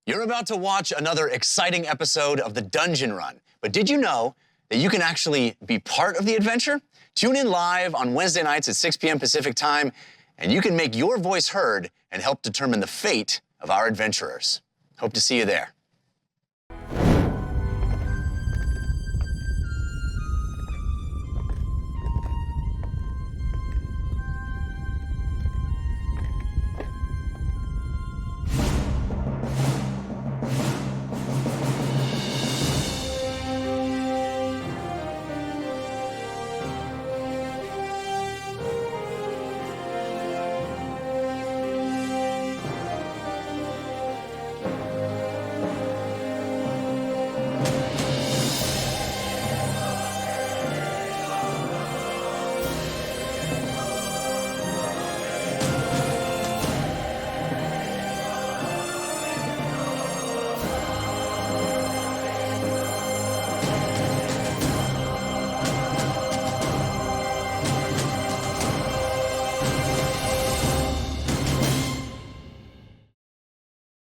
You're about to watch another exciting episode of the Dungeon Run, but did you know that you can actually be part of the adventure? Tune in live on Wednesday nights at 6 p.m. Pacific time, and you can make your voice heard and help determine the fate of our adventurers. Hope to see you there.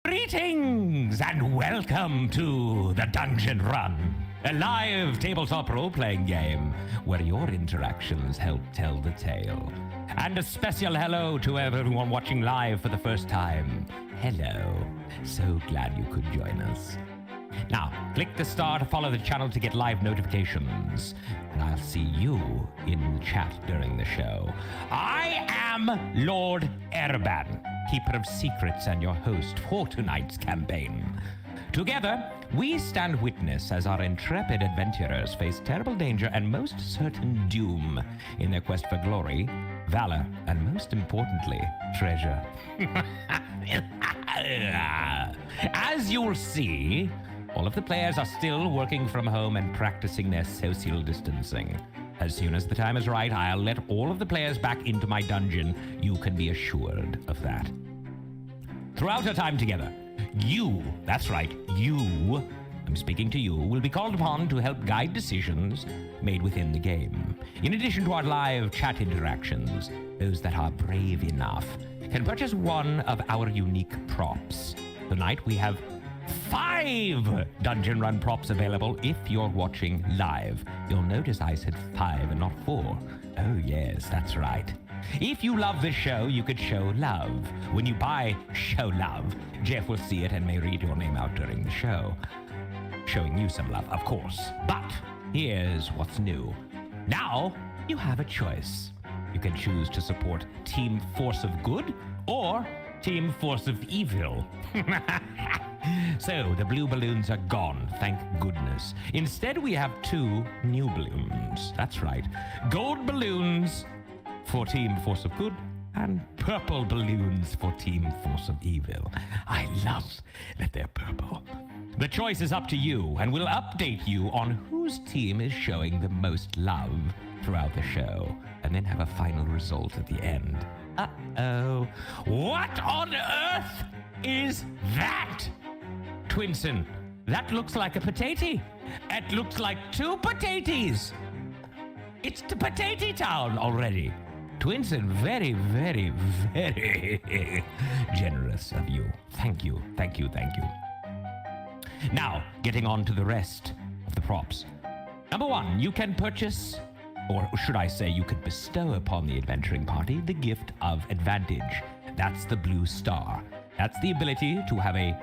Greetings and welcome to the Dungeon Run, a live tabletop role-playing game where your interactions help tell the tale. And a special hello to everyone watching live for the first time. Hello. So glad you could join us. Now, click the star to follow the channel to get live notifications. And I'll see you in the chat during the show. I am Lord Erban, Keeper of Secrets and your host for tonight's campaign. Together, we stand witness as our intrepid adventurers face terrible danger and most certain doom in their quest for glory, valor, and most importantly, treasure. As you'll see, all of the players are still working from home and practicing their social distancing. As soon as the time is right, I'll let all of the players back into my dungeon. You can be assured of that. Throughout our time together, you, that's right, you, I'm speaking to you, will be called upon to help guide decisions made within the game. In addition to our live chat interactions, those that are brave enough can purchase one of our unique props. Tonight we have 5 Dungeon Run props available if you're watching live. You'll notice I said 5 and not 4. Oh yes, that's right. If you love this show, you could show love. When you buy Show Love, Jeff will see it and may read your name out during the show. Showing you some love, of course. But here's what's new. Now, you have a choice. You can choose to support Team Force of Good or Team Force of Evil. So, the blue balloons are gone, thank goodness. Instead, we have 2 new balloons. That's right. Gold balloons for Team Force of Good and purple balloons for Team Force of Evil. I love that they're purple. The choice is up to you, and we'll update you on whose team is showing the most love throughout the show, and then have a final result at the end. Uh-oh. What on earth is that? Twinson, that looks like a potato. It looks like 2 potatoes. It's the potato town already. Twinson, very, very, very generous of you. Thank you, thank you, thank you. Now, getting on to the rest of the props. Number 1, you can purchase, or should I say you could bestow upon the adventuring party the gift of advantage. That's the blue star. That's the ability to have a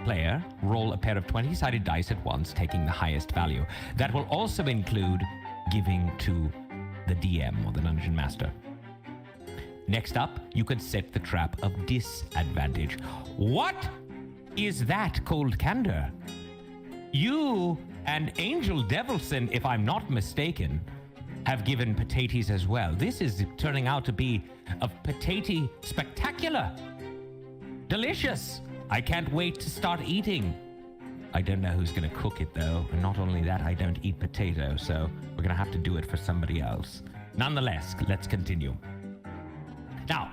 player roll a pair of 20-sided dice at once, taking the highest value. That will also include giving to the DM or the Dungeon Master. Next up, you can set the trap of disadvantage. What is that, Cold Candor? You and Angel Devilson, if I'm not mistaken, have given potatoes as well. This is turning out to be a potato spectacular. Delicious. I can't wait to start eating. I don't know who's going to cook it, though. And not only that, I don't eat potato, so we're going to have to do it for somebody else. Nonetheless, let's continue. Now,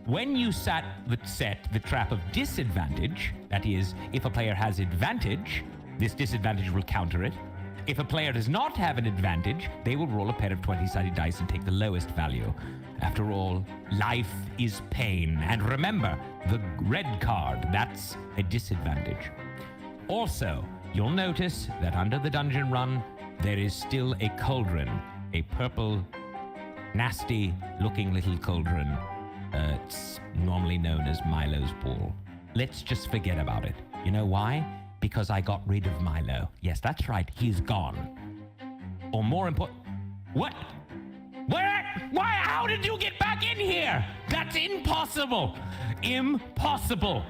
when you set the trap of disadvantage, that is, if a player has advantage, this disadvantage will counter it. If a player does not have an advantage, they will roll a pair of 20-sided dice and take the lowest value. After all, life is pain. And remember, the red card, that's a disadvantage. Also, you'll notice that under the dungeon run, there is still a cauldron, a purple, nasty-looking little cauldron. It's normally known as Milo's ball. Let's just forget about it. You know why? Because I got rid of Milo. Yes, that's right. He's gone. Or more important... What? Where? Why? How did you get back in here? That's impossible. Impossible.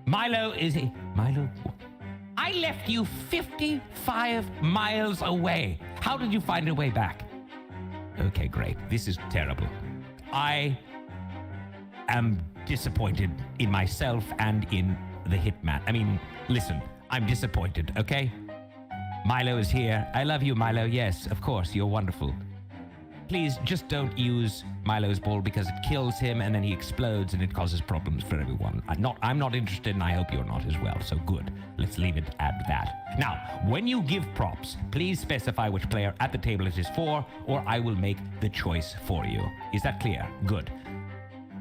Milo is a... Milo... I left you 55 miles away. How did you find a way back? Okay, great. This is terrible. I am disappointed in myself and in the hitman. I mean, listen, I'm disappointed, okay? Milo is here. I love you, Milo. Yes, of course, you're wonderful. Please, just don't use Milo's ball because it kills him and then he explodes and it causes problems for everyone. I'm not interested and I hope you're not as well, so good. Let's leave it at that. Now, when you give props, please specify which player at the table it is for, or I will make the choice for you. Is that clear? Good.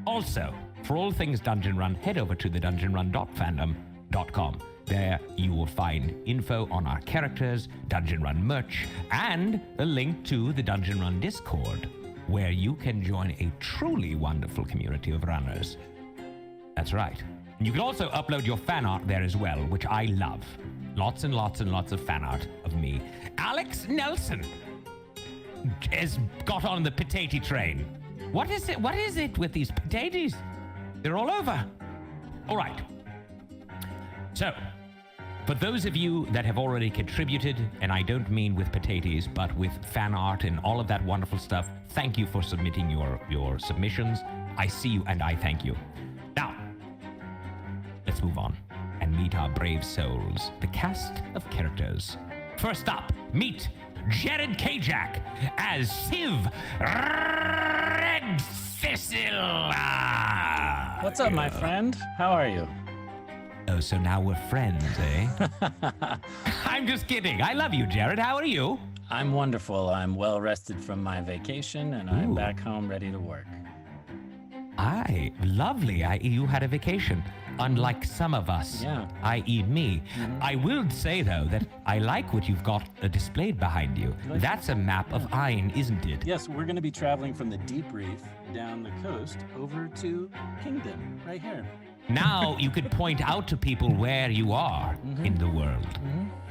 Also, for all things Dungeon Run, head over to thedungeonrun.fandom.com. There you will find info on our characters, Dungeon Run merch, and a link to the Dungeon Run Discord, where you can join a truly wonderful community of runners. That's right. And you can also upload your fan art there as well, which I love. Lots and lots and lots of fan art of me. Alex Nelson has got on the potato train. What is it? What is it with these potatoes? They're all over. All right. So, for those of you that have already contributed, and I don't mean with potatoes, but with fan art and all of that wonderful stuff, thank you for submitting your submissions. I see you and I thank you. Now, let's move on and meet our brave souls, the cast of characters. First up, meet Jared Kajak as Civ Redfissil. What's up, my friend? How are you? Oh, so now we're friends, eh? I'm just kidding. I love you, Jared. How are you? I'm wonderful. I'm well rested from my vacation, and I'm back home ready to work. Aye, lovely. You had a vacation, unlike some of us, i.e. me. I will say, though, that I like what you've got displayed behind you. That's a map of Ain, isn't it? Yes, we're going to be traveling from the Deep Reef down the coast over to Kingdom, right here. Now you could point out to people where you are in the world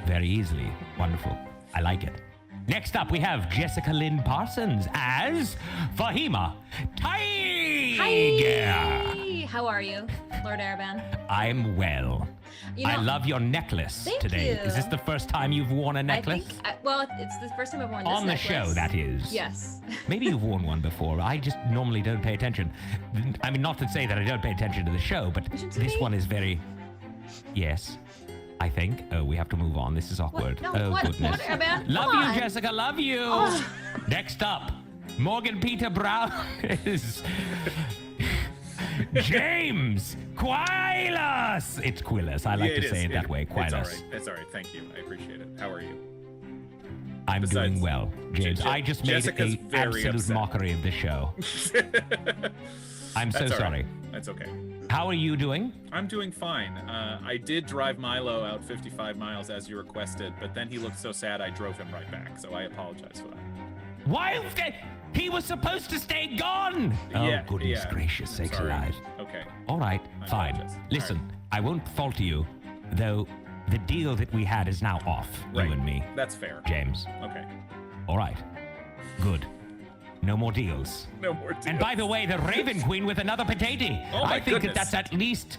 very easily. Wonderful. I like it. Next up, we have Jessica Lynn Parsons as Fahima Tiger. Hi! How are you, Lord Araban? I'm well. You know, I love your necklace today. you. Is this the first time you've worn a necklace? Well, it's the first time I've worn this On the necklace. show, that is. Yes. Maybe you've worn one before. I just normally don't pay attention. I mean, not to say that I don't pay attention to the show, but this one is very... Yes, I think. Oh, we have to move on. This is awkward. No, oh, what? goodness. What, Araban? Love Come you, on. Jessica. Love you. Oh. Next up, Morgan Peter Brown is... James Quilas. It's Quilas. I like to say it that way. Quilas. It's all right. Thank you. I appreciate it. How are you? I'm doing well, James. I just made Jessica's an very absolute upset. mockery of the show. I'm so That's all sorry. right. That's okay. How are you doing? I'm doing fine. I did drive Milo out 55 miles as you requested, but then he looked so sad I drove him right back, so I apologize for that. Why? He was supposed to stay gone. Oh, goodness gracious sakes Sorry. alive. Okay. All right, I fine. apologize. Listen, All right. I won't fault you, though the deal that we had is now off, Right. you and me, That's fair. James. Okay. All right. Good. No more deals. No more deals. And by the way, the Raven Queen with another potato. Oh, my I think goodness. that's at least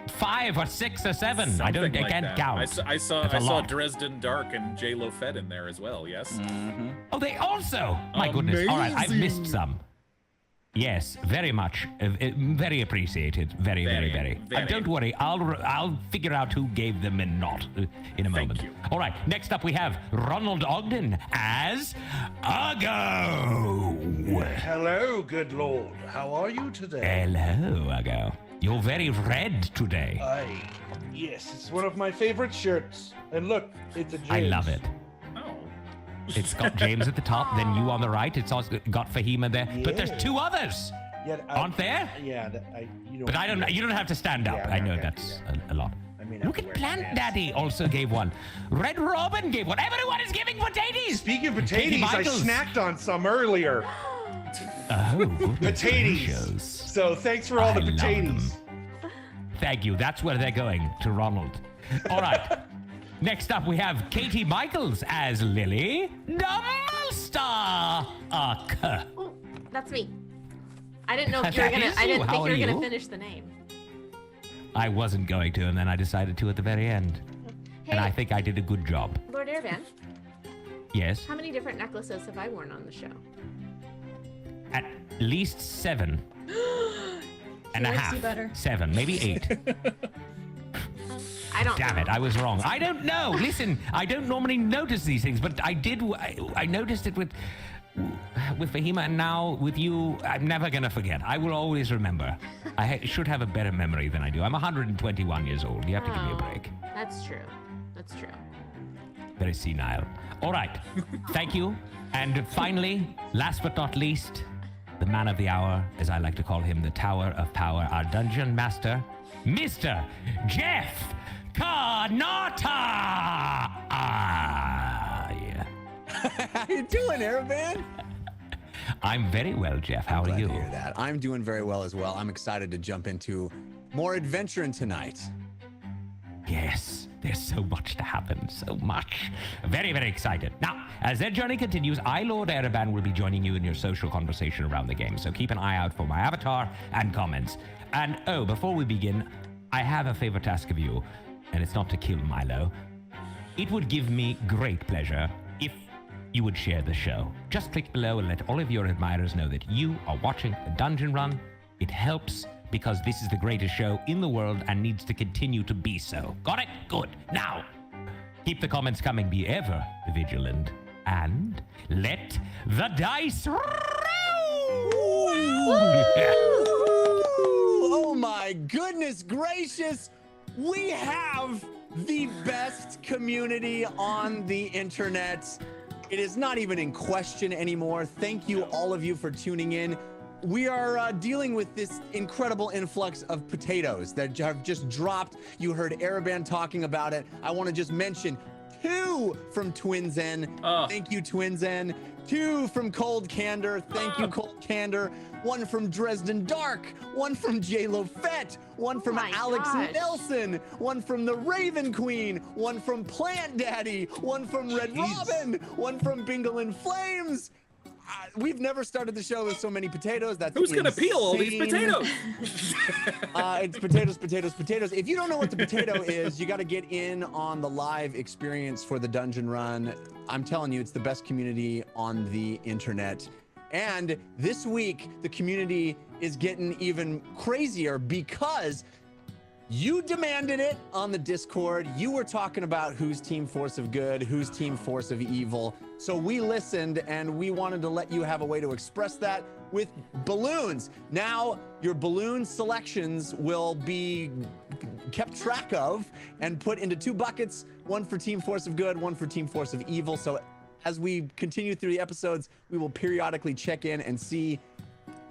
5 or 6 or 7. I Something like can't that. count. I saw That's a lot. Dresden Dark and J Lo Fett in there as well. Yes. Oh, they also. My goodness. All right, I've missed Amazing. some. Yes, very much. Very appreciated. Very, very, very. Very. Don't worry. I'll figure out who gave them and not in a moment. you. All right. Next up, we have Ronald Ogden as Argo. Hello, good lord. How are you today? Hello, Argo. You're very red today. Yes, it's one of my favorite shirts. And look, it's a James. I love it. Oh. It's got James at the top, then you on the right. It's also got Fahima there. But there's Yeah. 2 others. Yeah, Aren't there? Yeah, you know. But you don't have to stand up. Yeah, I know okay, that's a lot. I Look at Plant Daddy also gave one. Red Robin gave one. Everyone is giving potatoes. Speaking of potatoes, I snacked on some earlier. Oh, Potatoes. delicious. So thanks for all the I love potatoes. them. Thank you. That's where they're going, to Ronald. All right. Next up, we have Katie Michaels as Lily Dumbledore. Oh, that's me. I didn't know if you were That gonna. is I you. didn't How think you are were gonna you? finish the name. I wasn't going to, and then I decided to at the very end. And I Hey, think I did a good job. Lord Airvan, Yes. how many different necklaces have I worn on the show? At least 7 and a likes half. you better. 7, maybe 8. I don't. Damn know. it, I was wrong. I don't know. Listen, I don't normally notice these things, but I did. I noticed it with Fahima, and now with you. I'm never gonna forget. I will always remember. I should have a better memory than I do. I'm 121 years old. You have to give me a Oh, break. That's true. That's true. Very senile. All right. Thank you. And finally, last but not least, the man of the hour, as I like to call him, the Tower of Power, our dungeon master, Mr. Jeff Carnata. Yeah. How you doing, Aravan? I'm very well, Jeff. How are Glad you? to hear that. I'm doing very well as well. I'm excited to jump into more adventuring tonight. Yes, there's so much to happen, so much. Very, very excited. Now, as their journey continues, I, Lord Ereban, will be joining you in your social conversation around the game, so keep an eye out for my avatar and comments. And, oh, before we begin, I have a favor to ask of you, and it's not to kill Milo. It would give me great pleasure if you would share the show. Just click below and let all of your admirers know that you are watching the Dungeon Run. It helps because this is the greatest show in the world and needs to continue to be so. Got it? Good. Now, keep the comments coming. Be ever vigilant. And let the dice roll! Oh my goodness gracious! We have the best community on the internet. It is not even in question anymore. Thank you, all of you, for tuning in. We are dealing with this incredible influx of potatoes that have just dropped. You heard Araban talking about it. I want to just mention 2 from Twinzen. Thank you, Twinzen. 2 from Cold Candor. Thank you, Cold Candor. 1 from Dresden Dark. 1 from J-Lo Fett. 1 from my Alex gosh. Nelson. 1 from the Raven Queen. 1 from Plant Daddy. 1 from Red Robin. 1 from Bingle in Flames. We've never started the show with so many potatoes. That's Who's gonna peel all these insane. potatoes? It's potatoes, potatoes, potatoes. If you don't know what the potato is, you got to get in on the live experience for the Dungeon Run. I'm telling you, it's the best community on the internet. And this week, the community is getting even crazier because you demanded it on the Discord. You were talking about who's Team Force of Good, who's Team Force of Evil. So we listened and we wanted to let you have a way to express that with balloons. Now your balloon selections will be kept track of and put into 2 buckets, 1 for Team Force of Good, 1 for Team Force of Evil. So as we continue through the episodes, we will periodically check in and see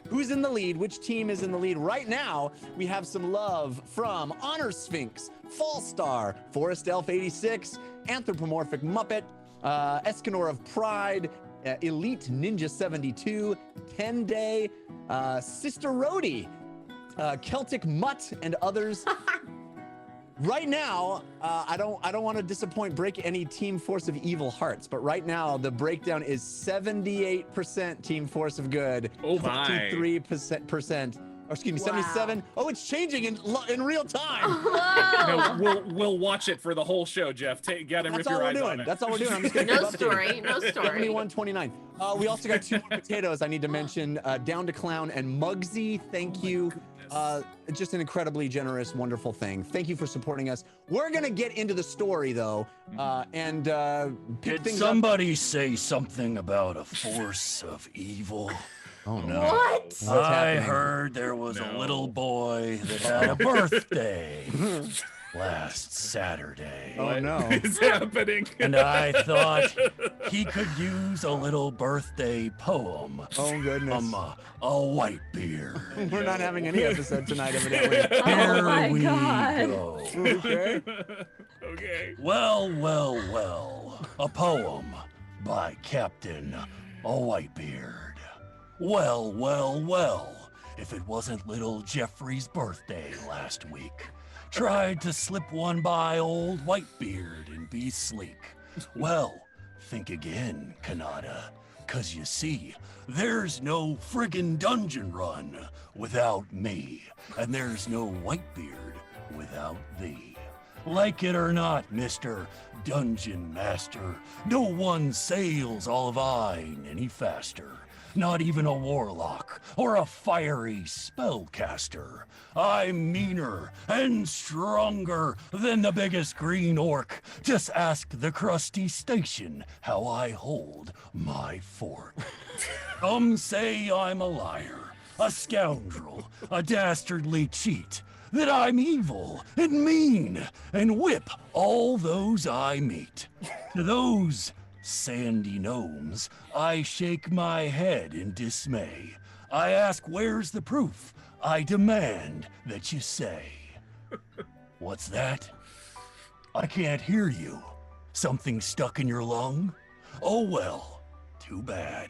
who's in the lead, which team is in the lead. Right now, we have some love from Honor Sphinx, Fallstar, Forest Elf 86, Anthropomorphic Muppet, Escanor of Pride, Elite Ninja 72, 10 Day, Sister Rhodey, Celtic Mutt, and others. Right now, I don't want to break any Team Force of Evil hearts, but right now the breakdown is 78% Team Force of Good, Oh my. 23%, or excuse me, 77. Oh, it's changing in real time. No, we'll watch it for the whole show, Jeff. Get him That's if all your we're eyes on doing. it. That's all we're doing. I'm just gonna No keep updating. story. No story. 71-29. We also got 2 more potatoes I need to mention. Down to Clown and Muggsy. Thank you. Just an incredibly generous, wonderful thing. Thank you for supporting us. We're gonna get into the story though, and pick Did things somebody say something about a force of evil? Oh no! What? I heard there was a little boy that had a birthday. last Saturday. Oh, no. What is happening? And I thought he could use a little birthday poem Oh, goodness. from a Whitebeard. We're not having any episode tonight, evidently. Oh my Here we God. go. Okay. Okay. Well, well, well. A poem by Captain Whitebeard. Well, well, well. If it wasn't little Jeffrey's birthday last week. Tried to slip one by old Whitebeard and be sleek. Well, think again, Kanata. 'Cause you see, there's no friggin' dungeon run without me. And there's no Whitebeard without thee. Like it or not, Mr. Dungeon Master, no one sails all Vine any faster. Not even a warlock or a fiery spellcaster. I'm meaner and stronger than the biggest green orc. Just ask the crusty station how I hold my fork. Some say I'm a liar, a scoundrel, a dastardly cheat, that I'm evil and mean and whip all those I meet. To those sandy gnomes, I shake my head in dismay. I ask, where's the proof? I demand that you say. What's that? I can't hear you. Something stuck in your lung? Oh well, too bad.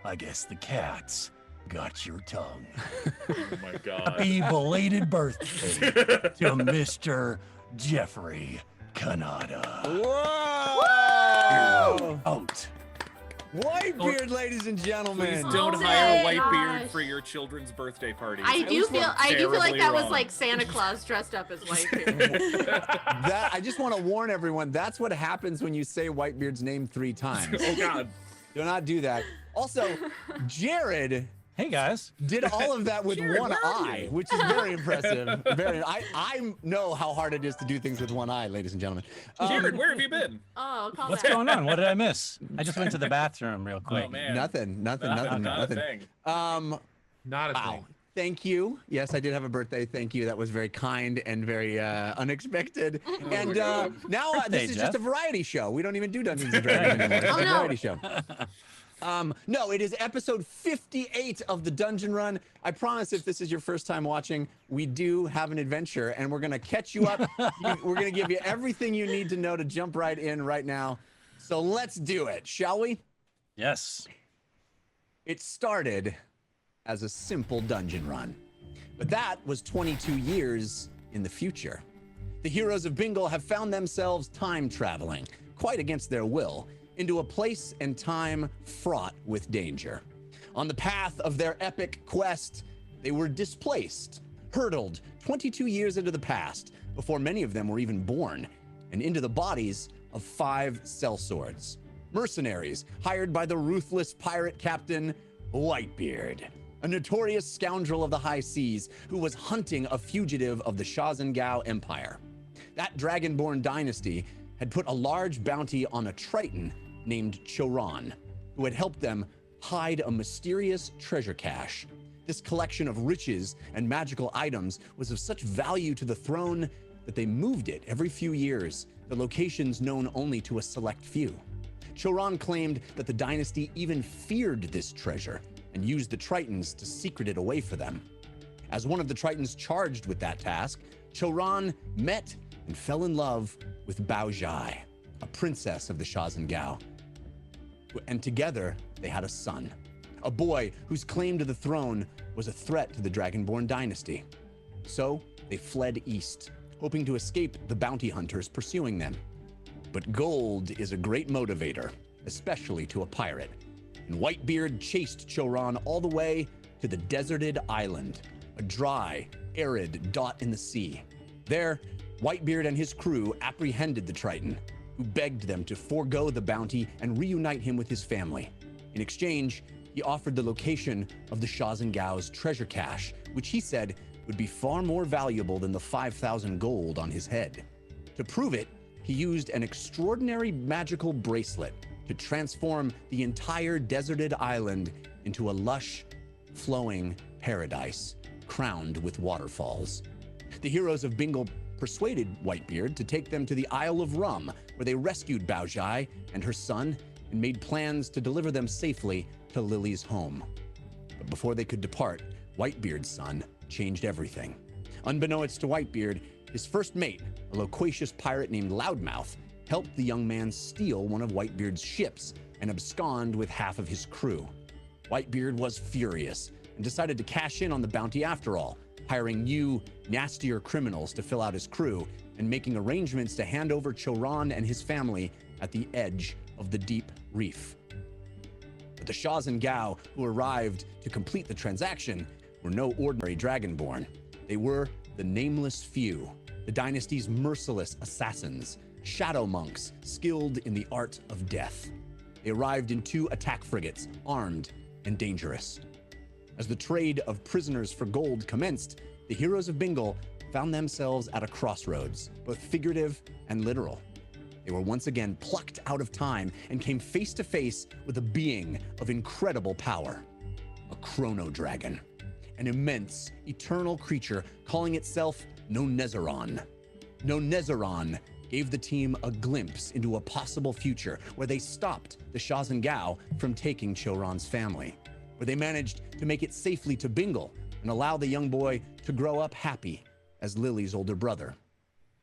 I guess the cats got your tongue. Oh my God. Happy belated birthday to Mr. Jeffrey Kanata. Whoa! Out. Whitebeard, ladies and Please gentlemen. don't Oh hire my Whitebeard gosh. for your children's birthday parties. I do feel like terribly that was wrong. like Santa Claus dressed up as Whitebeard. That I just want to warn everyone. That's what happens when you say Whitebeard's name 3 times. Oh God. Do not do that. Also, Jared Hey guys. did all of that with Jared, one where are eye, you? which is very impressive. I know how hard it is to do things with one eye, ladies and gentlemen. Jared, where have you been? Oh, call What's back. going on? What did I miss? I just went to the bathroom real quick. Oh man. Nothing. Not a thing. Not a Wow. thing. Thank you. Yes, I did have a birthday. Thank you. That was very kind and very unexpected. And now Birthday, this is Jeff. just a variety show. We don't even do Dungeons and Dragons anymore. It's Oh, a no. variety show. No, it is episode 58 of the Dungeon Run. I promise if this is your first time watching, we do have an adventure and we're going to catch you up. We're going to give you everything you need to know to jump right in right now. So let's do it, shall we? Yes. It started as a simple dungeon run, but that was 22 years in the future. The heroes of Bingle have found themselves time traveling, quite against their will, into a place and time fraught with danger. On the path of their epic quest, they were displaced, hurtled 22 years into the past, before many of them were even born, and into the bodies of 5 sellswords, mercenaries hired by the ruthless pirate captain Whitebeard, a notorious scoundrel of the high seas who was hunting a fugitive of the Shazengao Empire. That dragonborn dynasty had put a large bounty on a Triton named Choran, who had helped them hide a mysterious treasure cache. This collection of riches and magical items was of such value to the throne that they moved it every few years, to locations known only to a select few. Choran claimed that the dynasty even feared this treasure and used the Tritons to secret it away for them. As one of the Tritons charged with that task, Choran met and fell in love with Bao Jai, a princess of the Shazengao. And together, they had a son, a boy whose claim to the throne was a threat to the Dragonborn dynasty. So they fled east, hoping to escape the bounty hunters pursuing them. But gold is a great motivator, especially to a pirate. And Whitebeard chased Choran all the way to the deserted island, a dry, arid dot in the sea. There, Whitebeard and his crew apprehended the Triton, who begged them to forego the bounty and reunite him with his family. In exchange, he offered the location of the Shazengao's treasure cache, which he said would be far more valuable than the 5,000 gold on his head. To prove it, he used an extraordinary magical bracelet to transform the entire deserted island into a lush, flowing paradise crowned with waterfalls. The heroes of Bingle persuaded Whitebeard to take them to the Isle of Rum, where they rescued Baojai and her son and made plans to deliver them safely to Lily's home. But before they could depart, Whitebeard's son changed everything. Unbeknownst to Whitebeard, his first mate, a loquacious pirate named Loudmouth, helped the young man steal one of Whitebeard's ships and abscond with half of his crew. Whitebeard was furious and decided to cash in on the bounty after all, hiring new, nastier criminals to fill out his crew and making arrangements to hand over Choron and his family at the edge of the deep reef. But the Shahs and Gao who arrived to complete the transaction were no ordinary dragonborn. They were the Nameless Few, the dynasty's merciless assassins, shadow monks skilled in the art of death. They arrived in 2 attack frigates, armed and dangerous. As the trade of prisoners for gold commenced, the Heroes of Bingle found themselves at a crossroads, both figurative and literal. They were once again plucked out of time and came face to face with a being of incredible power, a chrono dragon, an immense, eternal creature calling itself Nonezaron. Nonezaron gave the team a glimpse into a possible future where they stopped the Shahs and Gao from taking Choron's family, where they managed to make it safely to Bingle and allow the young boy to grow up happy as Lily's older brother.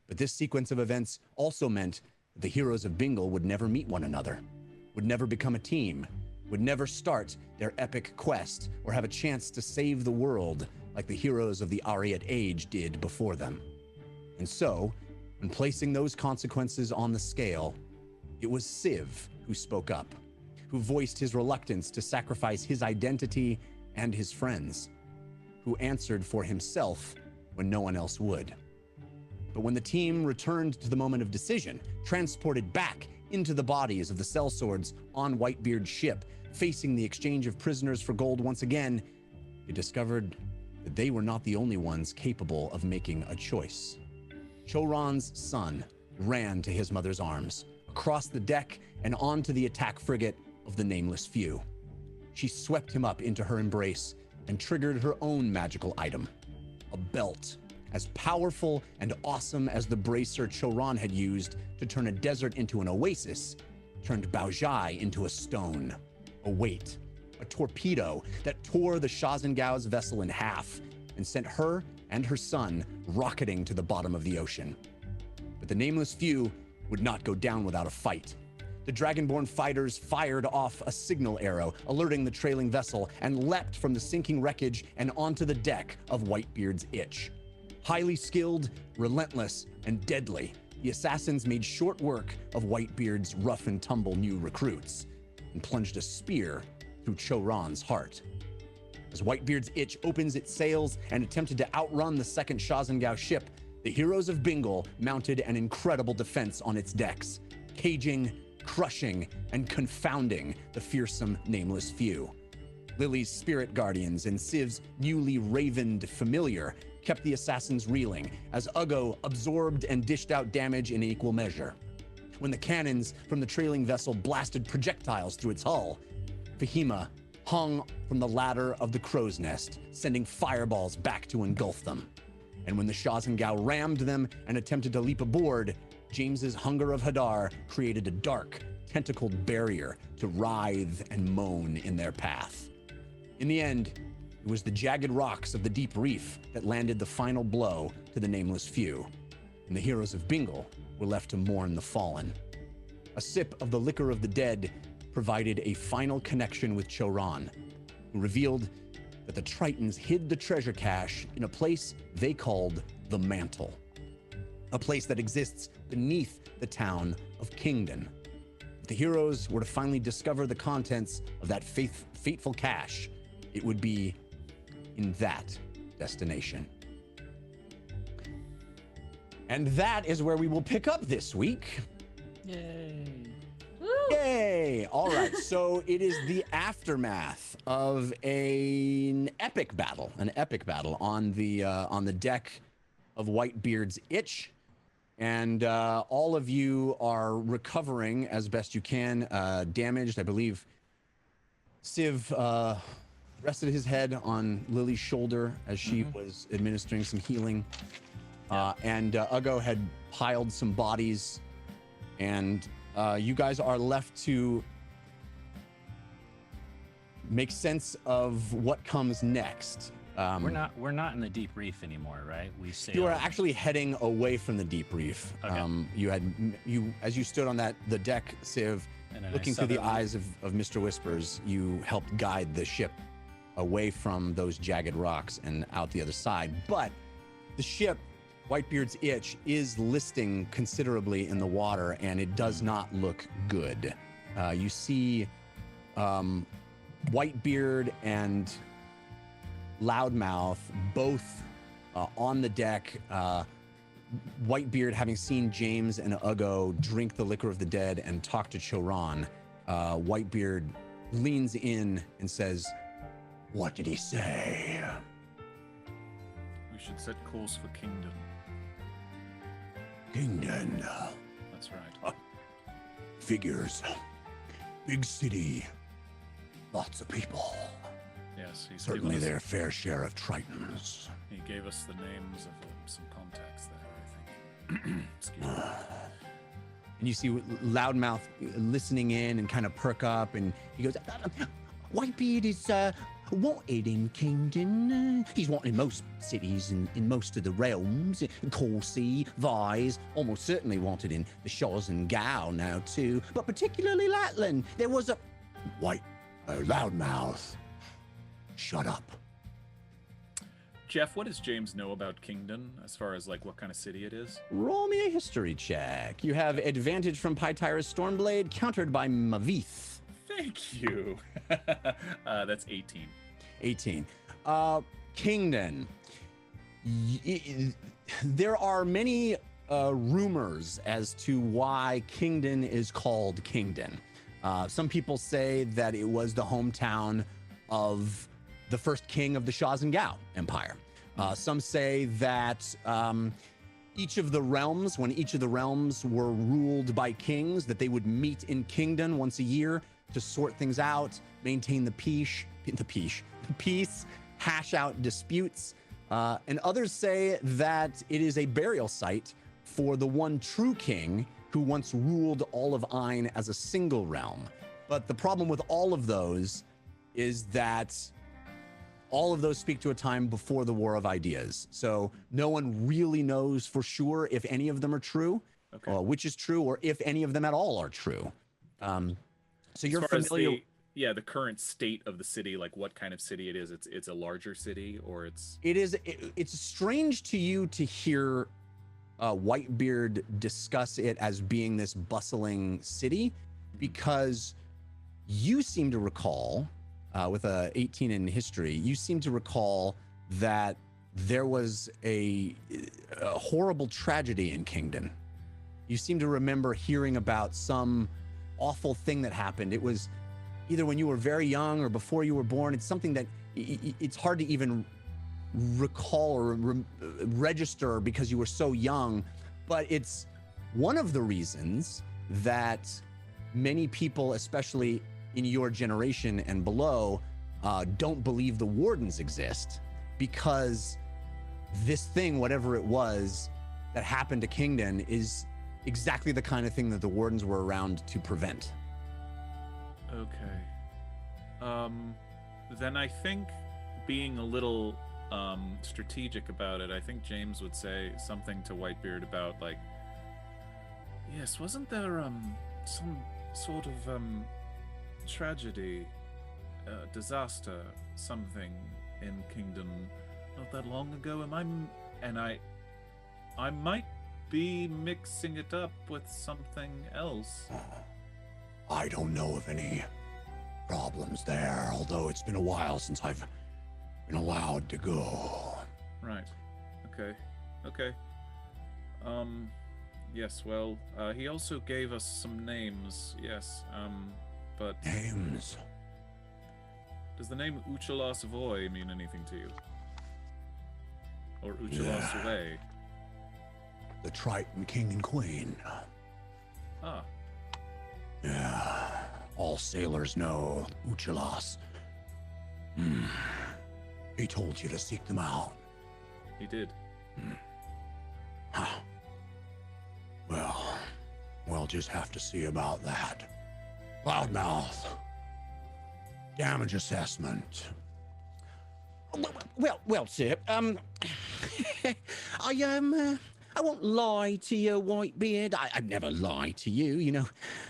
But this sequence of events also meant that the Heroes of Bingle would never meet one another, would never become a team, would never start their epic quest or have a chance to save the world like the heroes of the Ariat Age did before them. And so, when placing those consequences on the scale, it was Civ who spoke up, who voiced his reluctance to sacrifice his identity and his friends, who answered for himself when no one else would. But when the team returned to the moment of decision, transported back into the bodies of the sellswords on Whitebeard's ship, facing the exchange of prisoners for gold once again, they discovered that they were not the only ones capable of making a choice. Choron's son ran to his mother's arms, across the deck and onto the attack frigate of the Nameless Few. She swept him up into her embrace and triggered her own magical item, a belt, as powerful and awesome as the bracer Choron had used to turn a desert into an oasis, turned Baojai into a stone, a weight, a torpedo that tore the Shahs and Gao's vessel in half and sent her and her son rocketing to the bottom of the ocean. But the Nameless Few would not go down without a fight. The Dragonborn fighters fired off a signal arrow, alerting the trailing vessel, and leapt from the sinking wreckage and onto the deck of Whitebeard's Itch. Highly skilled, relentless, and deadly, the assassins made short work of Whitebeard's rough and tumble new recruits and plunged a spear through Choron's heart. As Whitebeard's Itch opens its sails and attempted to outrun the second Shahs and Gao ship, the Heroes of Bingle mounted an incredible defense on its decks, caging, crushing, and confounding the fearsome Nameless Few. Lily's spirit guardians and Civ's newly ravened familiar kept the assassins reeling as Ugo absorbed and dished out damage in equal measure. When the cannons from the trailing vessel blasted projectiles through its hull, Fahima hung from the ladder of the crow's nest, sending fireballs back to engulf them. And when the Shahs and Gao rammed them and attempted to leap aboard, James's Hunger of Hadar created a dark, tentacled barrier to writhe and moan in their path. In the end, it was the jagged rocks of the deep reef that landed the final blow to the Nameless Few, and the Heroes of Bingle were left to mourn the fallen. A sip of the liquor of the dead provided a final connection with Choron, who revealed that the Tritons hid the treasure cache in a place they called the Mantle, a place that exists beneath the town of Kingdon. If the heroes were to finally discover the contents of that fateful cache, it would be in that destination. And that is where we will pick up this week. Yay. Woo! Yay! All right, so it is the aftermath of an epic battle on the deck of Whitebeard's Itch, and all of you are recovering as best you can. Damaged, I believe. Civ rested his head on Lily's shoulder as she was administering some healing. And Ugo had piled some bodies, and you guys are left to make sense of what comes next. We're not in the deep reef anymore, right? We sailed. You are actually heading away from the deep reef. Okay. As you stood on the deck, Civ, And then I looking saw through the that we- eyes of Mr. Whispers, you helped guide the ship away from those jagged rocks and out the other side. But the ship, Whitebeard's Itch, is listing considerably in the water, and it does not look good. You see Whitebeard and Loudmouth both on the deck. Whitebeard, having seen James and Ugo drink the liquor of the dead and talk to Choran, Whitebeard leans in and says, "What did he say?" We should set course for Kingdom. Kingdom. That's right. Figures. Big city. Lots of people. Yes, he's Certainly given us, their fair share of Tritons. He gave us the names of some contacts there, I think. Excuse me. And you see Loudmouth listening in and kind of perk up, and he goes, "Whitebeard is wanted in Kingdom. He's wanted in most cities and in most of the realms. Corsi, Vise, almost certainly wanted in the Shaw's and Gao now too, but particularly Latland. There was a Loudmouth. Shut up." Jeff, what does James know about Kingdom as far as like what kind of city it is? Roll me a history check. You have advantage from Pytyra's Stormblade, countered by Mavith. Thank you. That's 18. 18. Kingdom. There are many rumors as to why Kingdom is called Kingdom. Some people say that it was the hometown of the first king of the Shazengao Empire. Some say that each of the realms, when each of the realms were ruled by kings, that they would meet in Kingdom once a year to sort things out, maintain the peace, hash out disputes. And others say that it is a burial site for the one true king who once ruled all of Ain as a single realm. But the problem with all of those is that all of those speak to a time before the War of Ideas. So no one really knows for sure if any of them are true, which is true, or if any of them at all are true. So you're familiar. The current state of the city, like what kind of city it is. It's a larger city, or it's. It's strange to you to hear Whitebeard discuss it as being this bustling city, because you seem to recall, with a 18 in history, you seem to recall that there was a horrible tragedy in Kingdom. You seem to remember hearing about some awful thing that happened. It was either when you were very young or before you were born. It's something that it's hard to even recall or register because you were so young. But it's one of the reasons that many people, especially in your generation and below, don't believe the wardens exist, because this thing, whatever it was that happened to Kingdom, is exactly the kind of thing that the wardens were around to prevent. Okay. Then I think, being a little strategic about it, I think James would say something to Whitebeard about, like, yes, wasn't there some sort of tragedy, disaster, something in Kingdom not that long ago? I might be mixing it up with something else. I don't know of any problems there, although it's been a while since I've been allowed to go. Right. Okay. Yes, well, he also gave us some names, yes, but... Names? Does the name Uchalas Voy mean anything to you? Or Uchalas Way? The Triton King and Queen. Ah. Yeah, all sailors know Uchalas. He told you to seek them out. He did. Huh. Well, we'll just have to see about that. Loudmouth. Damage assessment. Well, sir, I won't lie to you, Whitebeard. I'd never lie to you, you know.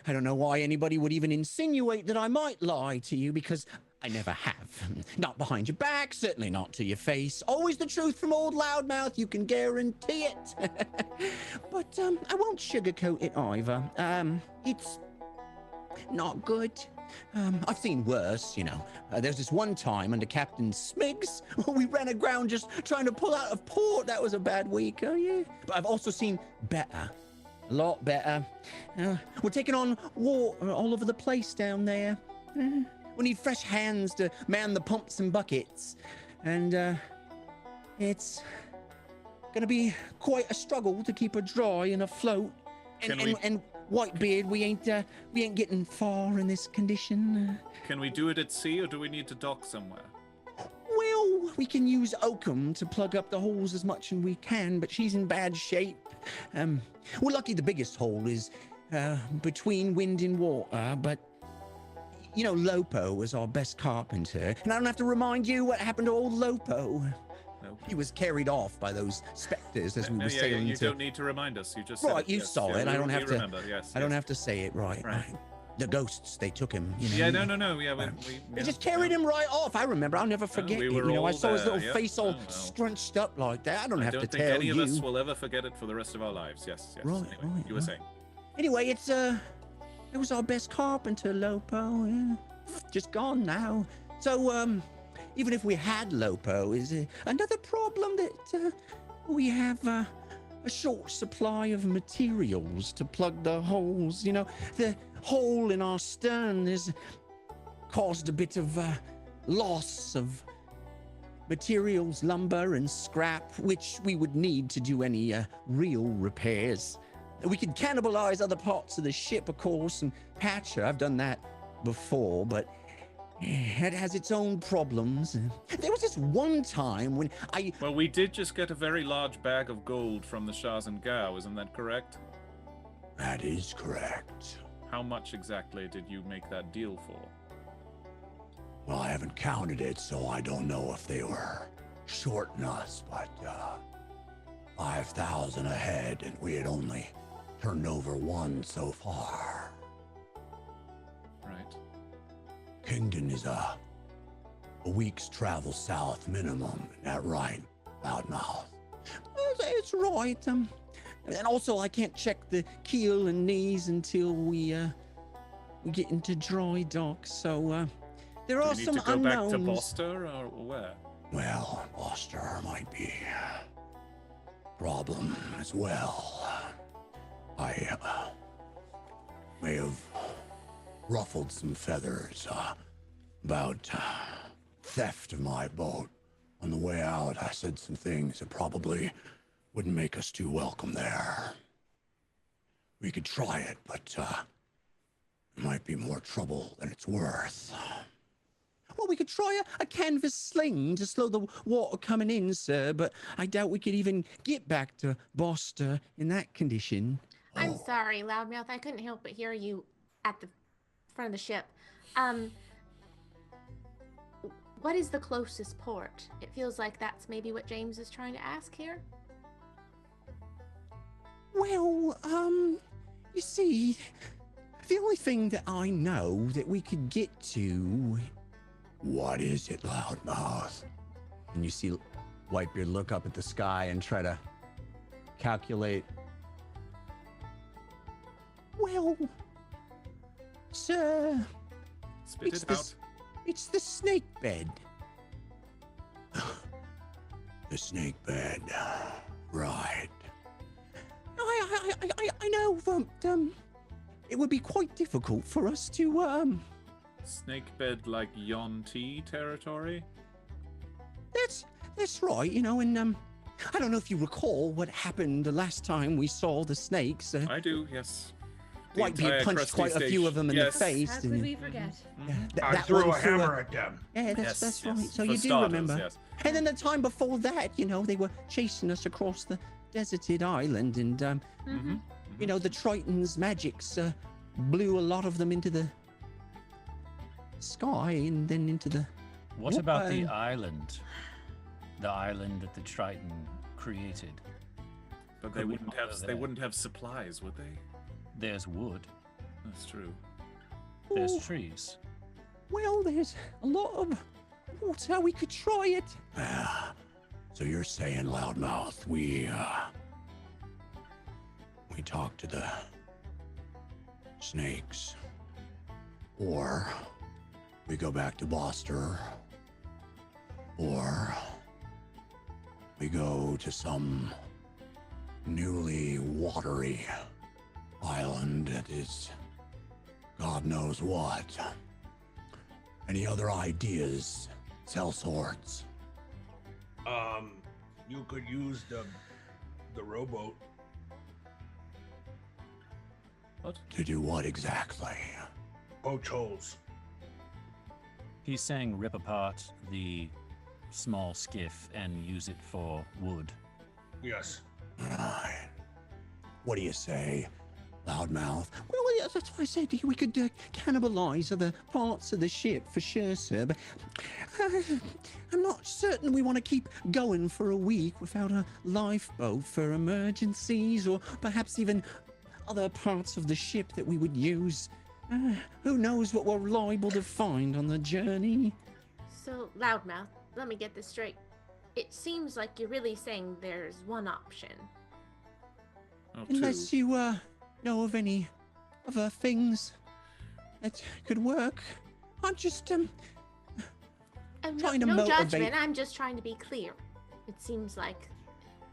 I don't know why anybody would even insinuate that I might lie to you, because I never have. Not behind your back, certainly not to your face. Always the truth from old Loudmouth, you can guarantee it. But I won't sugarcoat it either. It's not good. I've seen worse, you know. There's this one time under Captain Smiggs, we ran aground just trying to pull out of port. That was a bad week, oh yeah. But I've also seen better. A lot better. We're taking on water all over the place down there. We need fresh hands to man the pumps and buckets. And it's gonna be quite a struggle to keep her dry and afloat. And Whitebeard, we ain't getting far in this condition. Can we do it at sea, or do we need to dock somewhere? Well, we can use Oakham to plug up the holes as much as we can, but she's in bad shape. We're lucky the biggest hole is between wind and water, but you know, Lopo was our best carpenter, and I don't have to remind you what happened to old Lopo. No. He was carried off by those specters as we were sailing. You don't need to remind us. You just said right. It, You yes, saw yeah, it. I don't have to. Remember. Yes, I don't have to say it. Right. The ghosts, they took him. You know? Yeah. No. Yeah. They just carried him right off. I remember. I'll never forget it. You know, I saw his little face all scrunched up like that. I don't have to tell you. I don't think any of us will ever forget it for the rest of our lives. Yes. Right. Anyway, Right. You were saying. Anyway, it was our best carpenter, Lopo. Yeah. Just gone now. So even if we had Lopo, is another problem that we have a short supply of materials to plug the holes. You know, the hole in our stern has caused a bit of loss of materials, lumber and scrap, which we would need to do any real repairs. We could cannibalize other parts of the ship, of course, and patch her. I've done that before, but it has its own problems. There was this one time when Well, we did just get a very large bag of gold from the Shahs and Gao, isn't that correct? That is correct. How much exactly did you make that deal for? Well, I haven't counted it, so I don't know if they were shorting us, but 5,000 ahead, and we had only turned over one so far. Right. Kingdon is a week's travel south minimum. Is that right, Loudmouth? It's right. And also, I can't check the keel and knees until we get into dry dock. So there are some unknowns. Do we need to go back to Boster or where? Well, Boster might be a problem as well. I may have ruffled some feathers about theft of my boat. On the way out, I said some things that probably wouldn't make us too welcome there. We could try it, but it might be more trouble than it's worth. Well, we could try a canvas sling to slow the water coming in, sir, but I doubt we could even get back to Boster in that condition. I'm sorry, Loudmouth. I couldn't help but hear you at the front of the ship. What is the closest port? It feels like that's maybe what James is trying to ask here. Well, you see, the only thing that I know that we could get to... What is it, Loudmouth? And you see Whitebeard look up at the sky and try to calculate. Well, sir, Spit it out. It's the snake bed. The snake bed, right. I know that it would be quite difficult for us to Snakebed like Yon T territory? That's right, you know, and I don't know if you recall what happened the last time we saw the snakes. I do, yes. Whitebeard punched quite a few of them in the face. How could we forget? I threw a hammer at them. Yeah, that's right. So For you do starters, remember. yes. And then the time before that, you know, they were chasing us across the deserted island, and you know, the Triton's magics blew a lot of them into the sky and then into the. What about the island? The island that the Triton created. But they wouldn't have supplies, would they? There's wood. That's true. There's trees. Well, there's a lot of water. We could try it. So you're saying, Loudmouth, we talk to the snakes, or we go back to Boster, or we go to some newly watery island that is God knows what. Any other ideas, sellswords? You could use the rowboat. What? To do what exactly? Poach holes. He's saying rip apart the small skiff and use it for wood. Yes. Right. What do you say, Loudmouth? Well, yeah, that's why I said we could cannibalize other parts of the ship for sure, sir. But I'm not certain we want to keep going for a week without a lifeboat for emergencies, or perhaps even other parts of the ship that we would use. Who knows what we're liable to find on the journey? So, Loudmouth, let me get this straight. It seems like you're really saying there's one option. Oh, Unless two. you know of any other things that could work. I'm just trying to no motivate. judgment, I'm just trying to be clear. It seems like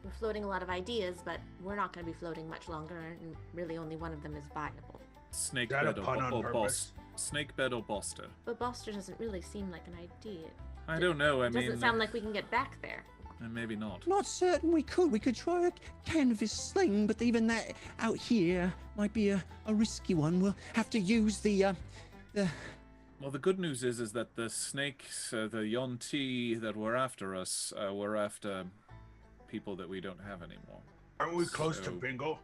we're floating a lot of ideas, but we're not going to be floating much longer, and really only one of them is viable. Snake Is that a bed pun on or purpose? Snake bed or Boster? But Boster doesn't really seem like an idea. I don't know. I It mean, doesn't sound like we can get back there. maybe not. Not certain we could. We could try a canvas sling, but even that out here might be a risky one. We'll have to use the. Well, the good news is that the snakes, the Yonti that were after us, were after people that we don't have anymore. Aren't we close to So- Bingle?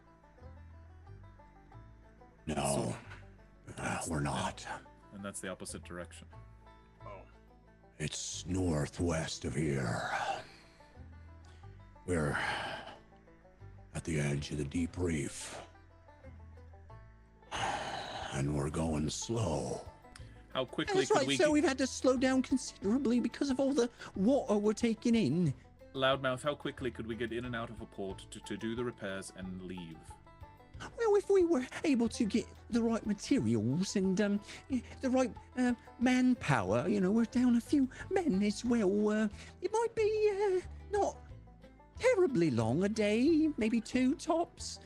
No, we're not. And that's the opposite direction. Oh. It's northwest of here. We're at the edge of the deep reef. And we're going slow. How quickly That's could right, we so we've had to slow down considerably because of all the water we're taking in. Loudmouth, how quickly could we get in and out of a port to do the repairs and leave? Well, if we were able to get the right materials and the right manpower, you know, we're down a few men as well. It might be not terribly long, a day, maybe two tops.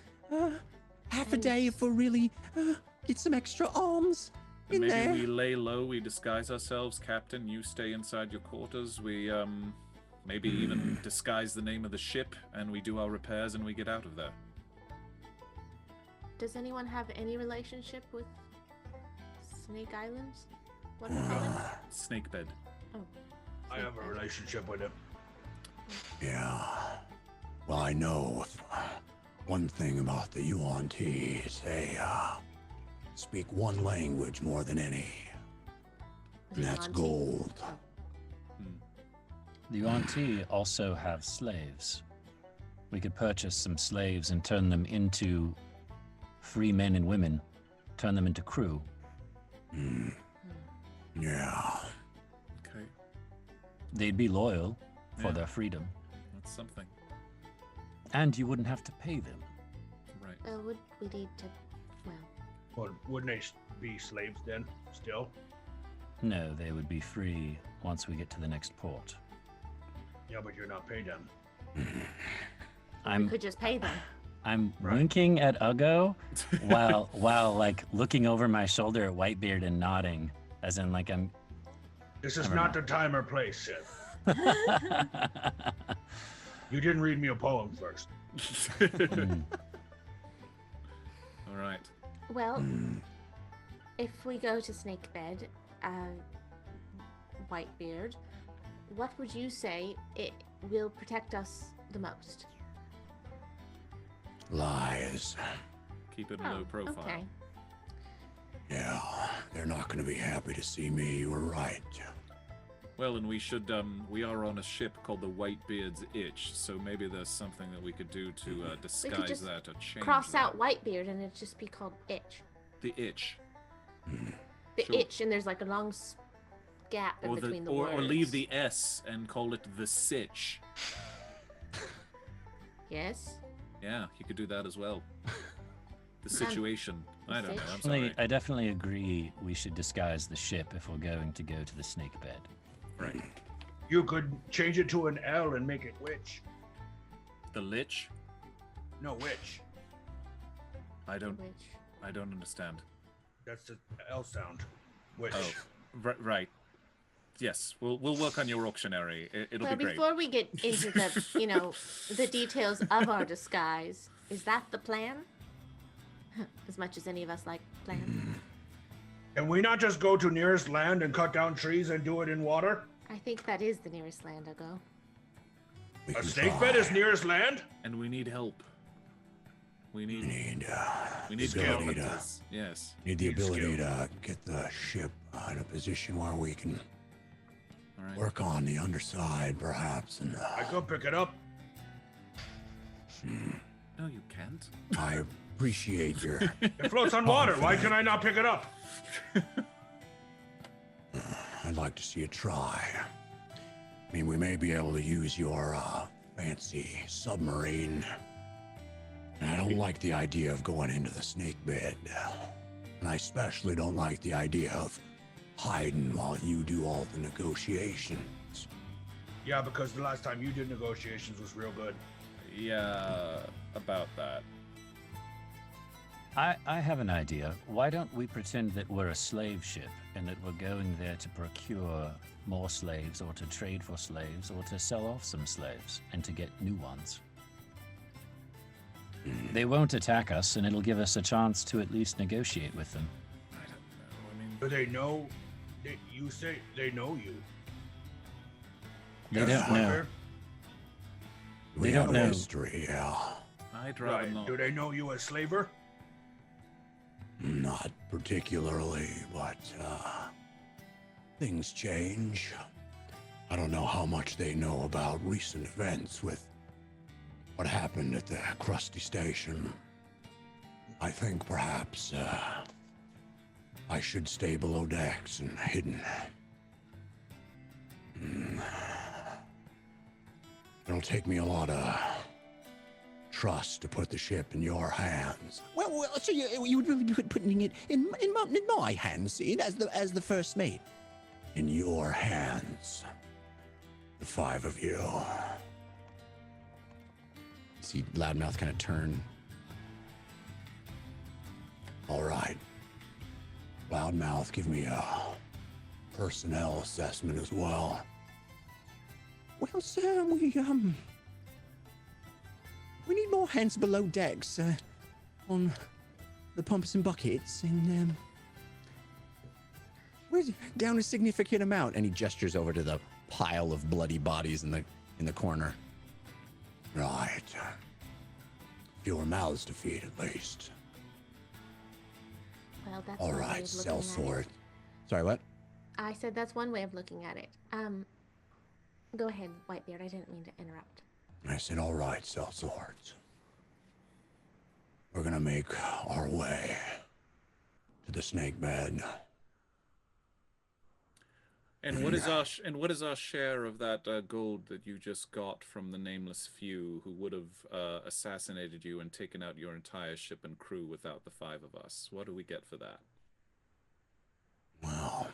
Half a day if we really get some extra arms in Maybe there. we lay low, we disguise ourselves, Captain. You stay inside your quarters. We maybe even disguise the name of the ship, and we do our repairs and we get out of there. Does anyone have any relationship with Snake Islands? What do you call it? Snake bed. Oh, I have a relationship with him. Yeah. Well, I know one thing about the Yuan-Ti is they speak one language more than any. And that's Yuan-Ti? gold. Oh. The Yuan-Ti also have slaves. We could purchase some slaves and turn them into free men and women, turn them into crew. Yeah. Okay, They'd be loyal for Yeah. their freedom, that's something. and you wouldn't have to pay them. Right. Would we need to? Well, Well, wouldn't they be slaves then, still? No, they would be free once we get to the next port. Yeah, but you're not paying them. we I'm could just pay them. Right. winking at Ugo while like looking over my shoulder at Whitebeard and nodding, as in like I'm. This is Never not mind. the time or place, Sith. You didn't read me a poem first. All right. Well, if we go to Snake Bed, Whitebeard, what would you say it will protect us the most? Lies. Keep it Oh, low profile. okay. Yeah, they're not going to be happy to see me. You were right. Well, and we should, we are on a ship called the Whitebeard's Itch, so maybe there's something that we could do to disguise just that or change Cross that. out Whitebeard and it'd just be called Itch. The Itch. The Sure. Itch, and there's like a long gap in Or, between the or, words. or leave the S and call it the Sitch. Yes. Yeah, you could do that as well. The situation. I don't know, I'm Definitely- sorry. I definitely agree we should disguise the ship if we're going to go to the snake bed. Right. You could change it to an L and make it witch. The Lich? No, witch. I don't Which understand. That's the L sound. Witch. Oh, right. Yes, we'll work on your auctionery. It'll well, be great. before we get into the the details of our disguise, is that the plan? As much as any of us like plans. Can we not just go to nearest land and cut down trees and do it in water? I think that is the nearest land I'll go. We A can snake try. bed is nearest land? And we need help. We need the ability carpenters. Yes. Need the Need ability skill. to get the ship in a position where we can All right. work on the underside, perhaps. And I could pick it up. No, you can't. I appreciate your. It floats on water. Why can I not pick it up? I'd like to see you try. I mean, we may be able to use your fancy submarine. And I don't like the idea of going into the snake bed. And I especially don't like the idea of hiding while you do all the negotiations. Yeah, because the last time you did negotiations was real good. Yeah, about that. I have an idea. Why don't we pretend that we're a slave ship and that we're going there to procure more slaves or to trade for slaves or to sell off some slaves and to get new ones? They won't attack us and it'll give us a chance to at least negotiate with them. I don't know. I mean, Do they know? You say they know you. They Yes, don't know. Whitebeard? We They have don't a know. history, yeah. I'd rather Right. not. Do they know you as slaver? Not particularly, but things change. I don't know how much they know about recent events with what happened at the Krusty Station. I think perhaps I should stay below decks and hidden. It'll take me a lot of trust to put the ship in your hands. Well, so you would really be putting it in my hands, see, as the first mate. In your hands, the five of you. See Loudmouth kind of turn. All right, Loudmouth, give me a personnel assessment as well. Well, sir, we need more hands below decks on the pumps and buckets, and we're down a significant amount. And he gestures over to the pile of bloody bodies in the corner. Right. Fewer mouths to feed, at least. Well, that's All one way right, of sell looking at sword. it. Sorry, what? I said that's one way of looking at it. Go ahead, Whitebeard. I didn't mean to interrupt. I said, all right, sell swords. We're gonna make our way to the snake bed. And what is our share of that gold that you just got from the Nameless Few, who would have assassinated you and taken out your entire ship and crew without the five of us? What do we get for that? Well,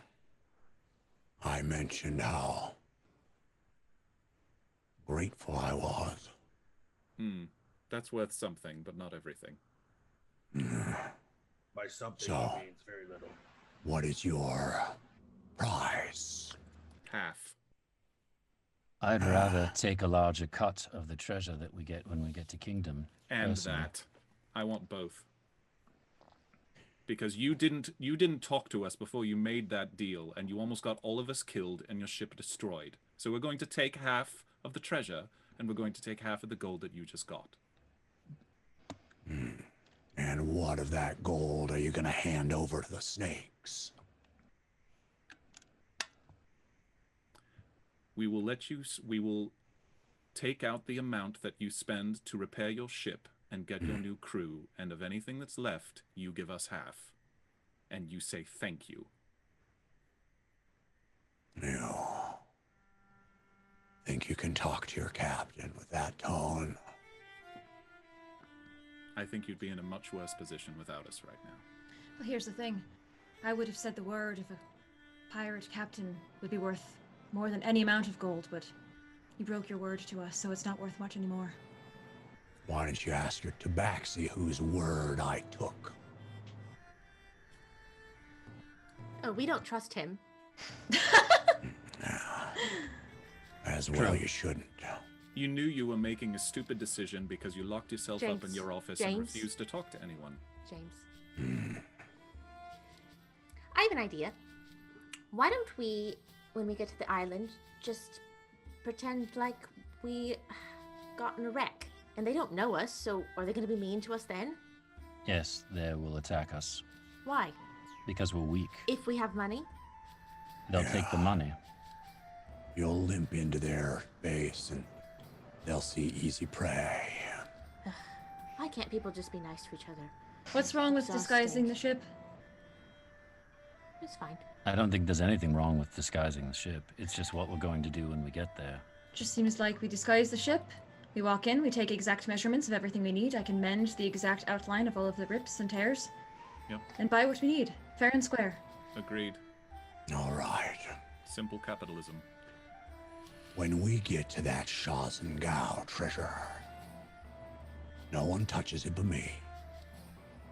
I mentioned how grateful I was. That's worth something, but not everything. By something, So- he means very little. What is your price? Half. I'd rather take a larger cut of the treasure that we get when we get to Kingdom. And personally. that. I want both. Because you didn't talk to us before you made that deal, and you almost got all of us killed and your ship destroyed. So we're going to take half of the treasure, and we're going to take half of the gold that you just got. And what of that gold are you gonna hand over to the snakes? We will take out the amount that you spend to repair your ship and get your new crew, and of anything that's left, you give us half. And you say thank you. You think you can talk to your captain with that tone? I think you'd be in a much worse position without us right now. Well, here's the thing. I would have said the word if a pirate captain would be worth more than any amount of gold, but you broke your word to us, so it's not worth much anymore. Why didn't you ask your tabaxi whose word I took? Oh, we don't trust him. As well, you shouldn't. You knew you were making a stupid decision because you locked yourself up in your office and refused to talk to anyone. James. I have an idea. Why don't we, when we get to the island, just pretend like we got in a wreck? And they don't know us, so are they going to be mean to us then? Yes, they will attack us. Why? Because we're weak. If we have money? They'll take the money. You'll limp into their base and they'll see easy prey. Why can't people just be nice to each other? What's wrong with disguising the ship? It's fine. I don't think there's anything wrong with disguising the ship. It's just what we're going to do when we get there. Just seems like we disguise the ship. We walk in, we take exact measurements of everything we need. I can mend the exact outline of all of the rips and tears. Yep. And buy what we need. Fair and square. Agreed. All right. Simple capitalism. When we get to that Shazengao treasure, no one touches it but me.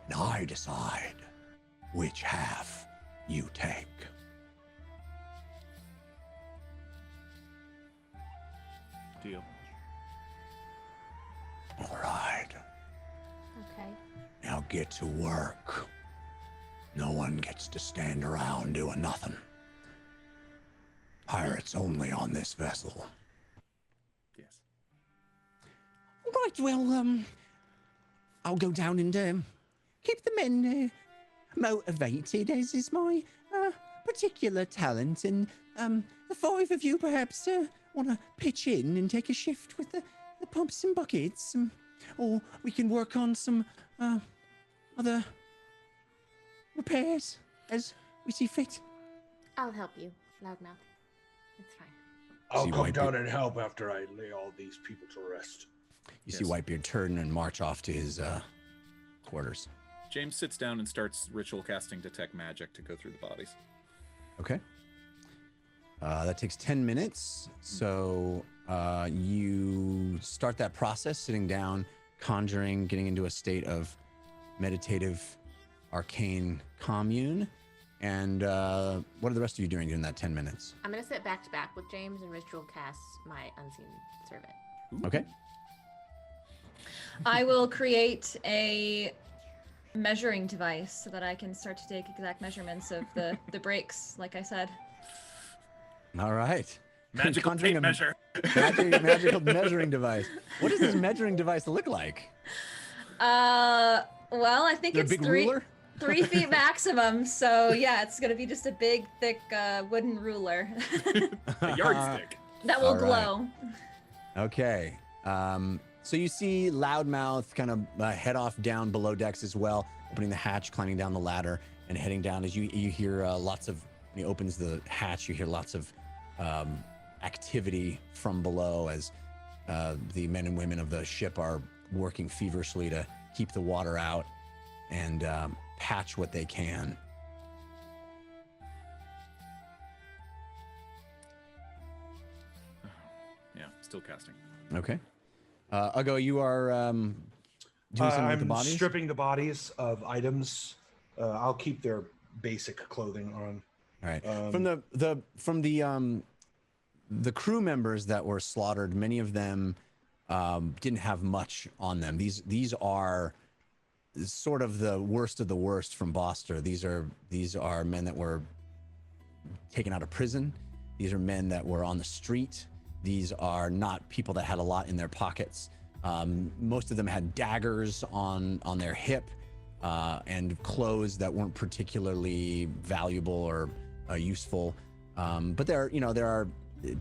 And I decide which half you take. Deal. All right. Okay. Now get to work. No one gets to stand around doing nothing. Pirates only on this vessel. Yes. Right, well, I'll go down and keep the men motivated, as is my particular talent. And the five of you perhaps want to pitch in and take a shift with the pumps and buckets. Or we can work on some other repairs as we see fit. I'll help you, Loudmouth. It's fine. I'll come down and help after I lay all these people to rest. You see Whitebeard turn and march off to his quarters. James sits down and starts ritual casting Detect Magic to go through the bodies. Okay. That takes 10 minutes. So you start that process, sitting down, conjuring, getting into a state of meditative, arcane commune. And what are the rest of you doing during that 10 minutes? I'm going to sit back to back with James and ritual cast my Unseen Servant. Okay. I will create a measuring device so that I can start to take exact measurements of the breaks, like I said. All right. Magical tape measure. Magical measuring device. What does this measuring device look like? Well, I think They're it's a big ruler? 3 feet maximum. So yeah, it's gonna be just a big, thick wooden ruler. A yardstick. That will All right. glow. Okay. So you see Loudmouth kind of head off down below decks as well, opening the hatch, climbing down the ladder, and heading down. As you hear lots of, when he opens the hatch, you hear lots of activity from below as the men and women of the ship are working feverishly to keep the water out and patch what they can. Yeah, still casting. Okay. Ugo, you are doing something with the I'm bodies? stripping the bodies of items. I'll keep their basic clothing on. All right. From the crew members that were slaughtered, many of them didn't have much on them. These are sort of the worst of the worst from Boster. These are men that were taken out of prison. These are men that were on the street. These are not people that had a lot in their pockets. Most of them had daggers on their hip, and clothes that weren't particularly valuable or useful. But there are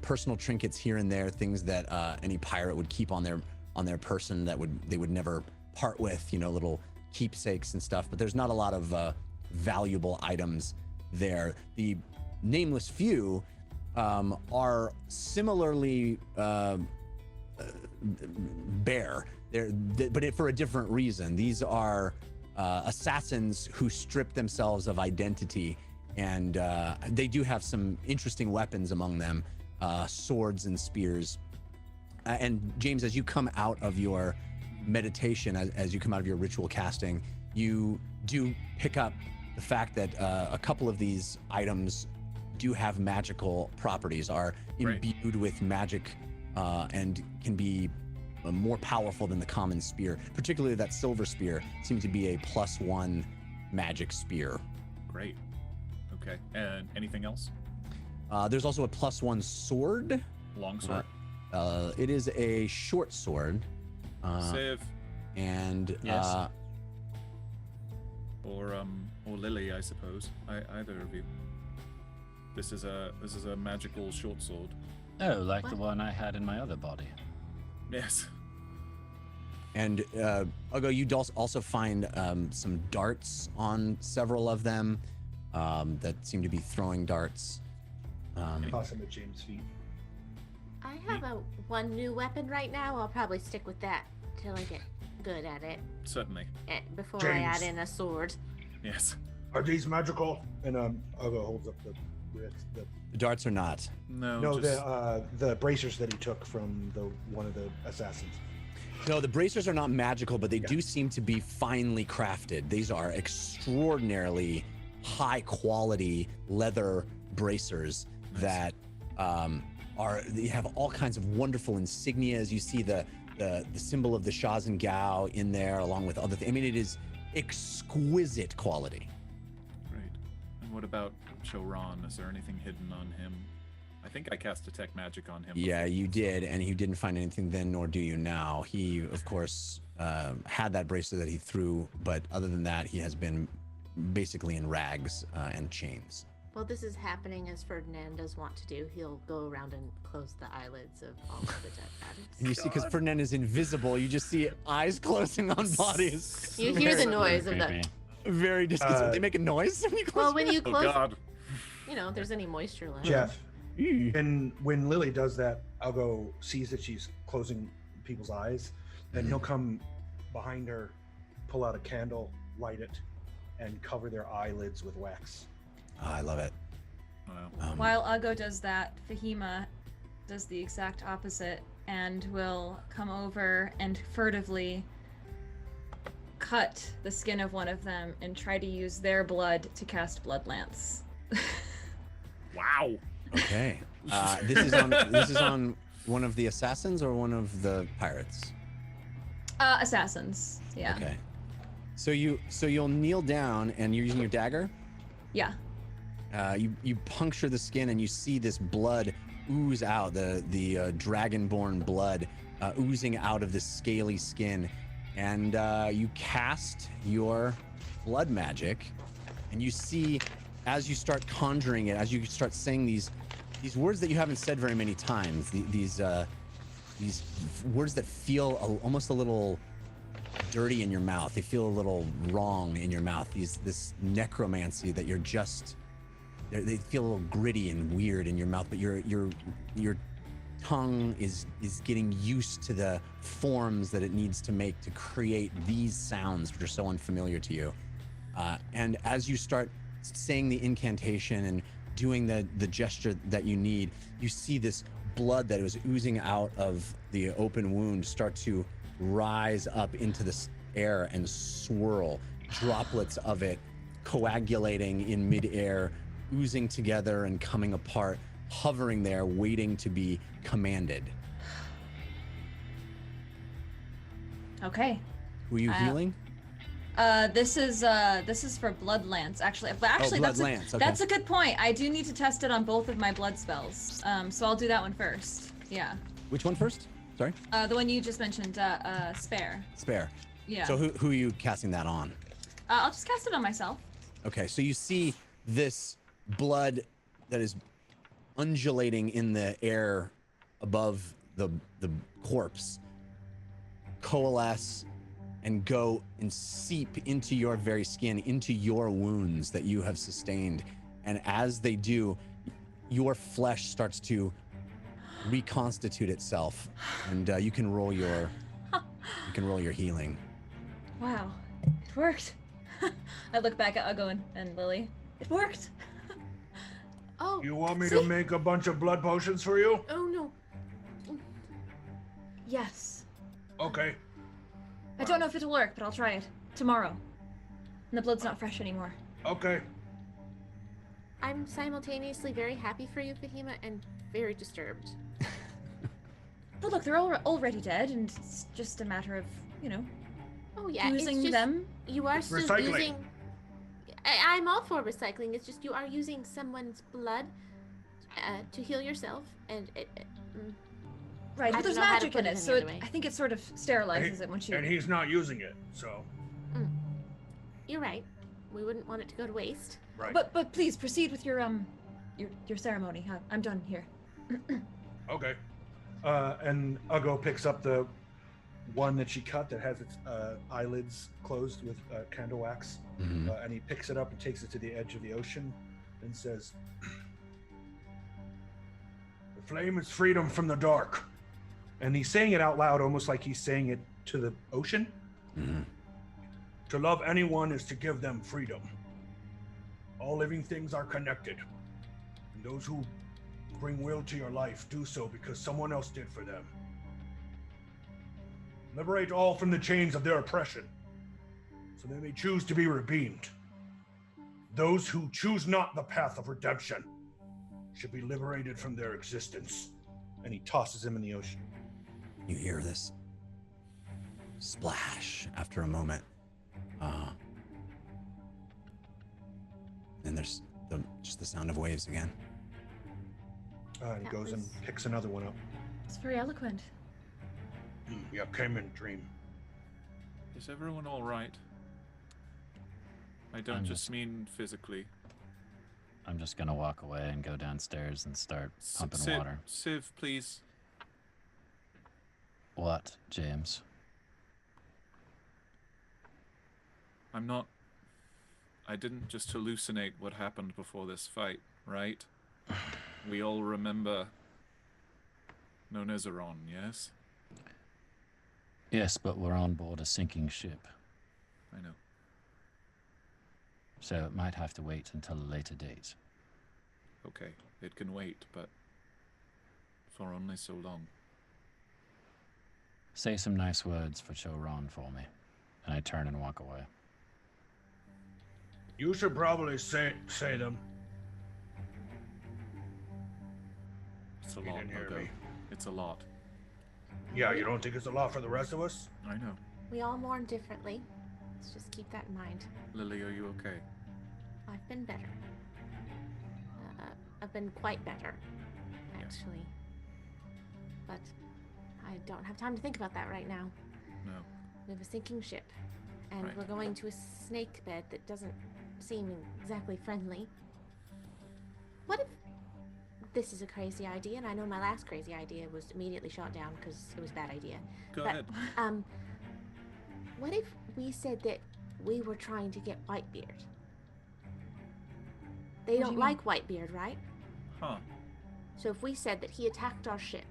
personal trinkets here and there, things that any pirate would keep on their person that they would never part with, little keepsakes and stuff. But there's not a lot of valuable items there. The Nameless Few are similarly bare, but for a different reason. These are assassins who strip themselves of identity, and they do have some interesting weapons among them, swords and spears. And James, as you come out of your meditation, as you come out of your ritual casting, you do pick up the fact that a couple of these items do have magical properties, are imbued with magic, and can be more powerful than the common spear. Particularly that silver spear seems to be a +1 magic spear. Great. Okay. And anything else? There's also a +1 sword. Long sword. It is a short sword. Save. And Yes. Or Lily, I suppose. Either of you. This is a magical short sword. Oh, like the one I had in my other body. Yes. And Ugo, you also find some darts on several of them that seem to be throwing darts. Toss him at James' feet. I have one new weapon right now. I'll probably stick with that till I get good at it. Certainly. Before I add in a sword. Yes. Are these magical? And Ugo holds up the darts are not. No, the bracers that he took from one of the assassins. No, the bracers are not magical, but they do seem to be finely crafted. These are extraordinarily high quality leather bracers that they have all kinds of wonderful insignias. You see the symbol of the Shazengao in there, along with other things. I mean, it is exquisite quality. Great. And what about Choron? Is there anything hidden on him? I think I cast Detect Magic on him. Yeah, you did, and you didn't find anything then, nor do you now. He, of course, had that bracelet that he threw, but other than that, he has been basically in rags and chains. Well, this is happening as Ferdinand does want to do. He'll go around and close the eyelids of all of the dead bodies. And you see, because Ferdinand is invisible, you just see eyes closing on bodies. You hear the noise of the... Very disgusting. They make a noise when you close. Well, when you Oh, close... God. if there's any moisture left. Jeff, and when Lily does that, Algo sees that she's closing people's eyes, and he'll come behind her, pull out a candle, light it, and cover their eyelids with wax. Oh, I love it. Wow. While Ugo does that, Fahima does the exact opposite and will come over and furtively cut the skin of one of them and try to use their blood to cast Blood Lance. Wow. Okay. This is on one of the assassins or one of the pirates? Assassins. Yeah. Okay. So you'll kneel down and you're using your dagger? Yeah. You puncture the skin and you see this blood ooze out, the dragonborn blood oozing out of the scaly skin, and you cast your blood magic, and you see as you start conjuring it, as you start saying these words that you haven't said very many times, these words that feel almost a little dirty in your mouth. They feel a little wrong in your mouth. This necromancy that you're just. They feel a little gritty and weird in your mouth, but your tongue is getting used to the forms that it needs to make to create these sounds, which are so unfamiliar to you. And as you start saying the incantation and doing the gesture that you need, you see this blood that was oozing out of the open wound start to rise up into the air and swirl, droplets of it coagulating in midair, oozing together and coming apart, hovering there, waiting to be commanded. Okay. Who are you healing? This is for Blood Lance, actually. But actually, Blood Lance, okay. That's a good point. I do need to test it on both of my blood spells. So I'll do that one first. Yeah. Which one first? Sorry? The one you just mentioned, Spare. Spare. Yeah. So who are you casting that on? I'll just cast it on myself. Okay, so you see this blood that is undulating in the air above the corpse coalesce and go and seep into your very skin, into your wounds that you have sustained. And as they do, your flesh starts to reconstitute itself, and you can roll your healing. Wow, it worked. I look back at Uggo and Lily. It worked. Oh. You want me to make a bunch of blood potions for you? Oh no. Yes. Okay. I don't know if it'll work, but I'll try it tomorrow. And the blood's not fresh anymore. Okay. I'm simultaneously very happy for you, Fahima, and very disturbed. But look, they're already dead, and it's just a matter of, you know, Oh yeah, using it's just, them. You are still Recycling. using. I'm all for recycling. It's just you are using someone's blood to heal yourself, and Right, I but there's don't know how to magic put in it it, any so other way. I think it sort of sterilizes it once you. And he's not using it, so. You're right. We wouldn't want it to go to waste. Right. But please proceed with your ceremony. I'm done here. Okay. And Uggo picks up the one that she cut that has its eyelids closed with candle wax, and he picks it up and takes it to the edge of the ocean and says, "The flame is freedom from the dark." And he's saying it out loud, almost like he's saying it to the ocean. To love anyone is to give them freedom. All living things are connected, and those who bring will to your life do so because someone else did for them. Liberate all from the chains of their oppression, so they may choose to be redeemed. Those who choose not the path of redemption should be liberated from their existence. And he tosses him in the ocean. You hear this splash after a moment. And there's just the sound of waves again. And he goes and picks another one up. It's very eloquent. Yeah, came in a dream. Is everyone all right? I don't just mean physically. I'm just gonna walk away and go downstairs and start pumping water. Civ, please. What, James? I didn't just hallucinate what happened before this fight, right? We all remember Nonezeron, yes? Yes, but we're on board a sinking ship, I know. so it might have to wait until a later date. Okay, it can wait, but for only so long. Say some nice words for Choron for me, and I turn and walk away. You should probably say them. It's a You lot, didn't hear Uggo. me. It's a lot. Yeah, you don't think it's a lot for the rest of us? I know. We all mourn differently. Let's just keep that in mind. Lily, are you okay? I've been better. I've been quite better, actually. But I don't have time to think about that right now. No. We have a sinking ship, and Right. we're going to a snake bed that doesn't seem exactly friendly. What if this is a crazy idea, and I know my last crazy idea was immediately shot down because it was a bad idea. Go but, ahead. What if we said that we were trying to get Whitebeard? They What do don't you like Whitebeard, right? Huh. So if we said that he attacked our ship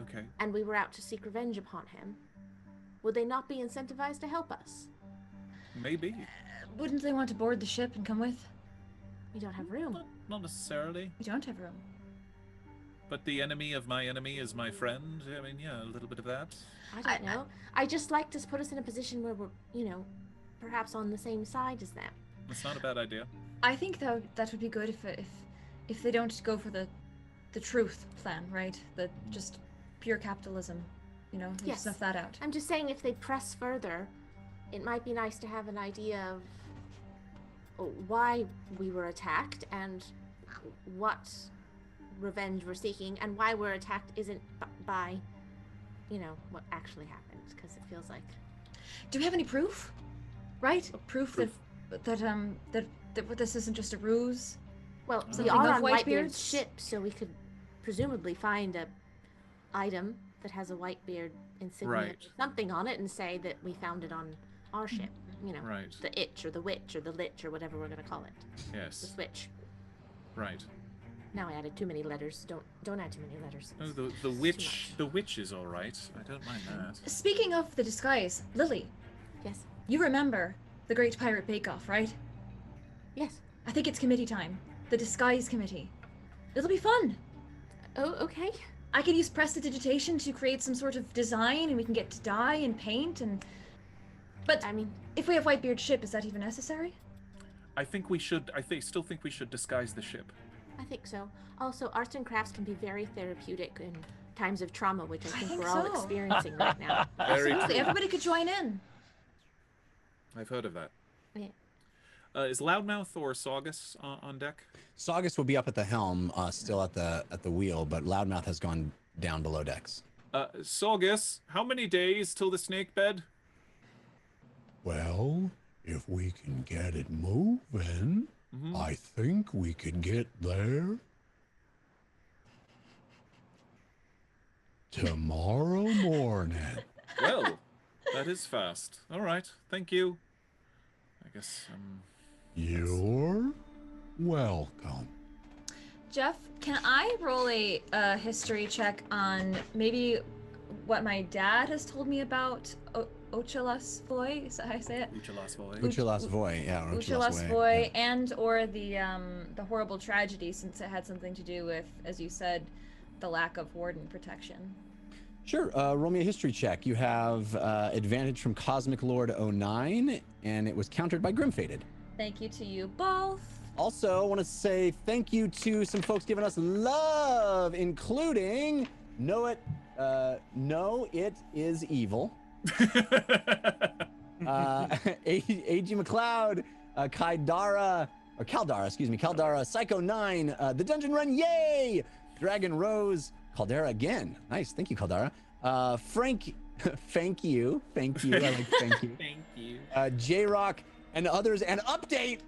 Okay. and we were out to seek revenge upon him, would they not be incentivized to help us? Maybe. Wouldn't they want to board the ship and come with? We don't have room. Not necessarily. We don't have room. But the enemy of my enemy is my friend. I mean, yeah, a little bit of that. I don't know. I just like to put us in a position where we're, perhaps on the same side as them. It's not a bad idea. I think that would be good if they don't go for the truth plan, right? The just pure capitalism, they Yes. snuff that out. I'm just saying if they press further, it might be nice to have an idea of why we were attacked and what revenge we're seeking, and why we're attacked isn't by, what actually happened, because it feels like... Do we have any proof? right? Proof that this isn't just a ruse. Well, we Something are of on Whitebeard's? Whitebeard's ship, so we could presumably find a item that has a Whitebeard insignia Right. or something on it and say that we found it on our ship. You know, Right. the itch or the witch or the lich or whatever we're gonna call it. The Yes. switch. Right. Now I added too many letters. Don't add too many letters. Oh, It's the too witch. much. The witch is all right. I don't mind that. Speaking of the disguise, Lily, Yes. you remember the Great Pirate Bake Off, right? Yes. I think it's committee time. The disguise committee. It'll be fun. Oh, okay. I can use prestidigitation to create some sort of design, and we can get to dye and paint and. But I mean, if we have Whitebeard's ship, is that even necessary? I think we should. Still think we should disguise the ship. I think so. Also, arts and crafts can be very therapeutic in times of trauma, which I think, think we're all so. experiencing right now. Very Absolutely, true. everybody could join in. I've heard of that. Yeah. Is Loudmouth or Saugus on deck? Saugus will be up at the helm, still at the wheel, but Loudmouth has gone down below decks. Saugus, how many days till the snake bed? Well, if we can get it moving, I think we could get there tomorrow morning. Well, that is fast. All right, thank you. I guess You're welcome. Jeff, can I roll a history check on maybe what my dad has told me about Ochelas Voy? Is that how I say it? Uchalas Voy. Uchalas Voy, yeah. or Uchelas Voy, Voy, yeah. and or the horrible tragedy, since it had something to do with, as you said, the lack of warden protection. Sure, roll me a history check. You have advantage from Cosmic Lord 09, and it was countered by Grimfaded. Thank you to you both. Also, I want to say thank you to some folks giving us love, including No It Is Evil, A.G. McLeod, Kaldara, Psycho 9, The Dungeon Run, yay! Dragon Rose, Caldera again. Nice, thank you, Caldara. Frank, thank you. I like thank you. Thank you. J-Rock and others. And update,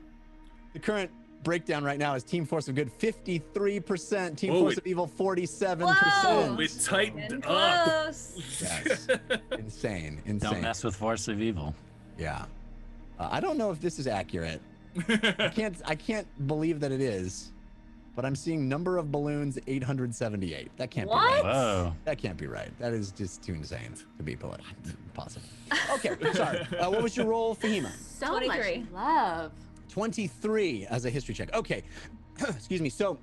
the current breakdown right now is Team Force of Good 53%, Team Force of Evil 47%. Whoa! We tightened Getting up. close. Yes. Insane. Don't mess with Force of Evil. Yeah. I don't know if this is accurate. I can't believe that it is, but I'm seeing number of balloons 878. That can't be right. Whoa. That can't be right. That is just too insane to be possible. Okay, sorry. What was your roll, Fahima? So 23. much love. 23 as a history check. Okay. Excuse me. So,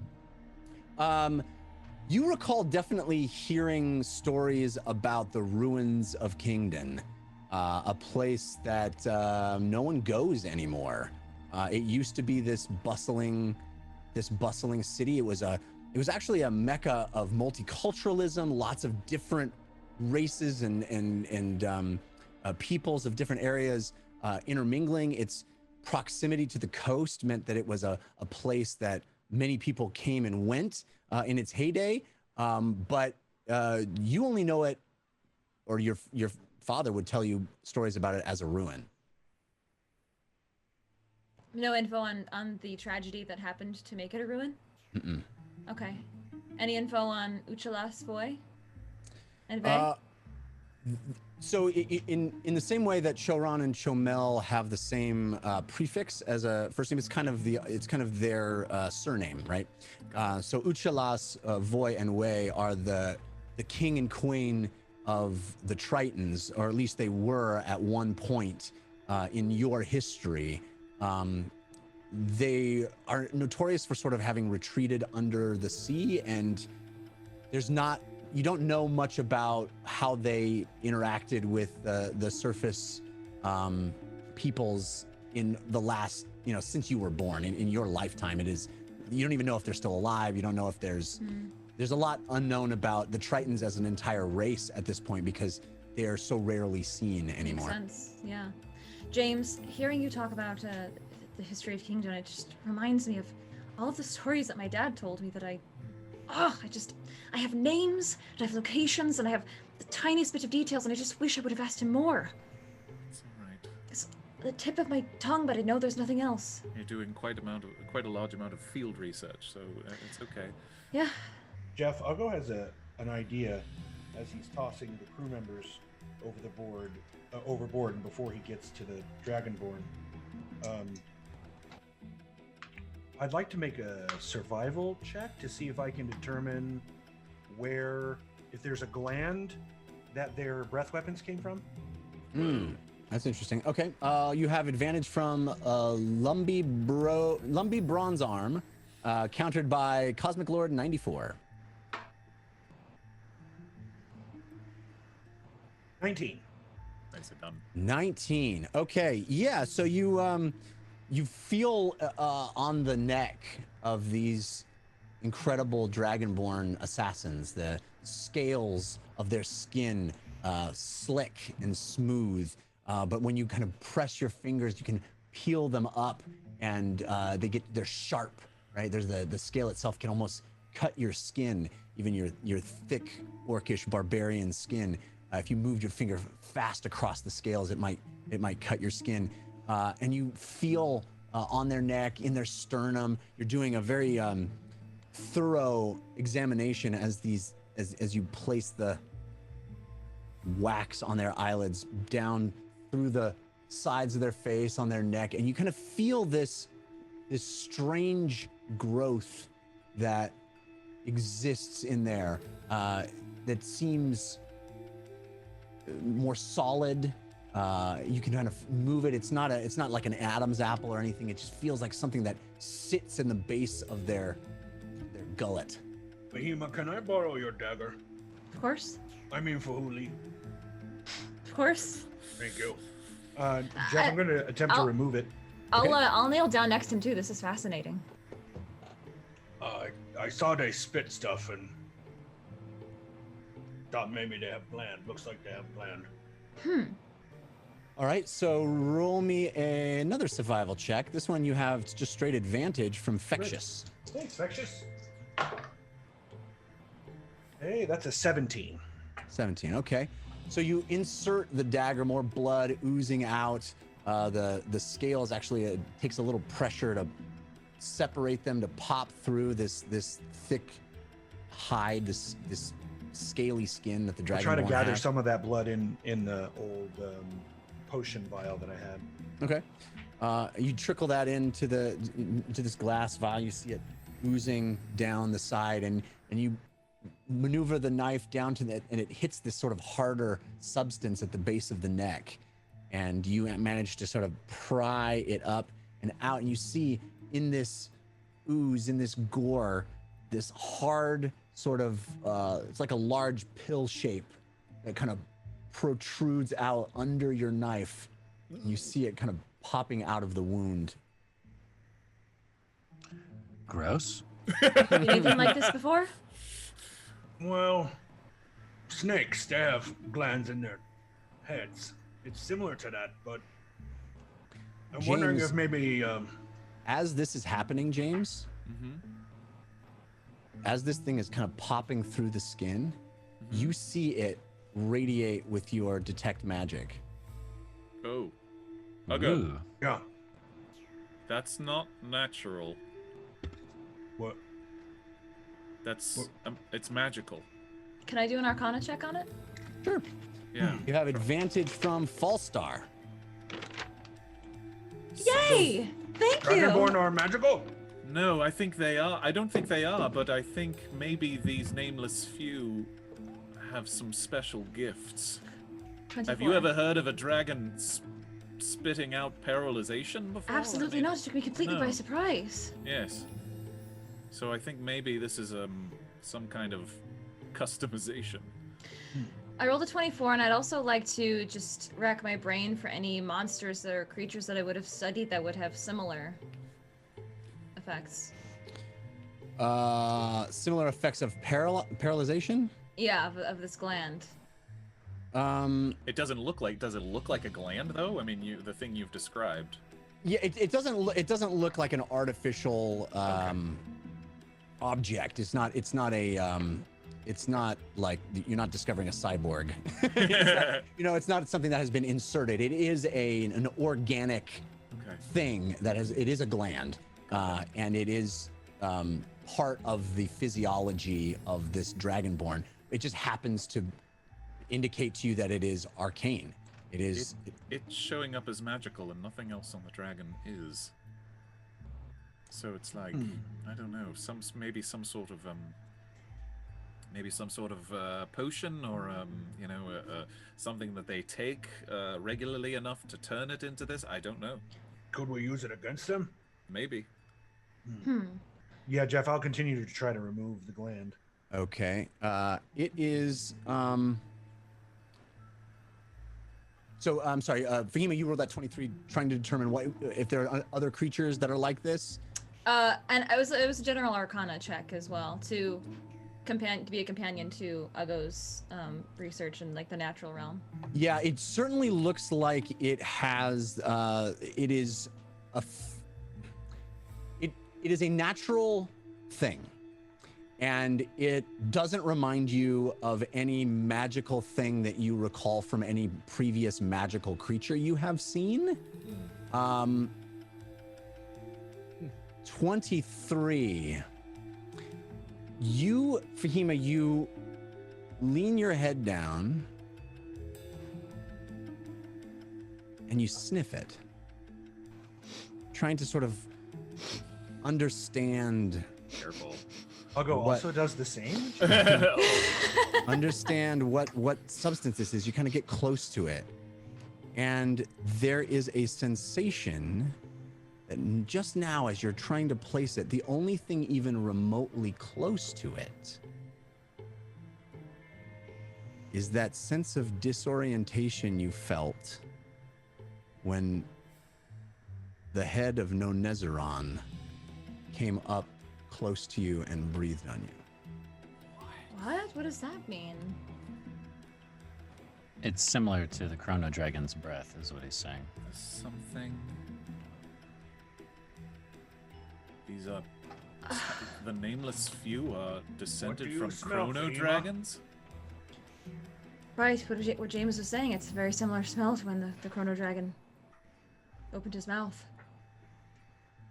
you recall definitely hearing stories about the ruins of Kingdon, a place that no one goes anymore. It used to be this bustling city. It was actually a mecca of multiculturalism, lots of different races and peoples of different areas intermingling. Its proximity to the coast meant that it was a place that many people came and went in its heyday. But you only know it, or your father would tell you stories about it as a ruin. No info on the tragedy that happened to make it a ruin? Mm-mm. Okay. Any info on Uchalas Voy and Vey? So in the same way that Choran and Chomel have the same prefix as a first name, it's kind of their surname, right? So Uchalas, Voy, and Wei are the king and queen of the Tritons, or at least they were at one point in your history. They are notorious for sort of having retreated under the sea, and you don't know much about how they interacted with the surface peoples in the last, since you were born, in your lifetime. You don't even know if they're still alive. You don't know if there's a lot unknown about the Tritons as an entire race at this point, because they are so rarely seen anymore. Makes sense, yeah. James, hearing you talk about the history of Kingdom, it just reminds me of all of the stories that my dad told me that I have names, and I have locations, and I have the tiniest bit of details, and I just wish I would have asked him more. It's all right. the tip of my tongue, but I know there's nothing else. You're doing quite a large amount of field research, so it's okay. Yeah. Jeff, Algo has an idea as he's tossing the crew members overboard, and before he gets to the Dragonborn. I'd like to make a survival check to see if I can determine if there's a gland that their breath weapons came from. That's interesting. Okay, you have advantage from Lumbee Bronze Arm, countered by Cosmic Lord 94. 19. Nicely done. 19. Okay, yeah. So you feel on the neck of these incredible Dragonborn assassins, the scales of their skin slick and smooth. But when you kind of press your fingers, you can peel them up, and they're sharp, right? There's the scale itself can almost cut your skin, even your thick orcish barbarian skin. If you moved your finger fast across the scales, it might cut your skin. And you feel on their neck, in their sternum. You're doing a very thorough examination as you place the wax on their eyelids down through the sides of their face, on their neck, and you kind of feel this strange growth that exists in there that seems more solid. You can kind of move it. It's not like an Adam's apple or anything. It just feels like something that sits in the base of their gullet. Bahima, can I borrow your dagger? Of course. I mean, for Huli. Of course. Thank you. Jeff, I'm going to attempt to remove it. I'll kneel down next to him too. This is fascinating. I saw they spit stuff and thought maybe they have planned. Looks like they have planned. All right, so roll me another survival check. This one you have just straight advantage from Fectious. Thanks, Fectious. Hey, that's a 17. 17, okay. So you insert the dagger, more blood oozing out. The scales actually, it takes a little pressure to separate them, to pop through this thick hide, this scaly skin that the dragon. I'll try to gather some of that blood in the old potion vial that I had. Okay. You trickle that into this glass vial. You see it oozing down the side, and you maneuver the knife down to that, and it hits this sort of harder substance at the base of the neck, and you manage to sort of pry it up and out, and you see in this ooze, in this gore, this hard sort of it's like a large pill shape that kind of protrudes out under your knife. You see it kind of popping out of the wound. Gross. You anything like this before? Well, snakes, they have glands in their heads. It's similar to that, but I'm wondering if maybe... As this is happening, James, as this thing is kind of popping through the skin, you see it radiate with your detect magic. Oh. Okay. Yeah. That's not natural. What? That's it's magical. Can I do an Arcana check on it? Sure. Yeah. You have advantage from Falstar. Yay! Thank you. Dragonborn are magical? No, I think they are. I don't think they are, but I think maybe these Nameless Few have some special gifts. 24. Have you ever heard of a dragon spitting out paralyzation before? Absolutely not. It took me completely by surprise. Yes. So I think maybe this is some kind of customization. I rolled a 24, and I'd also like to just rack my brain for any monsters or creatures that I would have studied that would have similar effects. Similar effects of paralyzation? Yeah, of this gland. It doesn't look like. Does it look like a gland though? I mean, the thing you've described. Yeah, it doesn't look like an artificial object. It's not a It's not like you're not discovering a cyborg. It's not something that has been inserted. It is an organic thing that it is a gland, and it is part of the physiology of this dragonborn. It just happens to indicate to you that it is arcane. It is. It's showing up as magical, and nothing else on the dragon is. So it's like I don't know, maybe some sort of potion, or something that they take regularly enough to turn it into this. I don't know. Could we use it against them? Maybe. Yeah, Jeff, I'll continue to try to remove the gland. Okay. It is. So I'm sorry, Fahima, you rolled that 23, trying to determine if there are other creatures that are like this. And it was a general arcana check as well to be a companion to Ugo's research in like the natural realm. Yeah, it certainly looks like it has. It is a natural thing, and it doesn't remind you of any magical thing that you recall from any previous magical creature you have seen. 23. Fahima, you lean your head down and you sniff it, trying to sort of understand. Careful. Ugo also does the same. Understand what substance this is. You kind of get close to it, and there is a sensation that just now, as you're trying to place it, the only thing even remotely close to it is that sense of disorientation you felt when the head of Nonezeron came up close to you and breathed on you. What? What does that mean? It's similar to the Chrono Dragon's breath, is what he's saying. Something. These are the Nameless Few are descended from Chrono Dragons. Right, what James was saying, it's a very similar smell to when the Chrono Dragon opened his mouth.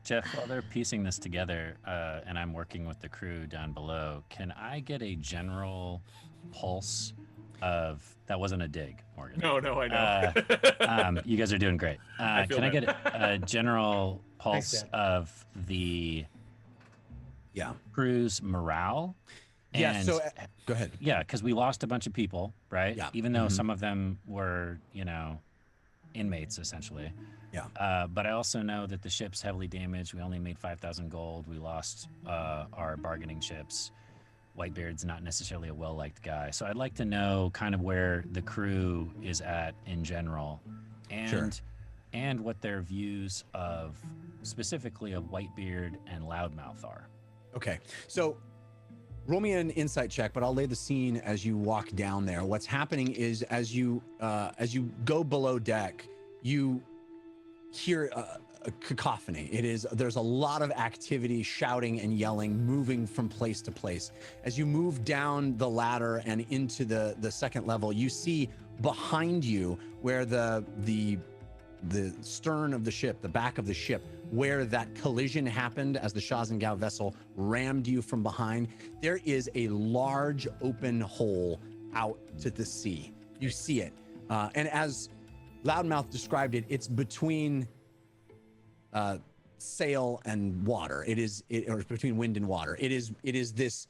Jeff, while they're piecing this together, and I'm working with the crew down below, can I get a general pulse of... That wasn't a dig, Morgan. No, I know. You guys are doing great. Can I get a general pulse of the crew's morale? Yeah, so go ahead. Yeah, because we lost a bunch of people, right? Yeah. Even though some of them were, inmates, essentially. Yeah. But I also know that the ship's heavily damaged. We only made 5,000 gold. We lost our bargaining chips. Whitebeard's not necessarily a well-liked guy. So I'd like to know kind of where the crew is at in general, and what their views of, specifically of Whitebeard and Loudmouth are. Okay, so roll me an insight check, but I'll lay the scene as you walk down there. What's happening is as you go below deck, you hear a cacophony. There's a lot of activity, shouting and yelling, moving from place to place. As you move down the ladder and into the second level, you see behind you where the stern of the ship, the back of the ship, where that collision happened as the Shazengao vessel rammed you from behind, there is a large open hole out to the sea. You see it. And as Loudmouth described it, it's between sail and water. Or between wind and water. It is this,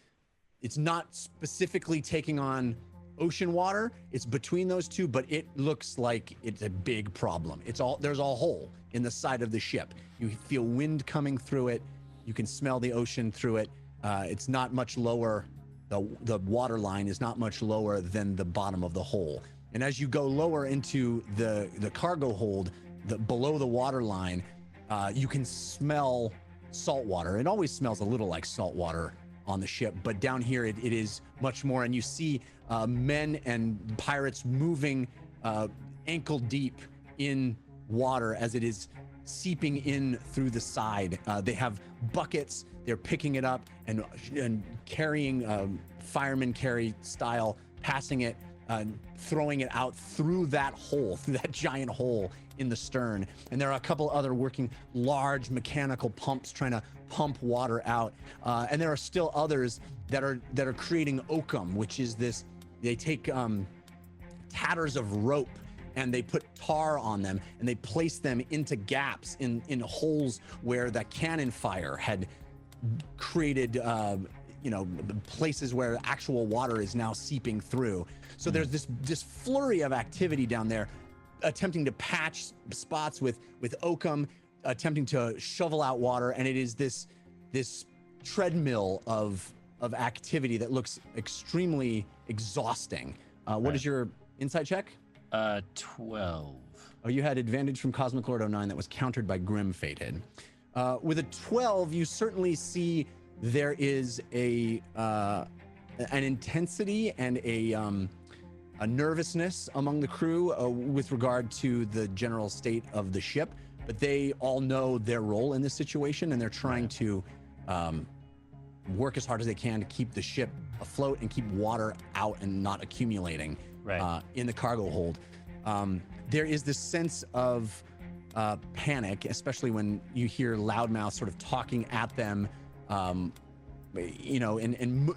it's not specifically taking on ocean water. It's between those two, but it looks like it's a big problem. There's a hole in the side of the ship. You feel wind coming through it. You can smell the ocean through it. It's not much lower. The water line is not much lower than the bottom of the hole. And as you go lower into the cargo hold, below the water line, you can smell salt water. It always smells a little like salt water on the ship, but down here it is much more. And you see men and pirates moving ankle deep in water as it is seeping in through the side. They have buckets. They're picking it up and carrying, fireman carry style, passing it, throwing it out through that hole, through that giant hole in the stern. And there are a couple other working large mechanical pumps trying to pump water out. And there are still others that are creating oakum, which is this, they take tatters of rope and they put tar on them and they place them into gaps in holes where the cannon fire had created, places where actual water is now seeping through. So there's this flurry of activity down there, attempting to patch spots with oakum, attempting to shovel out water, and it is this treadmill of activity that looks extremely exhausting. What is your insight check? 12. Oh, you had advantage from Cosmic Lord 09 that was countered by Grim Fated. With a 12, you certainly see there is an intensity and a nervousness among the crew with regard to the general state of the ship, but they all know their role in this situation and they're trying to work as hard as they can to keep the ship afloat and keep water out and not accumulating in the cargo hold. There is this sense of panic, especially when you hear Loudmouth sort of talking at them, and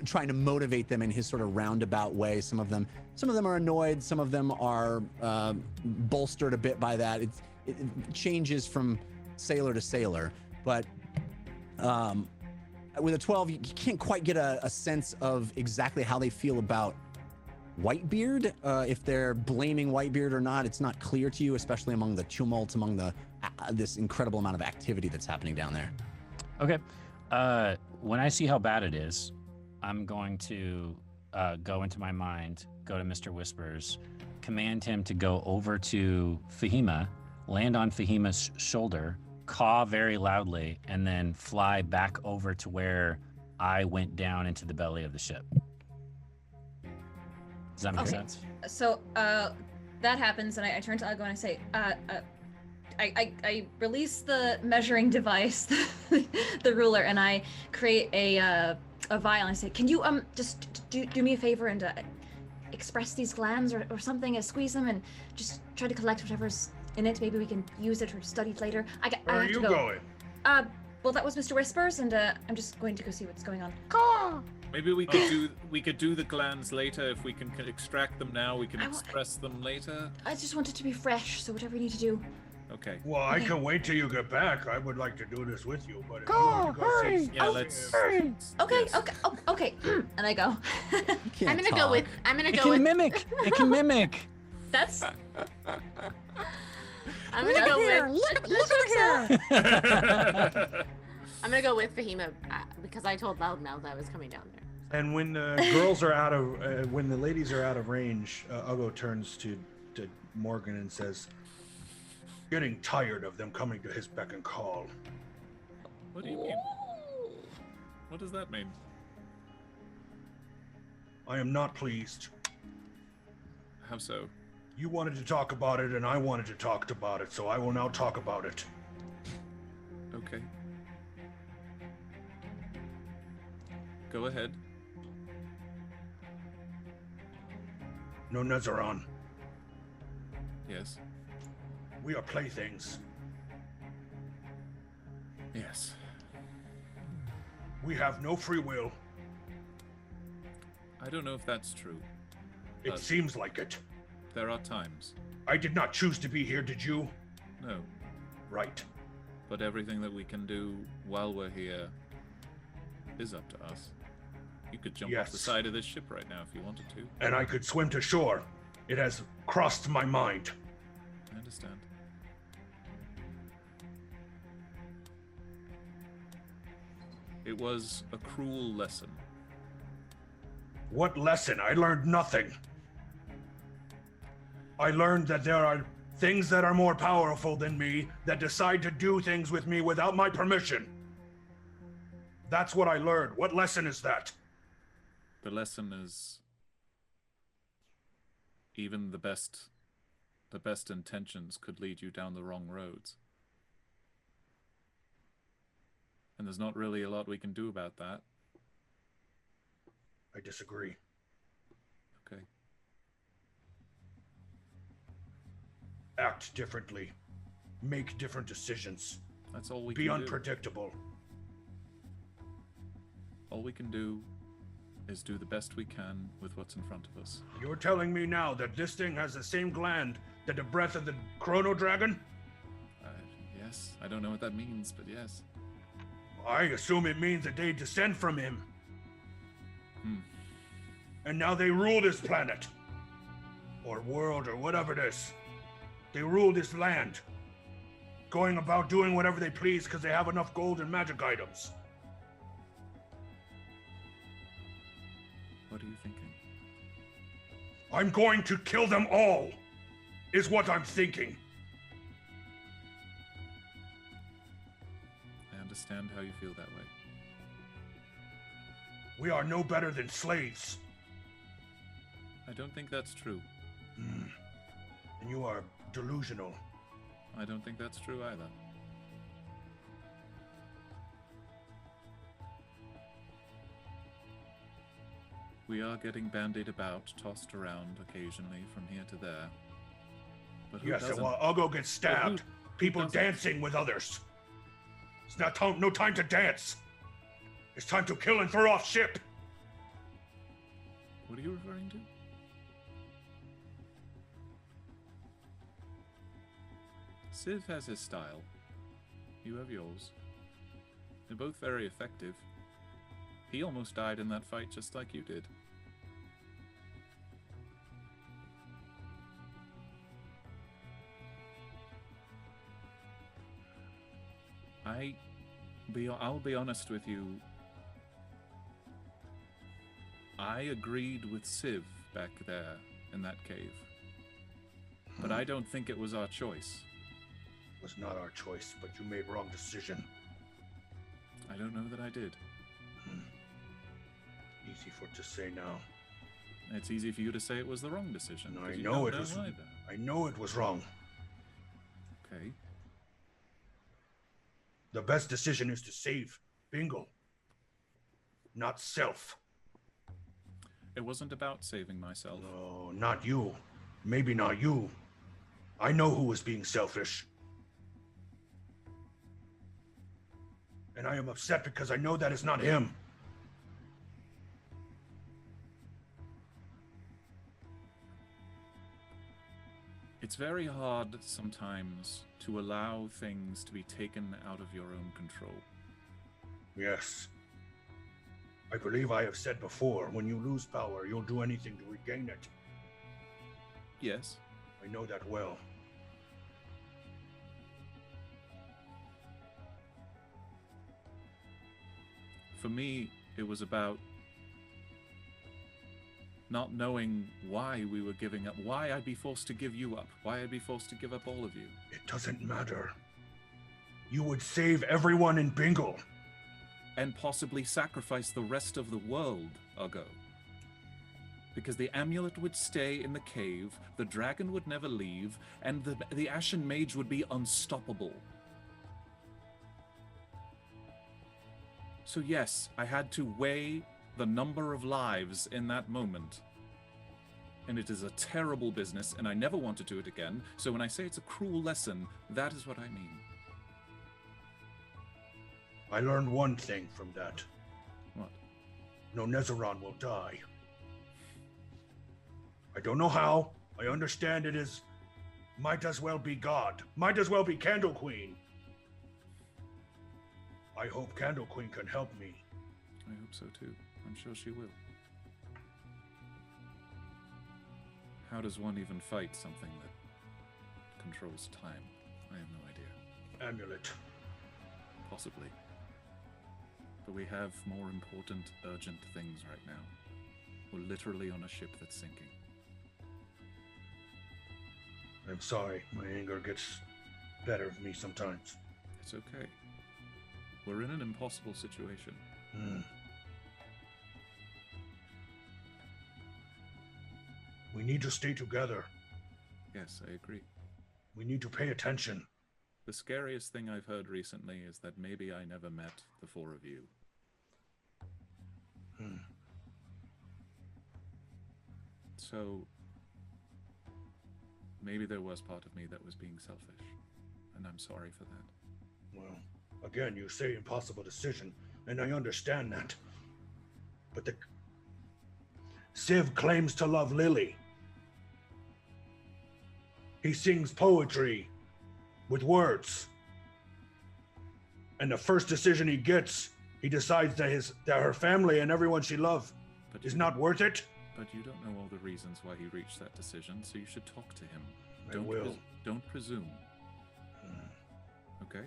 trying to motivate them in his sort of roundabout way. Some of them are annoyed. Some of them are bolstered a bit by that. It changes from sailor to sailor, but with a 12, you can't quite get a sense of exactly how they feel about Whitebeard. If they're blaming Whitebeard or not, it's not clear to you, especially among the tumult, among this incredible amount of activity that's happening down there. Okay. When I see how bad it is, I'm going to go into my mind, go to Mr. Whispers, command him to go over to Fahima, land on Fahima's shoulder, caw very loudly, and then fly back over to where I went down into the belly of the ship. Does that make sense? So that happens, and I turn to Ugo and I say, I release the measuring device, the ruler, and I create a vial. And I say, can you just do me a favor and express these glands or something, and squeeze them, and just try to collect whatever's in it. Maybe we can use it or study it later. Where are you going? Well, that was Mr. Whispers, and I'm just going to go see what's going on. Maybe we could do the glands later. If we can extract them now, we can express them later. I just want it to be fresh, so whatever you need to do. Okay. Well, I can wait till you get back. I would like to do this with you, but if you want to go hurry! Yeah, let's. Hurry! Okay, okay. And I go. I'm gonna go with. It can mimic. It can mimic. That's. I'm gonna go with. Look over here. I'm gonna go with Fahima because I told Loudmouth I was coming down there. And when the girls are out of, when the ladies are out of range, Ugo turns to Morgan and says, "Getting tired of them coming to his beck and call." What do you mean? What does that mean? I am not pleased. How so? You wanted to talk about it, and I wanted to talk about it, so I will now talk about it. Okay. Go ahead. No, Nezeron. Yes. We are playthings. Yes. We have no free will. I don't know if that's true. It seems like it. There are times. I did not choose to be here, did you? No. Right. But everything that we can do while we're here is up to us. You could jump off the side of this ship right now if you wanted to. And I could swim to shore. It has crossed my mind. I understand. It was a cruel lesson. What lesson? I learned nothing. I learned that there are things that are more powerful than me that decide to do things with me without my permission. That's what I learned. What lesson is that? The lesson is even the best intentions could lead you down the wrong roads. And there's not really a lot we can do about that. I disagree. Okay. Act differently. Make different decisions. That's all we Be can do. unpredictable. All we can do is do the best we can with what's in front of us. You're telling me now that this thing has the same gland that the breath of the Chrono Dragon? Yes, I don't know what that means, but yes. I assume it means that they descend from him. And now they rule this planet. Or world, or whatever it is. They rule this land. Going about doing whatever they please because they have enough gold and magic items. What are you thinking? I'm going to kill them all, is what I'm thinking. I understand how you feel that way. We are no better than slaves. I don't think that's true. And you are delusional. I don't think that's true either. We are getting bandied about, tossed around occasionally from here to there. But who Yes, and doesn't? while Ugo gets stabbed, people doesn't? dancing with others. It's not no time to dance. It's time to kill and throw off ship. What are you referring to? Civ has his style. You have yours. They're both very effective. He almost died in that fight just like you did. I'll be honest with you. I agreed with Civ back there in that cave. But I don't think it was our choice. It was not our choice, but you made wrong decision. I don't know that I did. Easy for to say now. It's easy for you to say it was the wrong decision. I 'cause you know don't it was. either. I know it was wrong. Okay. The best decision is to save Bingle, not self. It wasn't about saving myself. No, not you. Maybe not you. I know who was being selfish. And I am upset because I know that is not him. It's very hard sometimes to allow things to be taken out of your own control. Yes. I believe I have said before, when you lose power, you'll do anything to regain it. Yes. I know that well. For me, it was about not knowing why we were giving up, why I'd be forced to give you up, why I'd be forced to give up all of you. It doesn't matter. You would save everyone in Bingle. And possibly sacrifice the rest of the world, Ugo. Because the amulet would stay in the cave, the dragon would never leave, and the Ashen Mage would be unstoppable. So yes, I had to weigh the number of lives in that moment. And it is a terrible business, and I never want to do it again. So when I say it's a cruel lesson, that is what I mean. I learned one thing from that. What? No Nezeron will die. I don't know how. I understand it is... might as well be God. Might as well be Candle Queen. I hope Candle Queen can help me. I hope so too. I'm sure she will. How does one even fight something that controls time? I have no idea. Amulet. Possibly. But we have more important, urgent things right now. We're literally on a ship that's sinking. I'm sorry. My anger gets better of me sometimes. It's okay. We're in an impossible situation. We need to stay together. Yes, I agree. We need to pay attention. The scariest thing I've heard recently is that maybe I never met the four of you. So, maybe there was part of me that was being selfish, and I'm sorry for that. Well, again, you say impossible decision, and I understand that. But Civ claims to love Lily. He sings poetry with words. And the first decision he gets, he decides that her family and everyone she loves is not worth it. But you don't know all the reasons why he reached that decision, so you should talk to him. I will. Don't presume. Okay?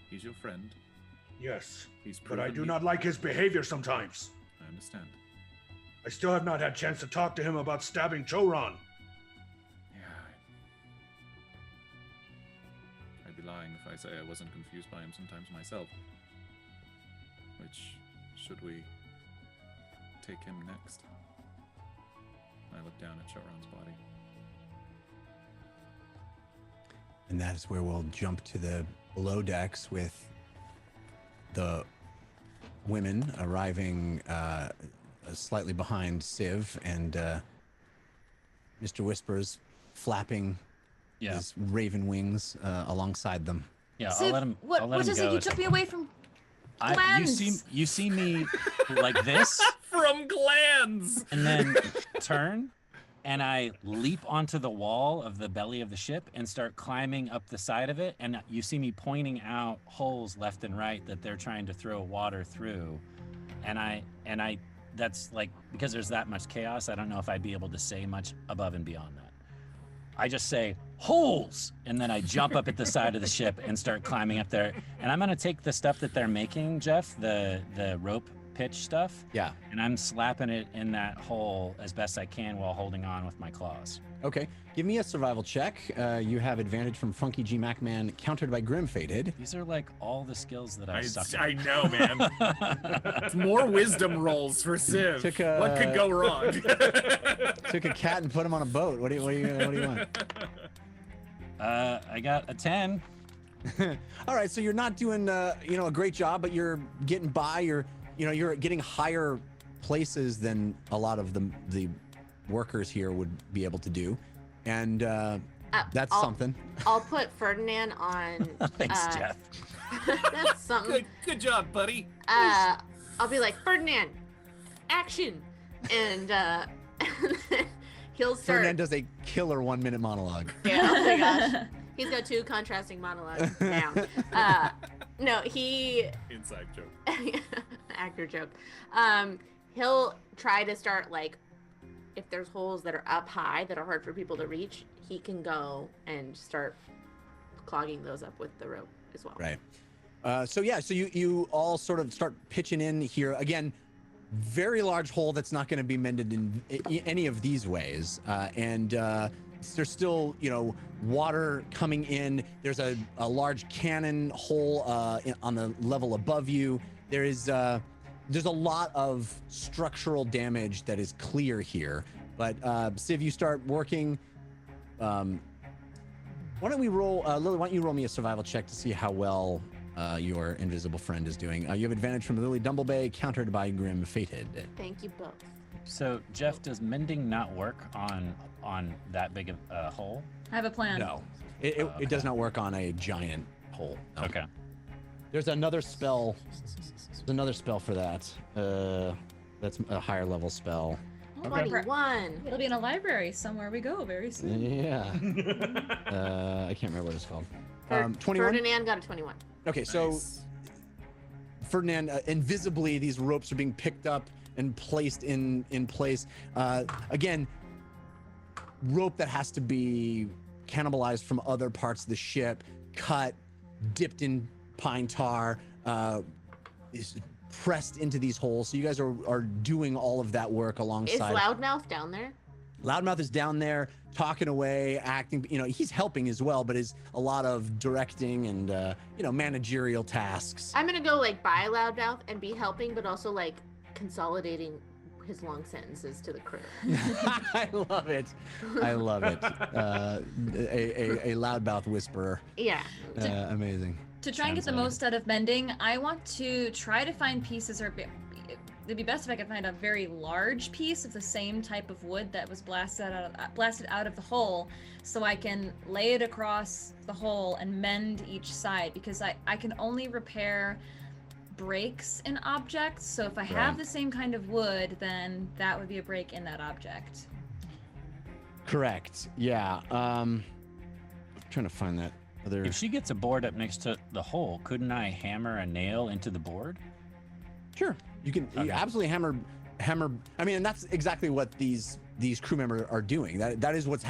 He's your friend. Yes, He's but I proven do he- not like his behavior sometimes. I understand. I still have not had a chance to talk to him about stabbing Choron. I'd be lying if I say I wasn't confused by him sometimes myself. Which, should we take him next? I look down at Choron's body. And that is where we'll jump to the below decks with the women arriving slightly behind Civ and Mr. Whispers flapping his raven wings alongside them. Yeah, Civ, I'll let him. what I'll let him is go. it? You took me away from You glands. see me like this, From glands! and then turn, and I leap onto the wall of the belly of the ship and start climbing up the side of it. And you see me pointing out holes left and right that they're trying to throw water through. And I that's like, because there's that much chaos, I don't know if I'd be able to say much above and beyond that. I just say holes, and then I jump up at the side of the ship and start climbing up there. And I'm gonna take the stuff that they're making, Jeff, the rope pitch stuff. Yeah. And I'm slapping it in that hole as best I can while holding on with my claws. Okay, give me a survival check. You have advantage from Funky G Macman, countered by Grim Fated. These are like all the skills that I suck at. I know, man. More wisdom rolls for Civ. Took What could go wrong? Took a cat and put him on a boat. What do you want? I got a 10. All right, so you're not doing a great job, but you're getting by. You're getting higher places than a lot of the workers here would be able to do, and that's something. I'll put Ferdinand on. Thanks, Jeff. That's something. Good job, buddy. I'll be like, Ferdinand, action, and he'll start. Ferdinand does a killer 1-minute monologue. Yeah, oh my gosh. He's got 2 contrasting monologues now. No, he... Inside joke. Actor joke. He'll try to start, like, if there's holes that are up high that are hard for people to reach, he can go and start clogging those up with the rope as well. Right. So you all sort of start pitching in here. Again, very large hole that's not going to be mended in any of these ways. There's still, water coming in. There's a large cannon hole on the level above you. There's a lot of structural damage that is clear here. But Civ, you start working. Why don't we roll, Lily? Why don't you roll me a survival check to see how well your invisible friend is doing? You have advantage from Lily Dumblebay, countered by Grim Fated. Thank you both. So, Jeff, does mending not work on that big of a hole? I have a plan. No, it does not work on a giant hole. No. Okay. There's another spell. There's another spell for that. That's a higher level spell. 21. It'll be in a library somewhere we go very soon. Yeah. I can't remember what it's called. 21. Ferdinand got a 21. Okay, so Ferdinand, invisibly, these ropes are being picked up and placed in place. Again, rope that has to be cannibalized from other parts of the ship, cut, dipped in pine tar, is pressed into these holes. So you guys are doing all of that work alongside. Is Loudmouth down there? Loudmouth is down there talking away, acting. He's helping as well, but is a lot of directing and managerial tasks. I'm gonna go like by Loudmouth and be helping, but also like consolidating his long sentences to the crew. I love it. I love it. A loudmouth whisperer. Yeah. Amazing. To try and get the most out of mending, I want to try to find pieces, or it'd be best if I could find a very large piece of the same type of wood that was blasted out of the hole, so I can lay it across the hole and mend each side, because I can only repair breaks in objects. So if I have the same kind of wood, then that would be a break in that object. Correct. Yeah. I'm trying to find that other. If she gets a board up next to the hole, couldn't I hammer a nail into the board? Sure. You can you absolutely hammer. I mean, and that's exactly what these crew members are doing. That is what's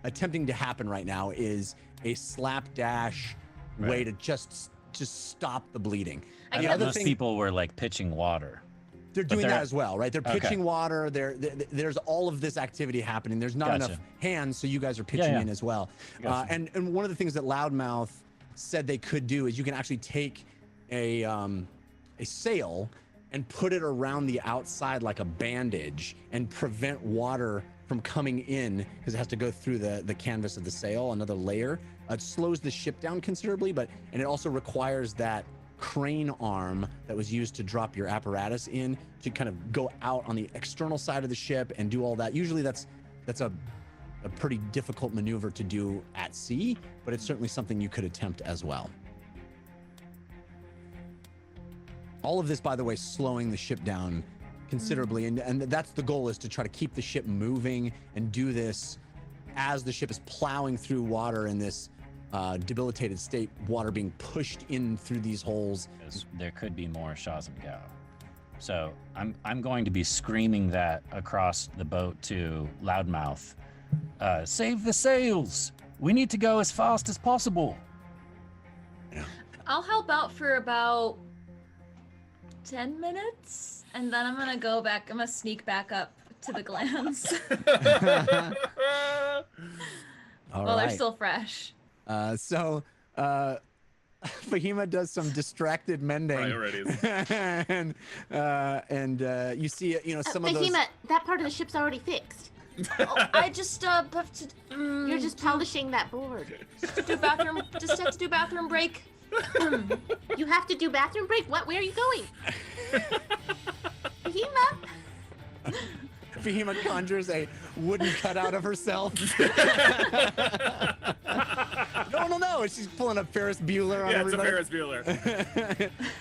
attempting to happen right now, is a slapdash way to just stop the bleeding. Most people were like pitching water. They're doing that as well, right? They're pitching water. There's all of this activity happening. There's not enough hands, so you guys are pitching in as well. And one of the things that Loudmouth said they could do is you can actually take a sail and put it around the outside like a bandage and prevent water from coming in, because it has to go through the canvas of the sail, another layer. It slows the ship down considerably, and it also requires that crane arm that was used to drop your apparatus in to kind of go out on the external side of the ship and do all that. Usually that's a pretty difficult maneuver to do at sea, but it's certainly something you could attempt as well. All of this, by the way, slowing the ship down considerably, and that's the goal, is to try to keep the ship moving and do this as the ship is plowing through water in this debilitated state, water being pushed in through these holes. There could be more Shazam Gao. So I'm going to be screaming that across the boat to Loudmouth. Save the sails! We need to go as fast as possible. I'll help out for about 10 minutes, and then I'm gonna sneak back up to the glands. Well, they're still fresh. So Fahima does some distracted mending. Priorities. and you see, some of those. Fahima, that part of the ship's already fixed. I just have to. You're just polishing that board. Just have to do bathroom break. You have to do bathroom break? What? Where are you going? Fahima? Fahima conjures a wooden cutout of herself. No, she's pulling a Ferris Bueller on everybody. Yeah, it's a Ferris Bueller.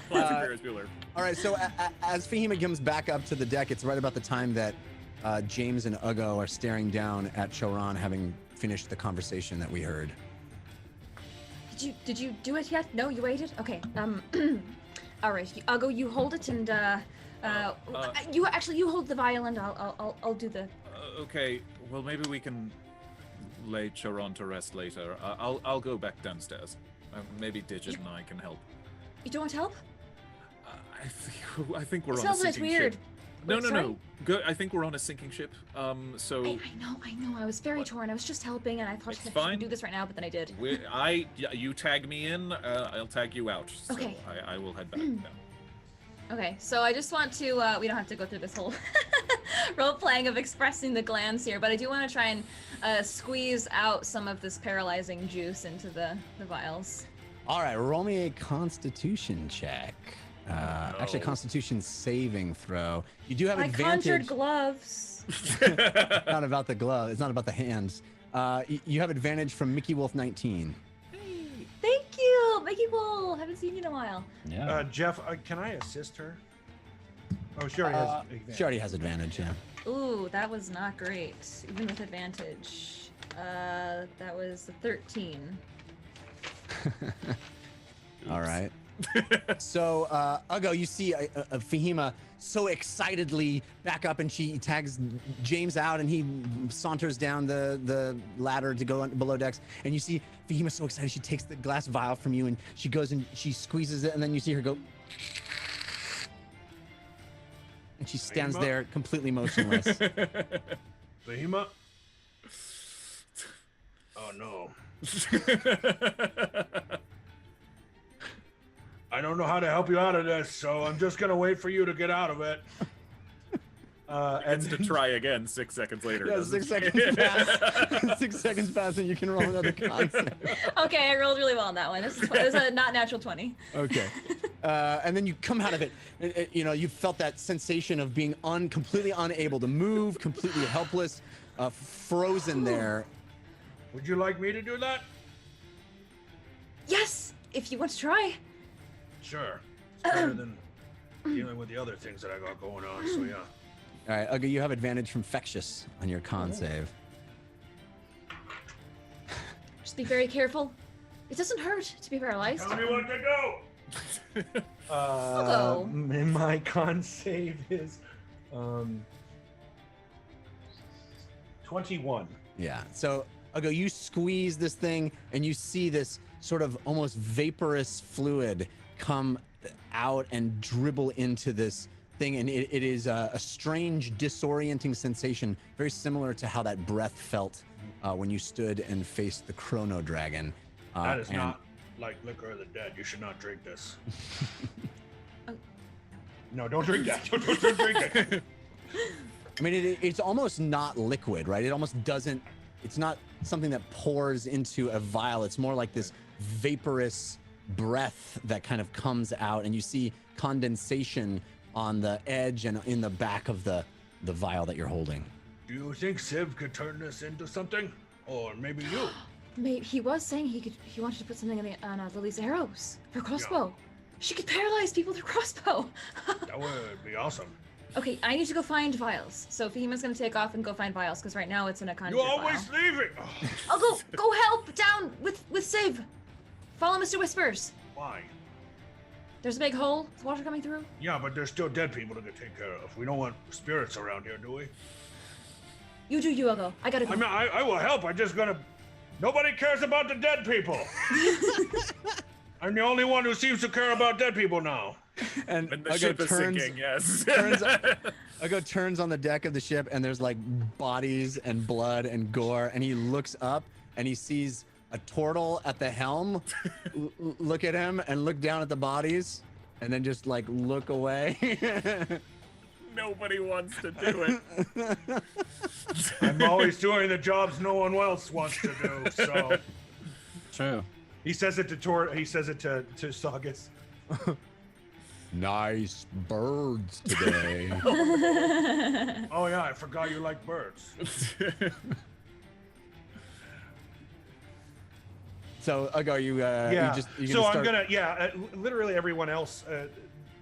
Classic Ferris Bueller. All right, so as Fahima comes back up to the deck, it's right about the time that James and Ugo are staring down at Choran, having finished the conversation that we heard. Did you do it yet? No, you waited? Okay, all right, Ugo, you hold it, and you hold the vial, and I'll do the... Okay, well, maybe we can lay Choran to rest later. I'll go back downstairs. Maybe Digit and I can help. You don't want help? I think we're on a Sounds sinking weird. ship. Wait, No. Good. I think we're on a sinking ship. So I know. I was very torn. I was just helping, and I thought I shouldn't do this right now, but then I did. You tag me in. I'll tag you out. So okay. I will head back down. Okay, so I just want to, we don't have to go through this whole role-playing of expressing the glands here, but I do want to try and squeeze out some of this paralyzing juice into the vials. All right, roll me a Constitution check. Actually, Constitution saving throw. You do have advantage. I conjured gloves. Not about the glove. It's not about the hands. You have advantage from Mickey Wolf 19. Thank you, Mickey Wolf. Haven't seen you in a while. Yeah. Jeff, can I assist her? Oh, she already has advantage. She already has advantage, yeah. Ooh, that was not great, even with advantage. That was a 13. All right. So, Ugo, you see Fahima so excitedly back up, and she tags James out, and he saunters down the ladder to go below decks. And you see Fahima so excited, she takes the glass vial from you, and she goes and she squeezes it, and then you see her go. And she stands there completely motionless. Fahima? Oh, no. I don't know how to help you out of this, so I'm just gonna wait for you to get out of it. And Gets to try again 6 seconds later. Yeah, doesn't 6 it? seconds pass. 6 seconds pass, and you can roll another concept. Okay, I rolled really well on that one. It was a not natural 20. Okay. And then you come out of it. You know, you felt that sensation of being completely unable to move, completely helpless, frozen there. Would you like me to do that? Yes, if you want to try. Sure. It's better than dealing with the other things that I got going on, so yeah. All right, Uga, you have advantage from Infectious on your con save. Just be very careful. It doesn't hurt to be paralyzed. Tell me what to do! Although- My con save is 21. Yeah. So, Uga, you squeeze this thing, and you see this sort of almost vaporous fluid come out and dribble into this thing, and it is a strange, disorienting sensation, very similar to how that breath felt when you stood and faced the Chrono Dragon. That is not like liquor of the dead. You should not drink this. No, don't drink that. Don't drink it. I mean, it's almost not liquid, right? It almost doesn't. It's not something that pours into a vial. It's more like this vaporous breath that kind of comes out, and you see condensation on the edge and in the back of the vial that you're holding. Do you think Civ could turn this into something? Or maybe you? Maybe he was saying he wanted to put something on Lily's arrows, her crossbow. She could paralyze people with her crossbow. That would be awesome. Okay, I need to go find vials. So Fahima's gonna take off and go find vials, because right now it's in a conjure You always vial. leave it! I'll go help down with Civ. Follow Mr. Whispers. Why? There's a big hole with water coming through. Yeah, but there's still dead people to get taken care of. We don't want spirits around here, do we? You do you, I'll go. I gotta go. I mean, I will help. I'm just gonna... Nobody cares about the dead people. I'm the only one who seems to care about dead people now. And When the ship is sinking, yes. Uga turns on the deck of the ship, and there's like bodies and blood and gore, and he looks up and he sees a turtle at the helm. Look at him and look down at the bodies, and then just like look away. Nobody wants to do it. I'm always doing the jobs no one else wants to do, so... True. He says it to Saugus. Nice birds today. Oh yeah, I forgot you like birds. So Ugo, you literally everyone else.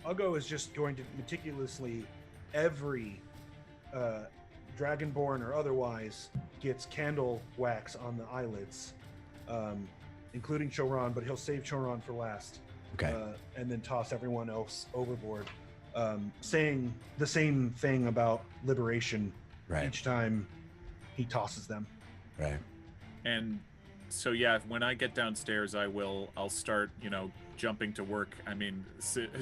Ugo is just going to meticulously, every dragonborn or otherwise gets candle wax on the eyelids, including Choran, but he'll save Choran for last. Okay. And then toss everyone else overboard, saying the same thing about liberation each time he tosses them. Right. And so yeah, when I get downstairs, I'll start, jumping to work. I mean,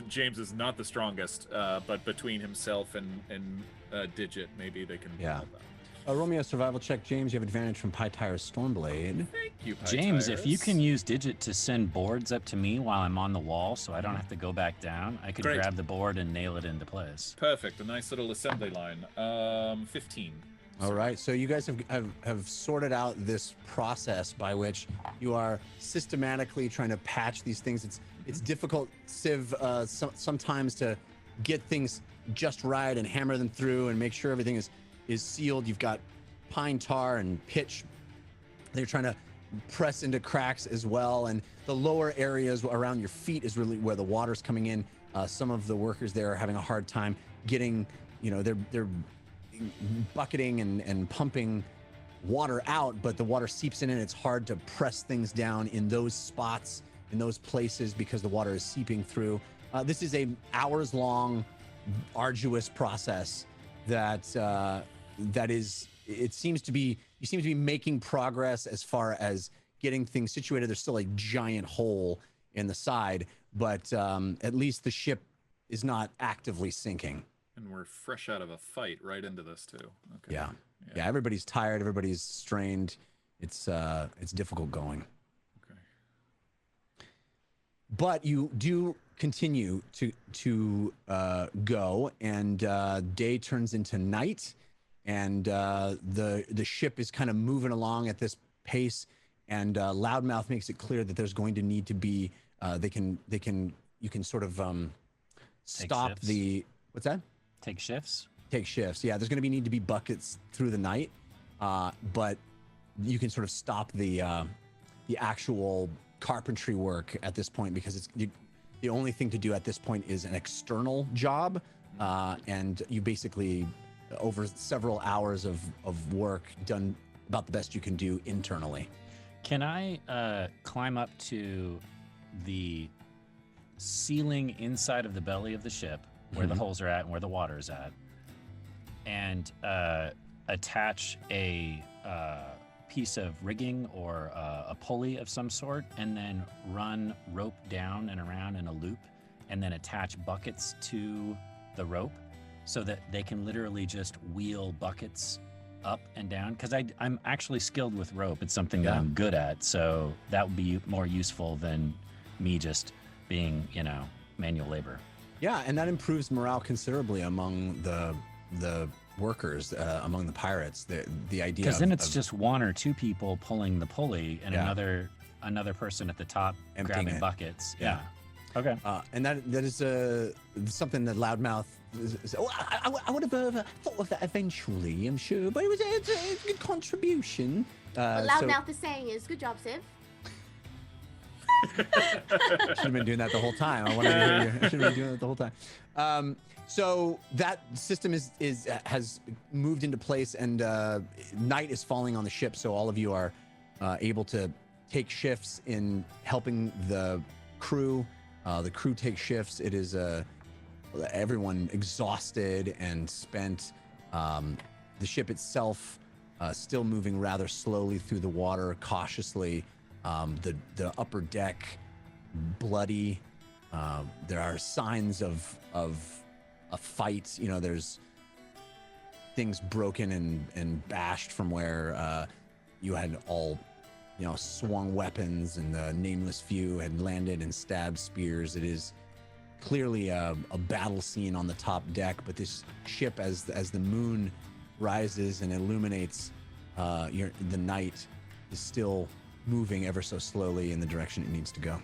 James is not the strongest, but between himself and Digit, maybe they can. Yeah. help out. Roll me a survival check, James. You have advantage from Pytyre's Stormblade. Thank you, James, if you Pytyrus. can use Digit to send boards up to me while I'm on the wall so I don't have to go back down, I could Great. grab the board and nail it into place. Perfect, a nice little assembly line. 15. All right, so you guys have sorted out this process by which you are systematically trying to patch these things. It's difficult, Civ, sometimes to get things just right and hammer them through and make sure everything is sealed. You've got pine tar and pitch. They're trying to press into cracks as well, and the lower areas around your feet is really where the water's coming in. Some of the workers there are having a hard time getting, they're bucketing and pumping water out, but the water seeps in and it's hard to press things down in those spots, in those places, because the water is seeping through. This is a hours-long, arduous process that is, you seem to be making progress as far as getting things situated. There's still a giant hole in the side, but at least the ship is not actively sinking. And we're fresh out of a fight right into this too. Okay. Yeah. Everybody's tired. Everybody's strained. It's difficult going. Okay. But you do continue to go, and day turns into night, and the ship is kind of moving along at this pace, and Loudmouth makes it clear that there's going to need to be you can sort of stop shifts. the what's that? Take shifts. Take shifts. Yeah, there's going to need to be buckets through the night, but you can sort of stop the actual carpentry work at this point, because the only thing to do at this point is an external job, and you basically, over several hours of work, done about the best you can do internally. Can I climb up to the ceiling inside of the belly of the ship, where the holes are at and where the water is at, and attach a piece of rigging or a pulley of some sort, and then run rope down and around in a loop, and then attach buckets to the rope so that they can literally just wheel buckets up and down? Because I'm actually skilled with rope. It's something that I'm good at, so that would be more useful than me just being, manual labor. Yeah, and that improves morale considerably among the workers, among the pirates. The idea, because then it's just one or two people pulling the pulley, and another person at the top Emptying grabbing it. buckets. Yeah. Okay. And that is something that Loudmouth. I would have thought of that eventually, I'm sure, but it was a good contribution. What Loudmouth is saying is, good job, Civ. Should have been doing that the whole time. I wanted to hear you. I should have been doing that the whole time. So that system has moved into place, and night is falling on the ship. So all of you are able to take shifts in helping the crew. The crew takes shifts. It is everyone exhausted and spent. The ship itself still moving rather slowly through the water, cautiously. The upper deck bloody. There are signs of a fight. There's things broken and bashed from where you had all swung weapons, and the Nameless Few had landed and stabbed spears. It is clearly a battle scene on the top deck, but this ship, as the moon rises and illuminates the night, is still moving ever so slowly in the direction it needs to go.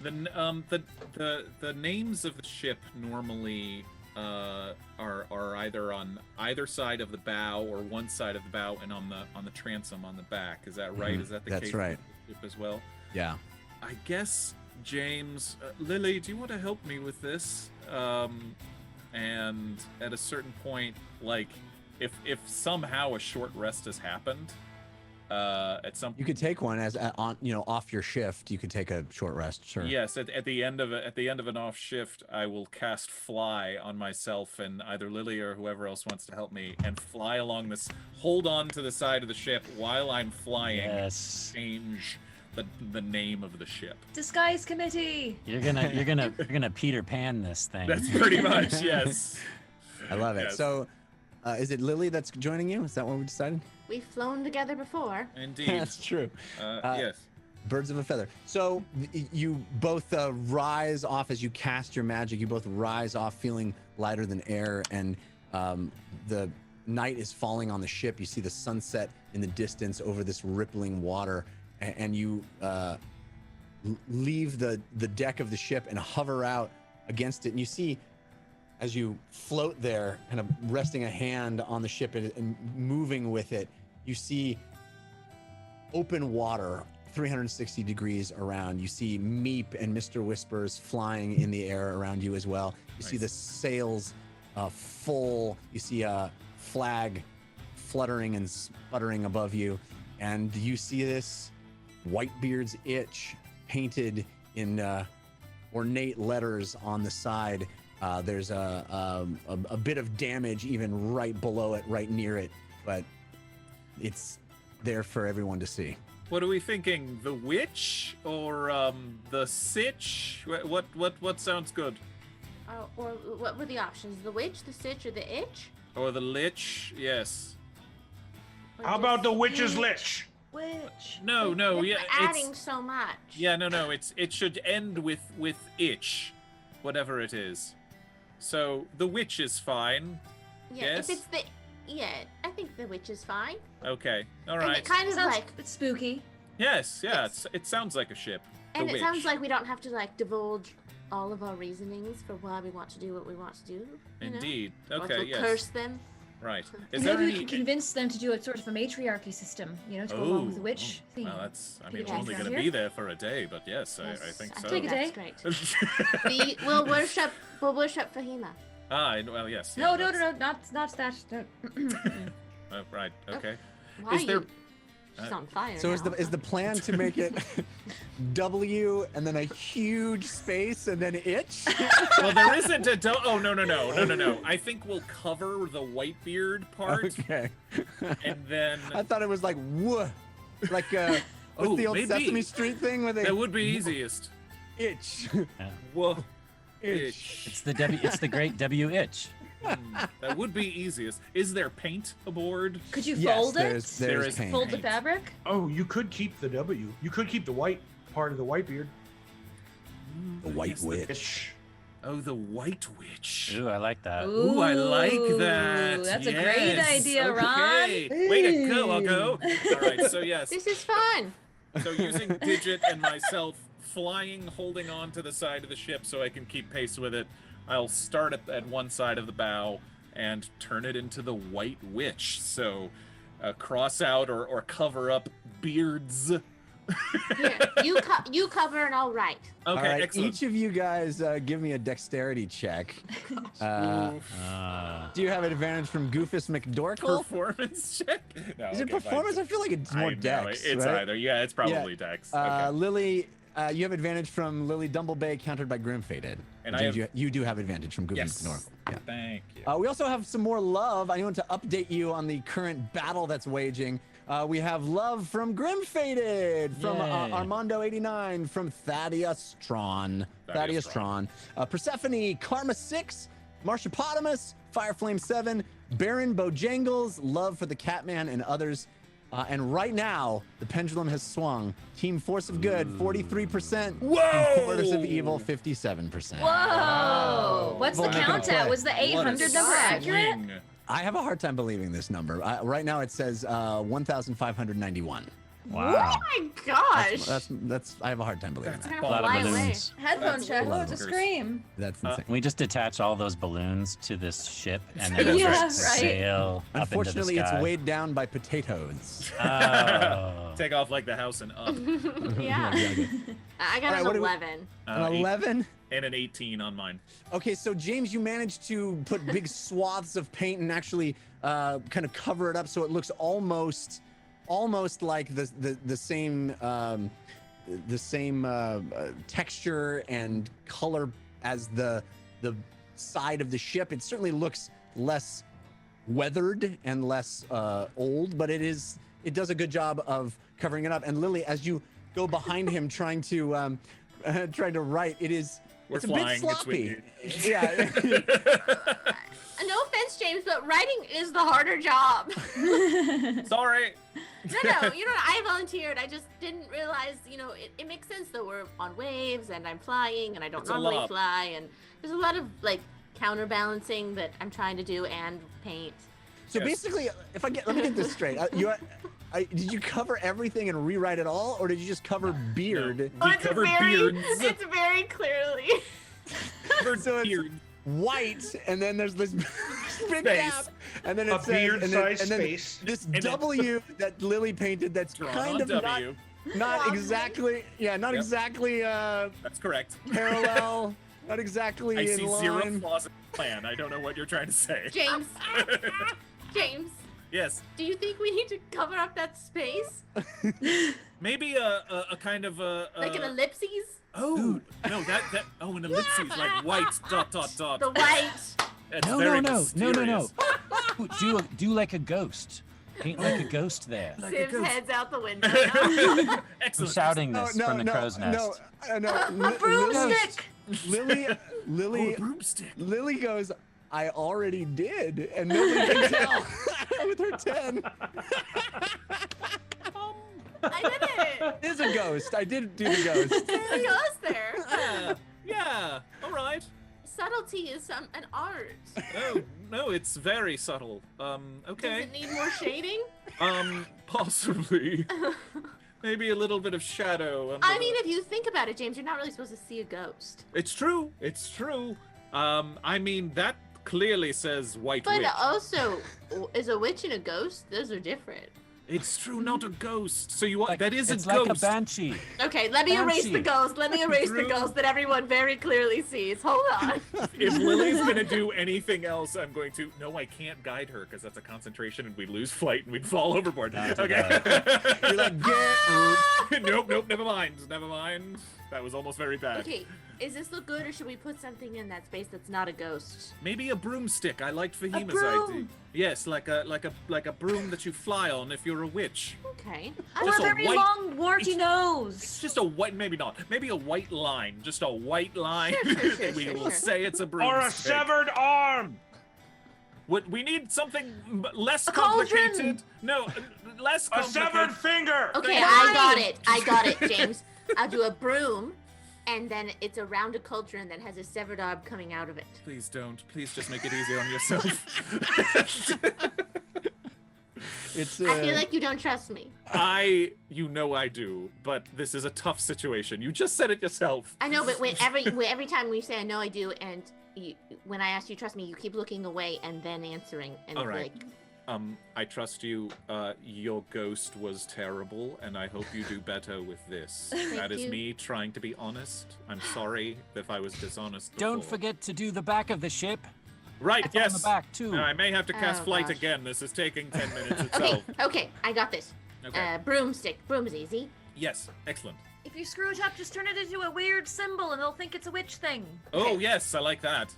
The names of the ship normally are either on either side of the bow or one side of the bow and on the transom on the back. Is that right? Mm-hmm. Is that the That's case right. with the ship as well? Yeah. I guess, James, Lily, do you want to help me with this? And at a certain point, like, if somehow a short rest has happened, at some You could take one as off your shift. You could take a short rest. Sure. Yes, at the end of an off shift, I will cast fly on myself and either Lily or whoever else wants to help me, and fly along this. Hold on to the side of the ship while I'm flying. Yes. Change the name of the ship. Disguise committee. You're gonna Peter Pan this thing. That's pretty much, yes. I love it. Yes. So, is it Lily that's joining you? Is that what we decided? We've flown together before. Indeed. That's true. Yes. Birds of a feather. So you both rise off as you cast your magic. You both rise off feeling lighter than air, and the night is falling on the ship. You see the sunset in the distance over this rippling water, and you leave the deck of the ship and hover out against it. And you see, as you float there, kind of resting a hand on the ship and moving with it, you see open water 360 degrees around. You see Meep and Mr. Whispers flying in the air around you as well. You see the sails full. You see a flag fluttering and sputtering above you. And you see this Whitebeard's Itch painted in ornate letters on the side. There's a bit of damage even right below it, right near it, but it's there for everyone to see. What are we thinking? The witch or the sitch? What sounds good? Or what were the options? The witch, the sitch, or the itch? Or the lich? Yes. Or How about the just- witch's lich? Which? No, You're yeah, adding so much. yeah, no. It should end with itch. whatever it is. So the witch is fine. Yeah, Yes? if it's the I think the witch is fine. Okay, all And right. it kind of Sounds like it's spooky. Yes, yeah, it sounds like a ship. The and it witch. sounds like we don't have to like divulge all of our reasonings for why we want to do what we want to do. You Indeed. Know? Or Okay, to yes. curse them. Right. And Is there maybe we any? can convince them to do a sort of a matriarchy system, to go along with the witch theme. Well, that's. I Be mean, the we're only James going to here. be there for a day, but yes, I think so. Take a day. That's great. We'll worship Fahima. Well, yes. No, yeah, no, not that. No. Right. Okay. Why Is are there? you? She's on fire. So now. is the plan to make it W and then a huge space and then itch? Well, there isn't a. Oh no. I think we'll cover the Whitebeard part, Okay. and then. I thought it was like wooh, like what's Oh, the old maybe. Sesame Street thing where they That would be easiest. itch, Whoa. itch. It's the great W itch. That would be easiest. Is there paint aboard? Could you Yes, fold it? there's There is paint. Fold the paint. fabric? Oh, you could keep the W. You could keep the white part of the Whitebeard. The White Yes, Witch. Oh, the White Witch. Ooh, I like that. Ooh, I like that. That's a great Yes. idea, Ron. Okay. Way to go, I'll go. All right, so yes. This is fun. So using Digit and myself flying, holding on to the side of the ship so I can keep pace with it, I'll start at one side of the bow and turn it into the White Witch. So cross out or cover up beards. Here, you cover and I'll write. Okay, All right, excellent. each of you guys give me a dexterity check. Do you have an advantage from Goofus McDorkle? Performance check? No, Is it okay, performance? fine. I feel like it's I more know, dex. It's right? either. Yeah, it's probably dex. Okay. Lily, you have advantage from Lily Dumblebay, countered by Grimfaded. And James, I have- you do have advantage from Goofus Yes. McDorkle. Yeah. Thank you. We also have some more love. I want to update you on the current battle that's waging. We have love from Grimfaded, from Yay. Armando89, from Thaddeus Tron, Persephone, Karma 6, Marshapotamus, Fireflame 7, Baron Bojangles, love for the Catman and others. And right now, the pendulum has swung. Team Force of Good, 43%. Whoa! And Force of Evil, 57%. Whoa! What's the Well, I'm not count gonna at? play. Was the 800 number accurate? Swing. I have a hard time believing this number. Right now it says 1,591. Wow. Oh my gosh. That's. I have a hard time believing That's that. A lot of Fly away. balloons. Headphone That's check. a lot Oh, of it's a boogers. scream. That's insane. Can we just attach all those balloons to this ship and then Yeah, just right. sail up Unfortunately, into the it's sky? weighed down by potatoes. Oh. Take off like the house and up. Yeah. I got All right, an what do we- 11. An 11. And an 18 on mine. Okay, so James, you managed to put big swaths of paint and actually kind of cover it up so it looks almost like the same texture and color as the side of the ship. It certainly looks less weathered and less old, but it does a good job of covering it up. And Lily, as you go behind him trying to write, it's a bit flying sloppy. between Yeah. No offense, James, but writing is the harder job. Sorry. No, I volunteered. I just didn't realize, it makes sense that we're on waves and I'm flying and I don't It's a normally lot. fly. And there's a lot of counterbalancing that I'm trying to do and paint. So Yes. basically, let me get this straight. Did you cover everything and rewrite it all, or did you just cover beard? We covered beards. It's very clearly. Covered So it's- beards. White, and then there's this big Space. gap, and then it A says, beard-sized and then space. this And then- W that Lily painted that's Drawn kind on of W. not Wrong. exactly, not Yep. exactly That's correct. parallel, not exactly I in see line. zero flaws in the plan. I don't know what you're trying to say. James. James, Yes. do you think we need to cover up that space? Maybe a kind of a. Like an ellipses? Oh no, that an ellipses like white dot. The white. That's No, very no. mysterious. Do like a ghost. Paint like a ghost there. Siv's head's out the window now. I'm Excellent. shouting this from the crow's nest. No, Broomstick! Lily, Broomstick. Lily goes, I already did, and nobody can tell with her 10. I did it. It is a ghost. I did do the ghost. There he goes there. Yeah, all right. Subtlety is an art. Oh, no, it's very subtle. Does Okay. it need more shading? Possibly. Maybe a little bit of shadow. I mean, if you think about it, James, you're not really supposed to see a ghost. It's true. It's true. I mean, that clearly says white But witch. also, is a witch and a ghost? Those are different. It's true, not a ghost. So you Like, that is it's a ghost. like a banshee. Okay, let me erase the Fancy. ghost. Let me erase the True. ghost that everyone very clearly sees. Hold on. If Lily's gonna do anything else, I'm going to. No, I can't guide her because that's a concentration, and we'd lose flight and we'd fall overboard. Not Okay. You're like, get. Nope. Never mind. That was almost very bad. Okay, is this look good, or should we put something in that space that's not a ghost? Maybe a broomstick. I liked Fahima's broom. idea. Yes, like a broom that you fly on if you're a witch. Okay. Or Just a a very white- long, warty It's nose. just a white, maybe not. Maybe a white line. Just a white line. Sure, We sure, will sure. say it's a broomstick. Or a severed arm. What we need something less A cauldron. complicated. No, less A complicated. severed finger. Okay, Right. I got it, James. I'll do a broom, and then it's around a cauldron that has a severed arm coming out of it. Please don't. Please just make it easy on yourself. It's. I feel like you don't trust me. You know I do, but this is a tough situation. You just said it yourself. I know, but every time we say I know I do, and when I ask you to trust me, you keep looking away and then answering, and All right. like, I trust you. Your ghost was terrible, and I hope you do better with this. That is you. me trying to be honest. I'm sorry if I was dishonest Don't before. forget to do the back of the ship. Right, It's yes. on the back too. I may have to cast Oh, flight gosh. again. This is taking 10 minutes okay, itself. okay, I got this. Okay. Broomstick. Broom's easy. Yes, excellent. If you screw it up, just turn it into a weird symbol and they'll think it's a witch thing. Oh, yes, I like that.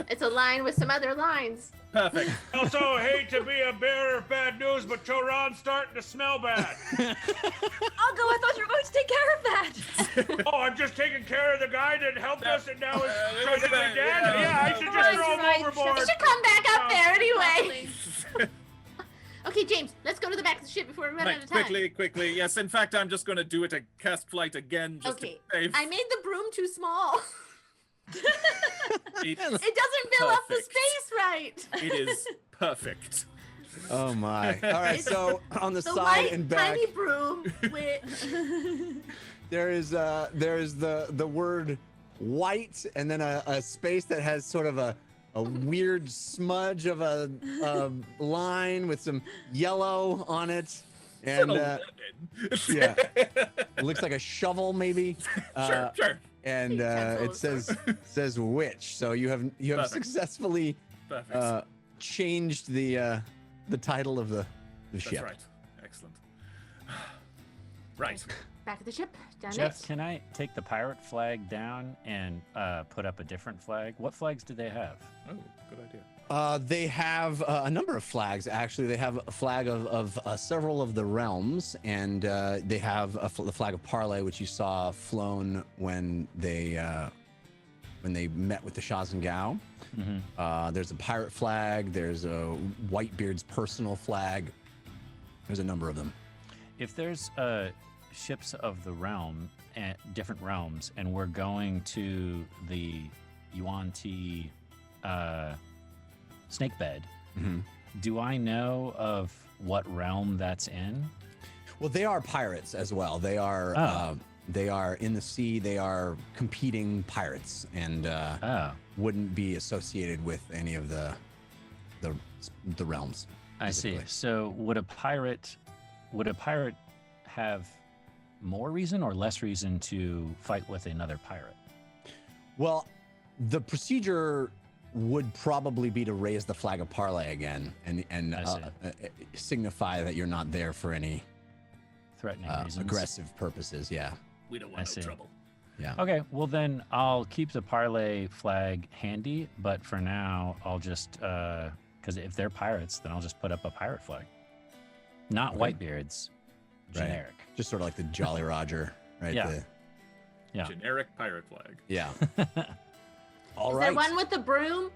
It's a line with some other lines. Perfect. Also, hate to be a bearer of bad news, but Choron's starting to smell bad. I'll go. I thought you were going to take care of that. Oh, I'm just taking care of the guy that helped us and now is it trying to was dig bad, down. yeah. Yeah, I should just Right, throw him right. overboard. You should come back up there anyway. Probably. Okay, James, let's go to the back of the ship before we run out of time. Quickly. Yes, in fact, I'm just going to do it to cast flight again. Just Okay, to save. I made the broom too small. It, It doesn't fill up the Perfect. space right. it is perfect. Oh my! All right, so on the The side white and back, tiny broom with there is the word white, and then a space that has sort of a weird smudge of a line with some yellow on it, and yeah, it looks like a shovel maybe. Sure. And it says witch. So you have Perfect. successfully Perfect. changed the title of the That's ship. right. Excellent. Right. back of the ship. Done Jeff, it. can I take the pirate flag down and put up a different flag? What flags do they have? Oh, good idea. They have a number of flags. Actually, they have a flag of several of the realms, and they have the flag of Parley, which you saw flown when they met with the Shazengao. Mm-hmm. There's a pirate flag. There's a Whitebeard's personal flag. There's a number of them. If there's ships of the realm, different realms, and we're going to the Yuan Ti snake bed, Mm-hmm. do I know of what realm that's in? Well, they are pirates as well. They are Oh. they are in the sea. They are competing pirates, and Oh, wouldn't be associated with any of the realms. I see. specifically. So would a pirate have more reason or less reason to fight with another pirate? Well, the procedure would probably be to raise the flag of Parley again and I see. signify that you're not there for any Threatening reasons. aggressive purposes. Yeah. We don't I want see. no trouble. Yeah. Okay, well then I'll keep the parlay flag handy, but for now I'll just because if they're pirates, then I'll just put up a pirate flag, not Okay. Whitebeard's, Right. generic. Just sort of like the Jolly Roger, right? Yeah. Yeah. Generic pirate flag. Yeah. All Is right. there one with the broom?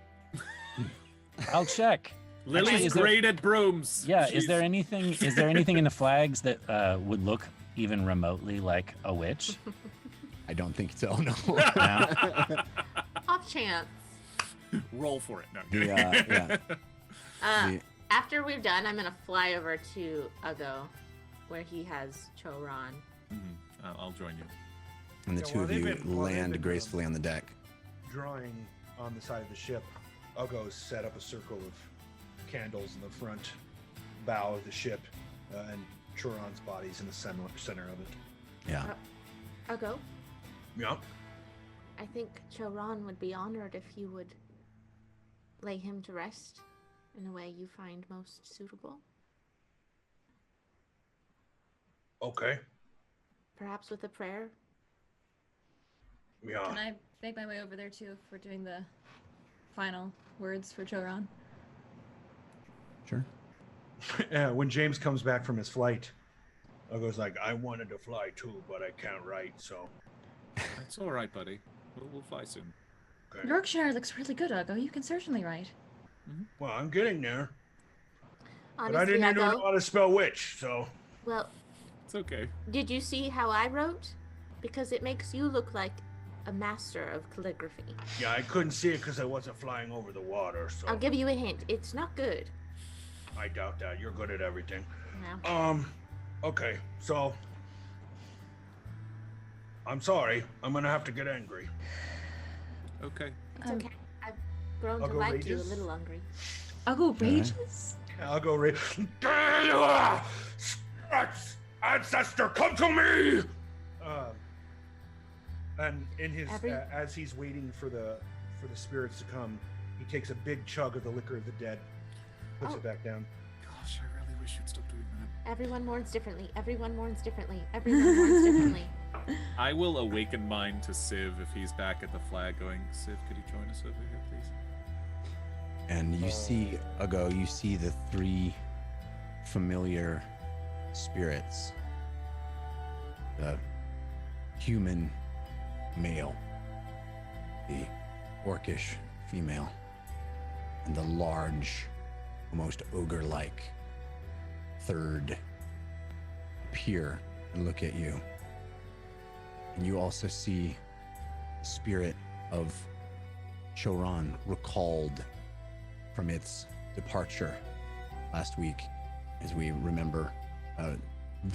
I'll check. Lily's is there- great at brooms. Yeah, She's- is there anything in the flags that would look even remotely like a witch? I don't think so. No. Off chance. Roll for it. No. Yeah. The- After we're done, I'm gonna fly over to Ugo, where he has Choron. I'll join you. And the Yeah, two while of they've you been- while they've land been, gracefully on the deck. Drawing on the side of the ship, Ugo's set up a circle of candles in the front bow of the ship, and Choron's body's in the center of it. Yeah. Ugo, Yeah. I think Choron would be honored if you would lay him to rest in a way you find most suitable. Okay. Perhaps with a prayer. Yeah. Can I make my way over there too if we're doing the final words for Choron? Sure. When James comes back from his flight, Ugo's like, I wanted to fly too, but I can't write, so. That's all right, buddy. We'll fly soon. Okay. Your dictionary looks really good, Ugo. You can certainly write. Well, I'm getting there. Honestly, But I didn't even know Ugo, how to spell witch, so. well, It's okay. did you see how I wrote? Because it makes you look like a master of calligraphy. Yeah, I couldn't see it because I wasn't flying over the water, so. I'll give you a hint. It's not good. I doubt that. You're good at everything. No. Okay, so. I'm sorry. I'm gonna have to get angry. Okay. It's okay. I've grown to Ugo like you a rages? little hungry. Ugo rages? I'll go right. There you are! Ancestor, come to me! And in his as he's waiting for the spirits to come, he takes a big chug of the liquor of the dead, puts it back down. Gosh, I really wish you'd stop doing that. Everyone mourns differently. Everyone mourns differently. Everyone mourns differently. I will awaken mine to Civ if he's back at the flag going, Civ, could you join us over here, please? And you see, Ugo, you see the three familiar spirits. The human male, the orcish female, and the large, almost ogre-like third appear and look at you. And you also see the spirit of Choron recalled from its departure last week, as we remember,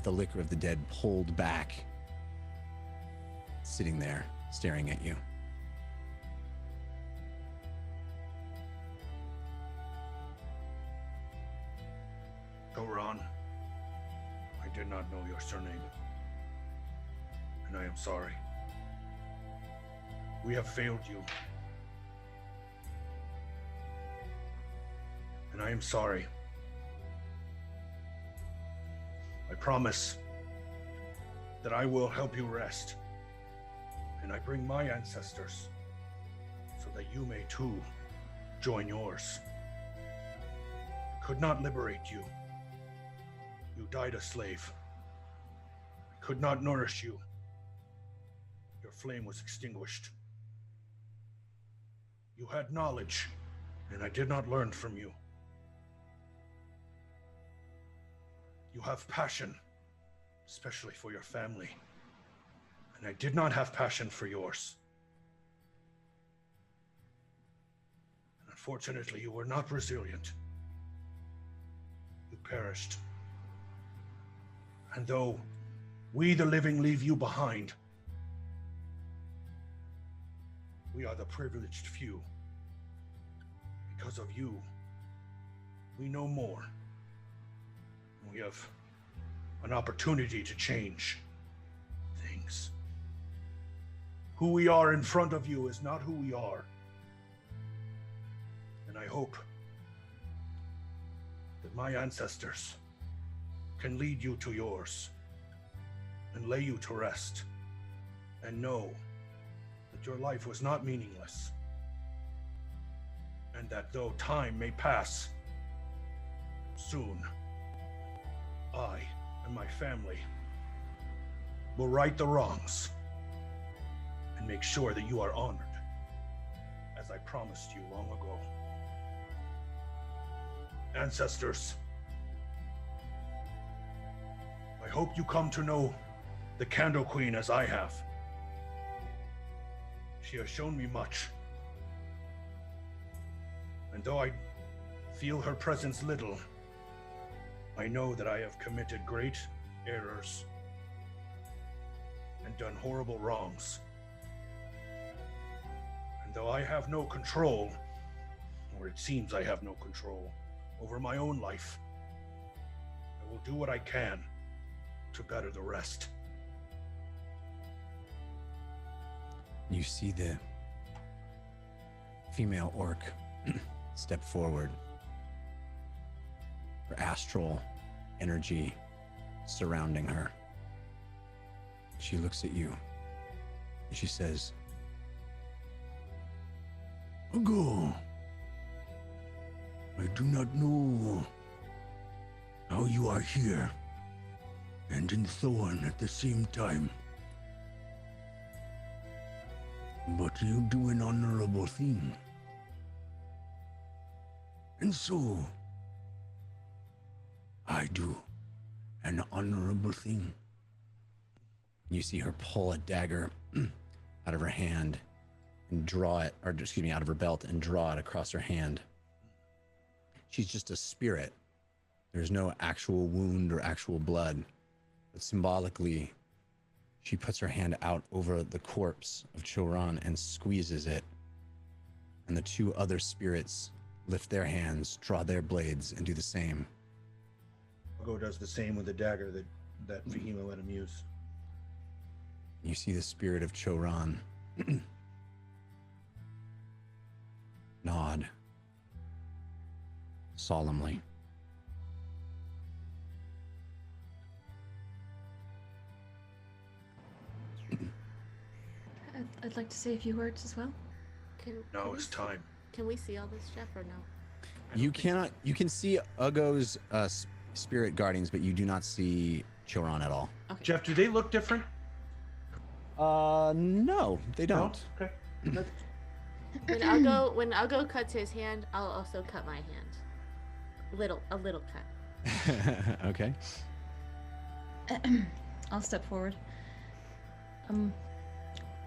the liquor of the dead pulled back, sitting there staring at you. Choron, I did not know your surname, and I am sorry. We have failed you. And I am sorry. I promise that I will help you rest. And I bring my ancestors so that you may too join yours. I could not liberate you. You died a slave. I could not nourish you. Your flame was extinguished. You had knowledge, and I did not learn from you. You have passion, especially for your family, and I did not have passion for yours. And unfortunately, you were not resilient. You perished. And though we, the living, leave you behind, we are the privileged few. Because of you, we know more. We have an opportunity to change things. Who we are in front of you is not who we are. And I hope that my ancestors can lead you to yours and lay you to rest and know that your life was not meaningless, and that though time may pass, soon I and my family will right the wrongs and make sure that you are honored, as I promised you long ago. Ancestors, I hope you come to know the Candle Queen as I have, She has shown me much. And though I feel her presence little, I know that I have committed great errors and done horrible wrongs. And though I have no control, or it seems I have no control, over my own life, I will do what I can to better the rest. You see the female orc step forward. Her astral energy surrounding her. She looks at you and she says, Go. I do not know how you are here and in Thorn at the same time. But you do an honorable thing. And so, I do an honorable thing. You see her pull a dagger out of her hand and draw it, or excuse me, out of her belt and draw it across her hand. She's just a spirit. There's no actual wound or actual blood, but symbolically, she puts her hand out over the corpse of Choran and squeezes it. And the two other spirits lift their hands, draw their blades, and do the same. Go does the same with the dagger that Fahima let him use. You see the spirit of Choran nod solemnly. I'd like to say a few words as well. Now is time. Can we see all this, Jeff, or no? You cannot. You can see Ugo's spirit guardians, but you do not see Choran at all. Okay. Jeff, do they look different? No, they don't. Okay. When Ugo cuts his hand, I'll also cut my hand. A little cut. Okay. I'll step forward.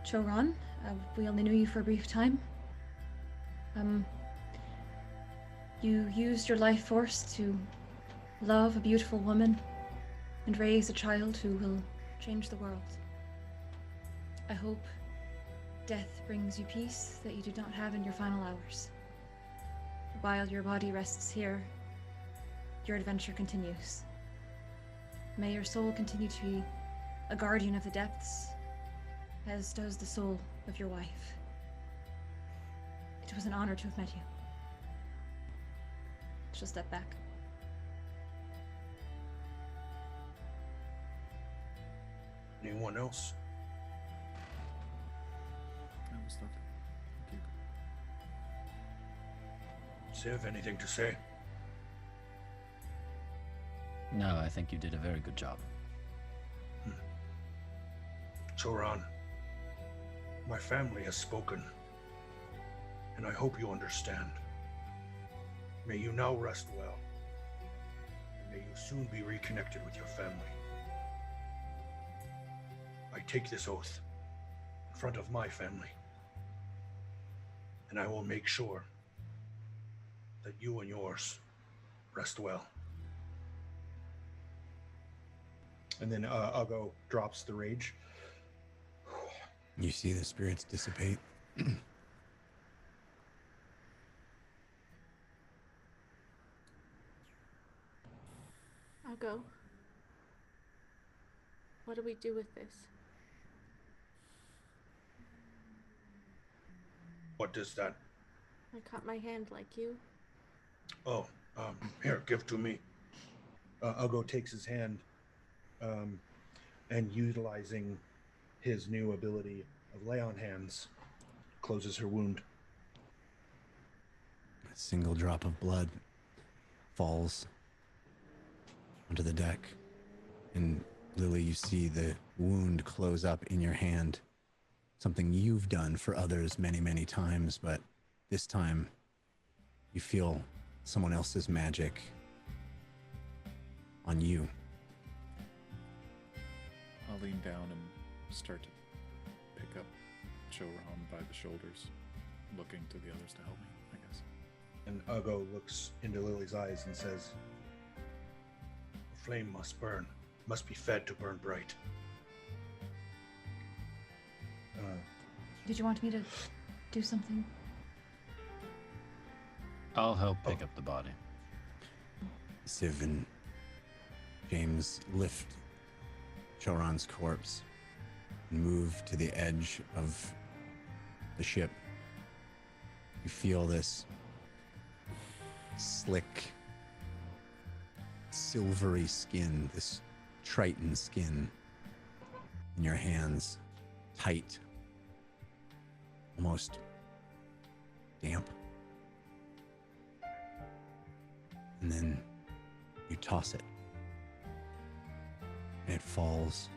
Choran, we only knew you for a brief time. You used your life force to love a beautiful woman and raise a child who will change the world. I hope death brings you peace that you did not have in your final hours. While your body rests here, your adventure continues. May your soul continue to be a guardian of the depths, as does the soul of your wife. It was an honor to have met you. She'll step back. Anyone else? That was nothing. Thank you. Civ, anything to say? No, I think you did a very good job. Choran, my family has spoken, and I hope you understand. May you now rest well, and may you soon be reconnected with your family. I take this oath in front of my family, and I will make sure that you and yours rest well. And then Ugo drops the rage. You see the spirits dissipate. Ugo, what do we do with this? What does that? I cut my hand like you. Oh, here, give to me. Ugo takes his hand, and utilizing his new ability of lay on hands, closes her wound. A single drop of blood falls onto the deck. And Lily, you see the wound close up in your hand. Something you've done for others many, many times, but this time you feel someone else's magic on you. I'll lean down and start to pick up Choron by the shoulders, looking to the others to help me, I guess. And Ugo looks into Lily's eyes and says, "The flame must burn, must be fed to burn bright." Did you want me to do something? I'll help pick up the body. Civ and James lift Choron's corpse and move to the edge of the ship. You feel this slick, silvery skin, this Triton skin in your hands, tight, almost damp. And then you toss it. And it falls.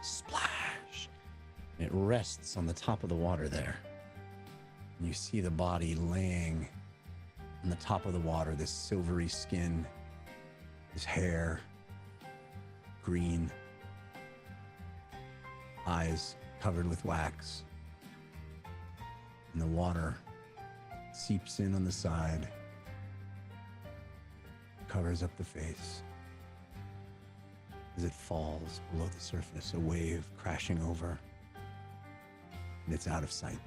Splash! And it rests on the top of the water there. And you see the body laying on the top of the water, this silvery skin, this hair, green, eyes covered with wax. And the water seeps in on the side, covers up the face. As it falls below the surface, a wave crashing over, and it's out of sight.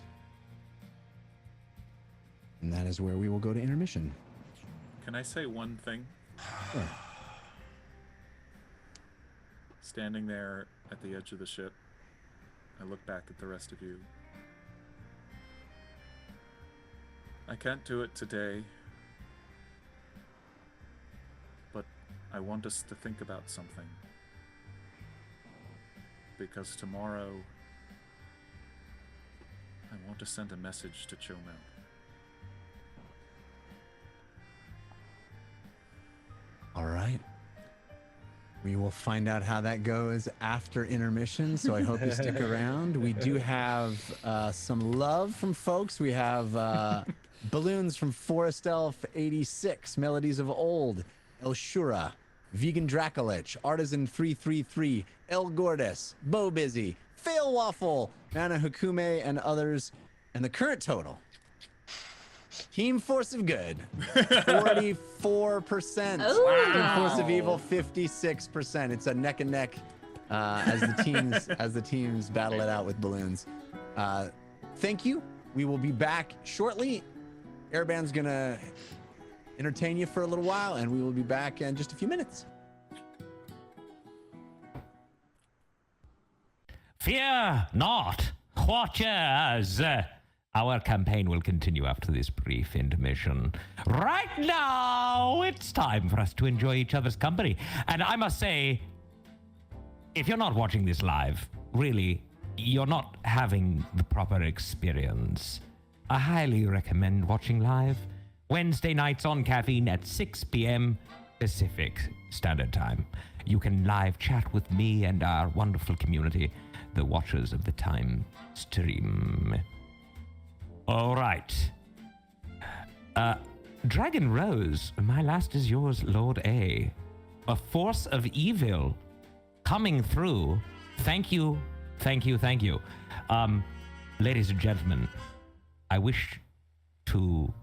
And that is where we will go to intermission. Can I say one thing? Sure. Standing there at the edge of the ship, I look back at the rest of you. I can't do it today, but I want us to think about something. Because tomorrow, I want to send a message to Chomel. All right. We will find out how that goes after intermission, so I hope you stick around. We do have some love from folks. We have balloons from Forest Elf 86, Melodies of Old, El Shura, Vegan Dracolich, Artisan 333, El Gordas, Bo Busy, Fail Waffle, Mana Hakume, and others. And the current total, Team Force of Good, 44%. Team Force of Evil, 56%. It's a neck and neck as the teams battle it out with balloons. Thank you. We will be back shortly. Airband's gonna entertain you for a little while, and we will be back in just a few minutes. Fear not, watchers. Our campaign will continue after this brief intermission. Right now, it's time for us to enjoy each other's company. And I must say, if you're not watching this live, really, you're not having the proper experience. I highly recommend watching live Wednesday nights on Caffeine at 6 p.m. Pacific Standard Time. You can live chat with me and our wonderful community, the watchers of the time stream. All right. Dragon Rose, my last is yours, Lord A. A force of evil coming through. Thank you, thank you, thank you. Ladies and gentlemen, I wish to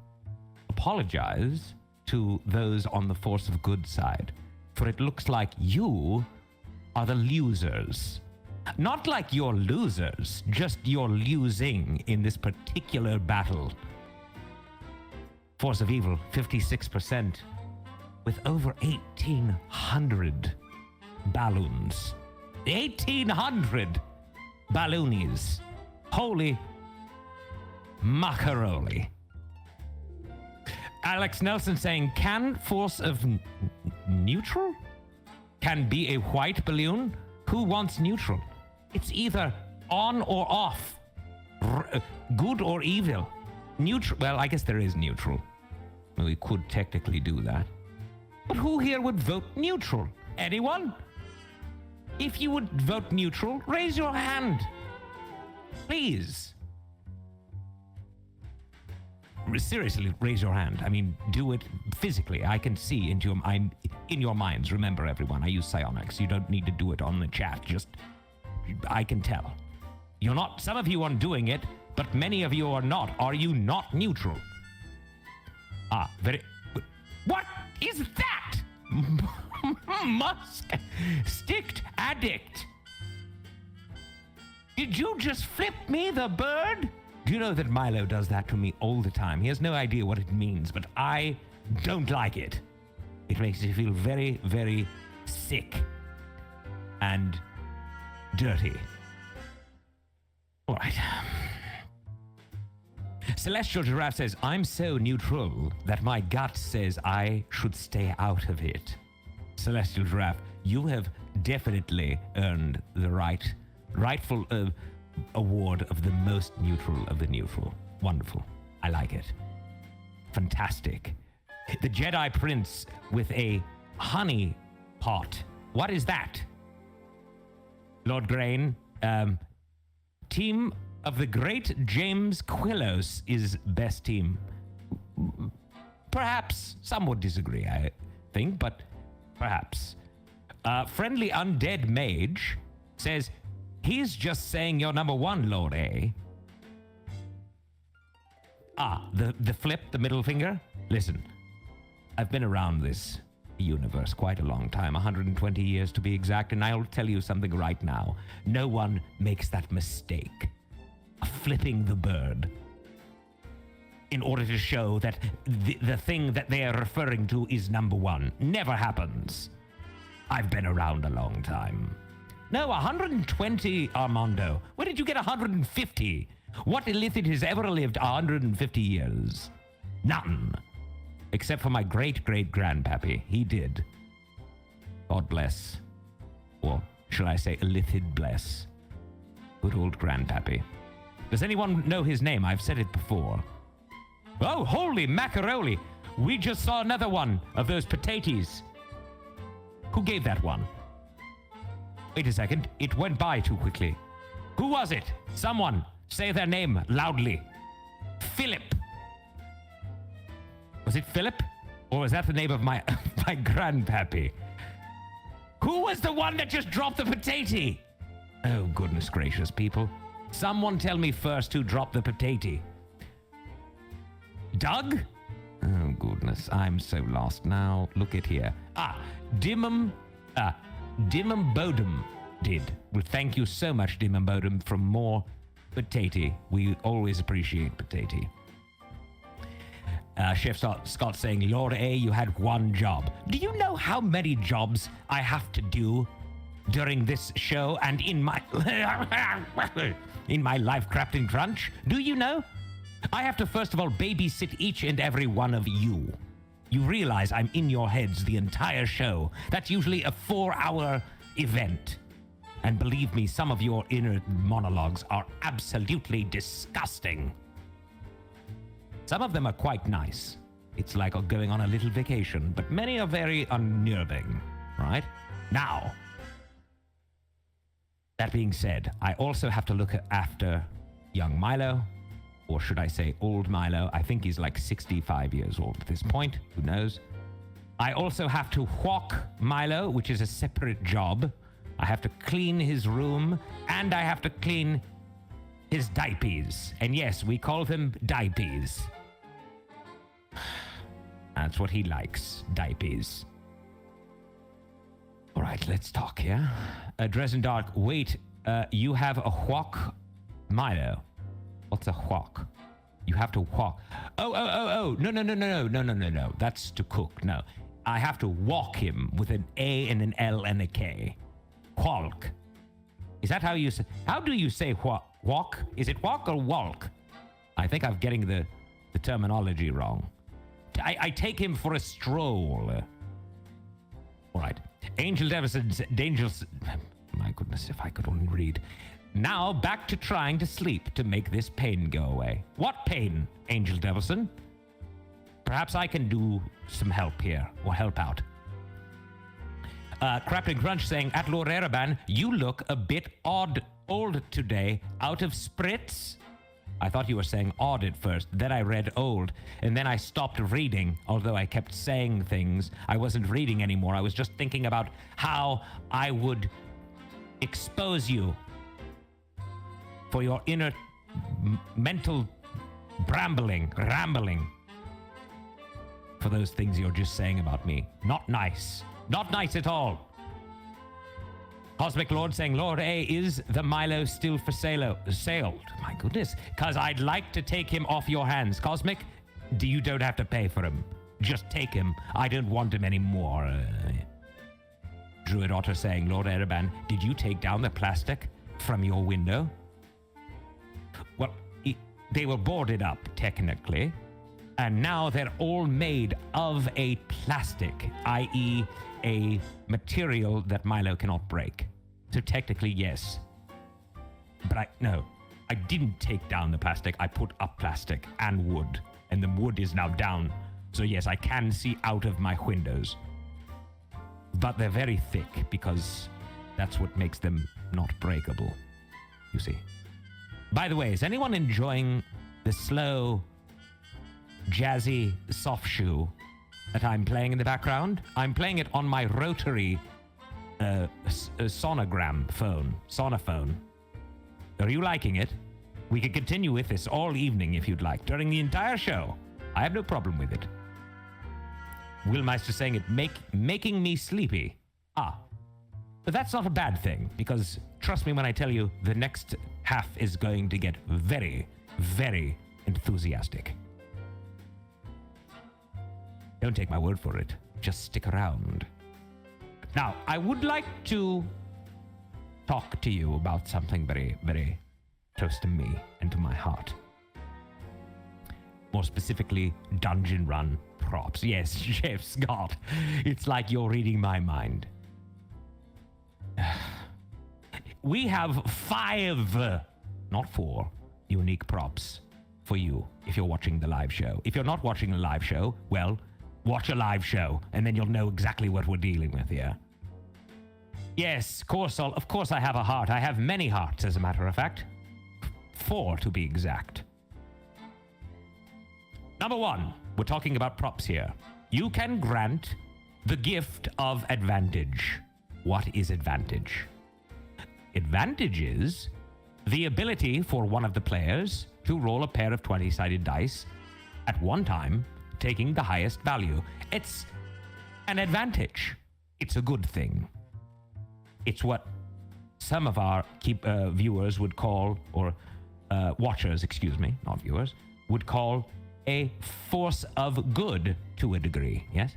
apologize to those on the force of good side, for it looks like you are the losers. Not like you're losers, just you're losing in this particular battle. Force of Evil, 56%, with over 1,800 balloons. 1,800 balloonies. Holy macaroni. Alex Nelson saying, can Force of Neutral? Can be a white balloon? Who wants neutral? It's either on or off. Good or evil. Neutral. Well, I guess there is neutral. We could technically do that. But who here would vote neutral? Anyone? If you would vote neutral, raise your hand. Please. seriously, raise your hand. I mean, do it physically. I can see into your. I'm in your minds. Remember, everyone. I use psionics. You don't need to do it on the chat. Just, I can tell. You're not. Some of you are doing it, but many of you are not. Are you not neutral? Very. What is that? Musk, sticked addict. Did you just flip me the bird? Do you know that Milo does that to me all the time? He has no idea what it means, but I don't like it. It makes me feel very, very sick and dirty. All right. Celestial Giraffe says, I'm so neutral that my gut says I should stay out of it. Celestial Giraffe, you have definitely earned the rightful award of the most neutral of the neutral. Wonderful. I like it. Fantastic. The Jedi Prince with a honey pot. What is that? Lord Grain, team of the great James Quillos is best team. Perhaps some would disagree, I think, but perhaps. Friendly Undead Mage says, he's just saying you're number one, Lord A. The flip, the middle finger? Listen, I've been around this universe quite a long time, 120 years to be exact, and I'll tell you something right now. No one makes that mistake of flipping the bird in order to show that the thing that they are referring to is number one. Never happens. I've been around a long time. No, 120, Armando. Where did you get 150? What illithid has ever lived 150 years? None. Except for my great-great-grandpappy. He did. God bless. Or shall I say illithid bless. Good old grandpappy. Does anyone know his name? I've said it before. Oh, holy macaroni! We just saw another one of those potatoes. Who gave that one? Wait a second. It went by too quickly. Who was it? Someone. Say their name loudly. Philip. Was it Philip? Or was that the name of my grandpappy? Who was the one that just dropped the potato? Oh, goodness gracious, people. Someone tell me first who dropped the potato. Doug? Oh, goodness. I'm so lost now. Look at here. Dimum Bodum did. Well, thank you so much, Dimum Bodum, for more potato. We always appreciate potato. Chef Scott saying, Lord A, you had one job. Do you know how many jobs I have to do during this show and in my in my life crafting crunch? Do you know? I have to first of all babysit each and every one of you. You realize I'm in your heads the entire show. That's usually a 4-hour event. And believe me, some of your inner monologues are absolutely disgusting. Some of them are quite nice. It's like going on a little vacation, but many are very unnerving, right? Now, that being said, I also have to look after young Milo, or should I say old Milo? I think he's like 65 years old at this point. Who knows? I also have to walk Milo, which is a separate job. I have to clean his room, and I have to clean his diapers. And yes, we call them diapers. That's what he likes, diapers. All right, let's talk here. Dresden Dark, wait, you have a walk, Milo. What's a walk? You have to walk. Oh. No. That's to cook. No. I have to walk him with an A and an L and a K. Walk. Is that how you say? How do you say walk? Is it walk or walk? I think I'm getting the terminology wrong. I take him for a stroll. All right. Angel Devison's Angels. My goodness, if I could only read. Now back to trying to sleep to make this pain go away. What pain, Angel Devison? Perhaps I can do some help here, or help out. Crafting Crunch saying, at Lord Ereban, you look a bit old today. Out of spritz? I thought you were saying odd at first, then I read old, and then I stopped reading, although I kept saying things. I wasn't reading anymore. I was just thinking about how I would expose you for your inner mental rambling, for those things you're just saying about me. Not nice. Not nice at all. Cosmic Lord saying, Lord A, is the Milo still for sale? My goodness, because I'd like to take him off your hands. Cosmic, you don't have to pay for him. Just take him. I don't want him anymore. Druid Otter saying, Lord Ereban, did you take down the plastic from your window? Well, they were boarded up, technically, and now they're all made of a plastic, i.e. a material that Milo cannot break. So technically, yes. But I didn't take down the plastic. I put up plastic and wood, and the wood is now down. So yes, I can see out of my windows. But they're very thick because that's what makes them not breakable, you see. By the way, is anyone enjoying the slow, jazzy soft shoe that I'm playing in the background? I'm playing it on my rotary sonophone. Are you liking it? We could continue with this all evening if you'd like, during the entire show. I have no problem with it. Willmeister saying it making me sleepy. But that's not a bad thing, because trust me when I tell you, the next half is going to get very, very enthusiastic. Don't take my word for it. Just stick around. Now, I would like to talk to you about something very, very close to me and to my heart. More specifically, Dungeon Run props. Yes, Chef Scott. It's like you're reading my mind. We have 5, not 4, unique props for you if you're watching the live show. If you're not watching the live show, well, watch a live show, and then you'll know exactly what we're dealing with here. Yes, Corsol, of course I have a heart. I have many hearts, as a matter of fact. 4, to be exact. Number 1, we're talking about props here. You can grant the gift of advantage. What is advantage? Advantage is the ability for one of the players to roll a pair of 20-sided dice at one time, taking the highest value. It's an advantage. It's a good thing. It's what some of our viewers would call, or watchers, excuse me, not viewers, would call a force of good to a degree, yes?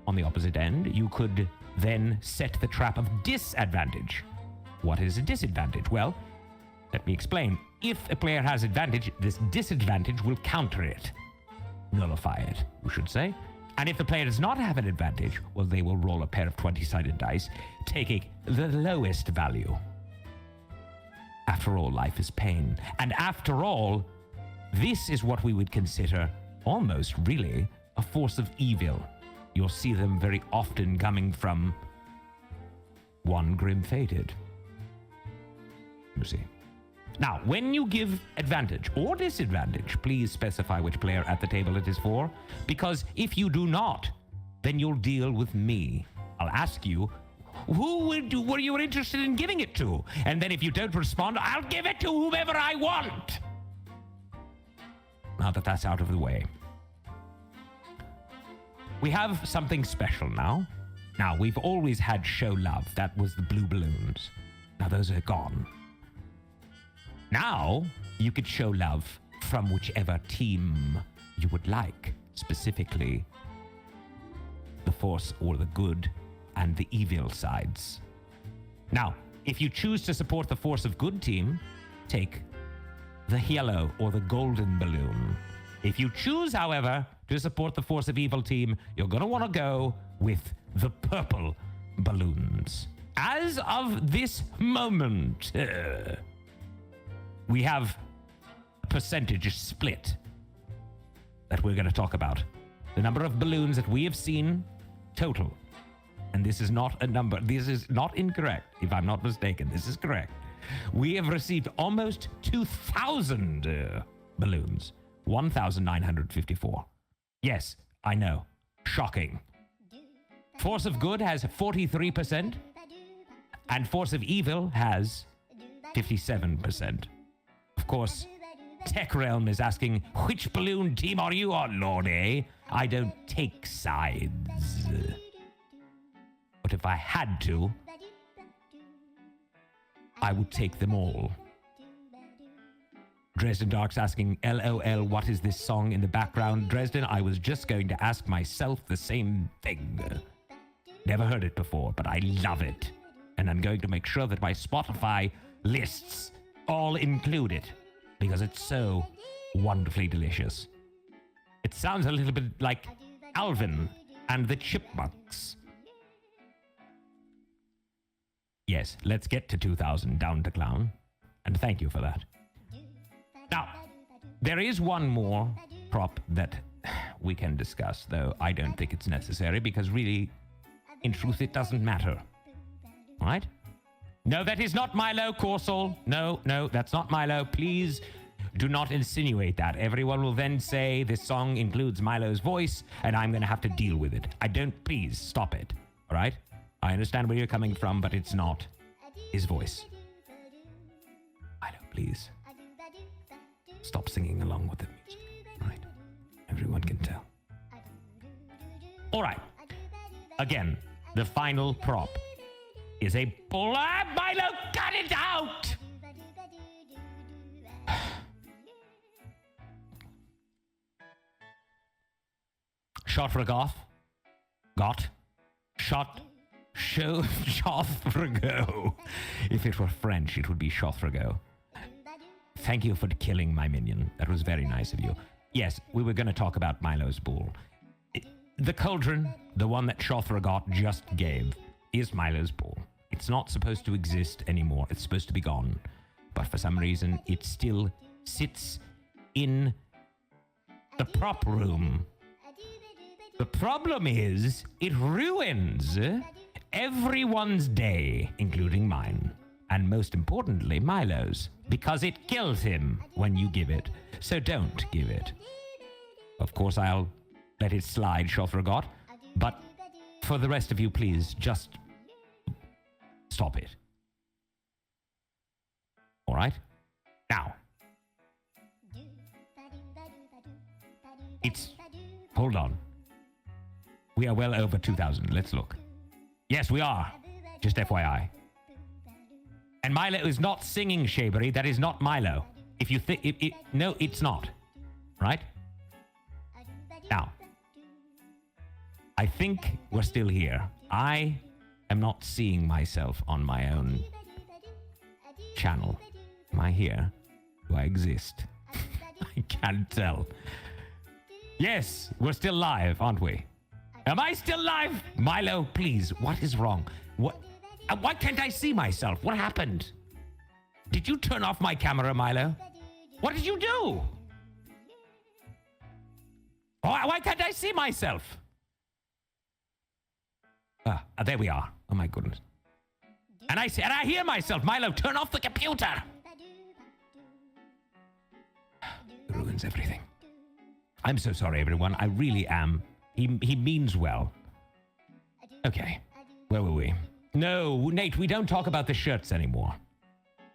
On the opposite end, you could then set the trap of disadvantage. What is a disadvantage? Well, let me explain. If a player has advantage, this disadvantage will counter it. Nullify it, we should say. And if the player does not have an advantage, well, they will roll a pair of 20-sided dice, taking the lowest value. After all, life is pain. And after all, this is what we would consider almost really a force of evil. You'll see them very often coming from one grim-fated. You see. Now, when you give advantage or disadvantage, please specify which player at the table it is for, because if you do not, then you'll deal with me. I'll ask you, who were you interested in giving it to? And then if you don't respond, I'll give it to whomever I want. Now that that's out of the way. We have something special now. Now, we've always had show love. That was the blue balloons. Now those are gone. Now, you could show love from whichever team you would like, specifically the force or the good and the evil sides. Now, if you choose to support the force of good team, take the yellow or the golden balloon. If you choose, however, to support the force of evil team, you're going to want to go with the purple balloons. As of this moment, we have a percentage split that we're going to talk about. The number of balloons that we have seen total. And this is not a number. This is not incorrect, if I'm not mistaken. This is correct. We have received almost 2,000 balloons. 1,954. Yes, I know. Shocking. Force of good has 43%, and Force of evil has 57%. Of course, Tech Realm is asking, which balloon team are you on, Lord A? I don't take sides. But if I had to, I would take them all. Dresden Dark's asking, LOL, what is this song in the background? Dresden, I was just going to ask myself the same thing. Never heard it before, but I love it. And I'm going to make sure that my Spotify lists all include it, because it's so wonderfully delicious. It sounds a little bit like Alvin and the Chipmunks. Yes, let's get to 2,000 down to clown. And thank you for that. Now, there is one more prop that we can discuss, though I don't think it's necessary, because really, in truth, it doesn't matter. Right? No, that is not Milo, Corsol. No, that's not Milo. Please do not insinuate that. Everyone will then say this song includes Milo's voice, and I'm going to have to deal with it. Please stop it. All right? I understand where you're coming from, but it's not his voice. Milo, please. Stop singing along with the music. All right? Everyone can tell. All right. Again, the final prop is a bull. Milo, cut it out! Shot for a goth. Got. Shot. Shothrago. If it were French, it would be Shothrago. Thank you for killing my minion. That was very nice of you. Yes, we were going to talk about Milo's bull. The cauldron, the one that Shothragot just gave, is Milo's bull. It's not supposed to exist anymore. It's supposed to be gone. But for some reason, it still sits in the prop room. The problem is, it ruins everyone's day, including mine. And most importantly, Milo's. Because it kills him when you give it. So don't give it. Of course, I'll let it slide, Shothragot. But for the rest of you, please, just stop it. All right? Now. Hold on. We are well over 2,000. Let's look. Yes, we are. Just FYI. And Milo is not singing Shabery. That is not Milo. If you think... No, it's not. Right? Now. I think we're still here. I am not seeing myself on my own channel. Am I here? Do I exist? I can't tell. Yes, we're still live, aren't we? Am I still live? Milo, please, what is wrong? Why can't I see myself? What happened? Did you turn off my camera, Milo? What did you do? Why can't I see myself? There we are. Oh my goodness. And I hear myself. Milo, turn off the computer. It ruins everything. I'm so sorry, everyone. I really am. He means well. Okay. Where were we? No, Nate, we don't talk about the shirts anymore.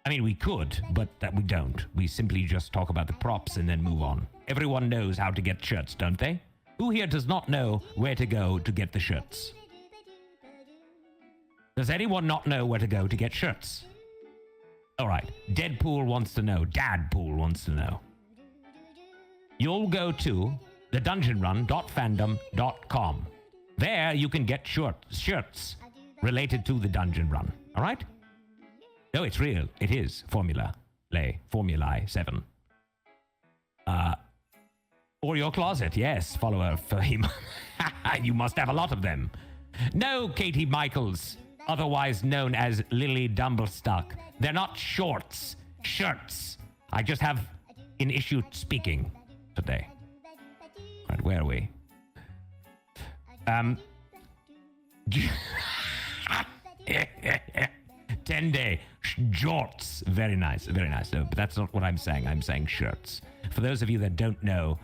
I mean, we could, but that we don't. We simply just talk about the props and then move on. Everyone knows how to get shirts, don't they? Who here does not know where to go to get the shirts? Does anyone not know where to go to get shirts? All right. Deadpool wants to know. Dadpool wants to know. You'll go to thedungeonrun.fandom.com. There you can get shirts related to the Dungeon Run. All right? No, it's real. It is. Formulae 7. Or your closet. Yes, follower for him. You must have a lot of them. No, Katie Michaels, otherwise known as Lily Dumblestuck. They're not shorts. Shirts. I just have an issue speaking today. All right, where are we? 10-day. Jorts. Very nice, very nice. No, but that's not what I'm saying. I'm saying shirts. For those of you that don't know,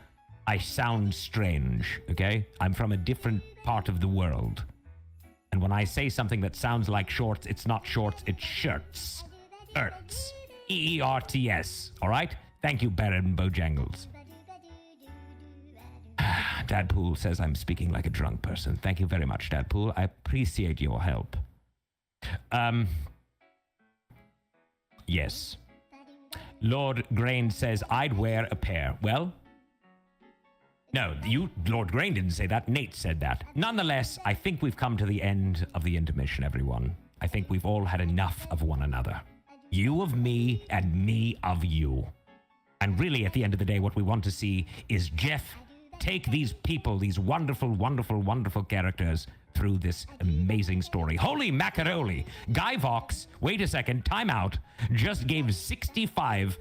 I sound strange, okay? I'm from a different part of the world. And when I say something that sounds like shorts, it's not shorts, it's shirts. Erts. E-E-R-T-S, all right? Thank you, Baron Bojangles. Dadpool says I'm speaking like a drunk person. Thank you very much, Dadpool. I appreciate your help. Yes. Lord Grain says I'd wear a pair. Well, no, Lord Grain didn't say that. Nate said that. Nonetheless, I think we've come to the end of the intermission, everyone. I think we've all had enough of one another. You of me and me of you. And really, at the end of the day, what we want to see is Jeff take these people, these wonderful, wonderful, wonderful characters through this amazing story. Holy macaroni! Guy Vox, wait a second, time out, just gave 65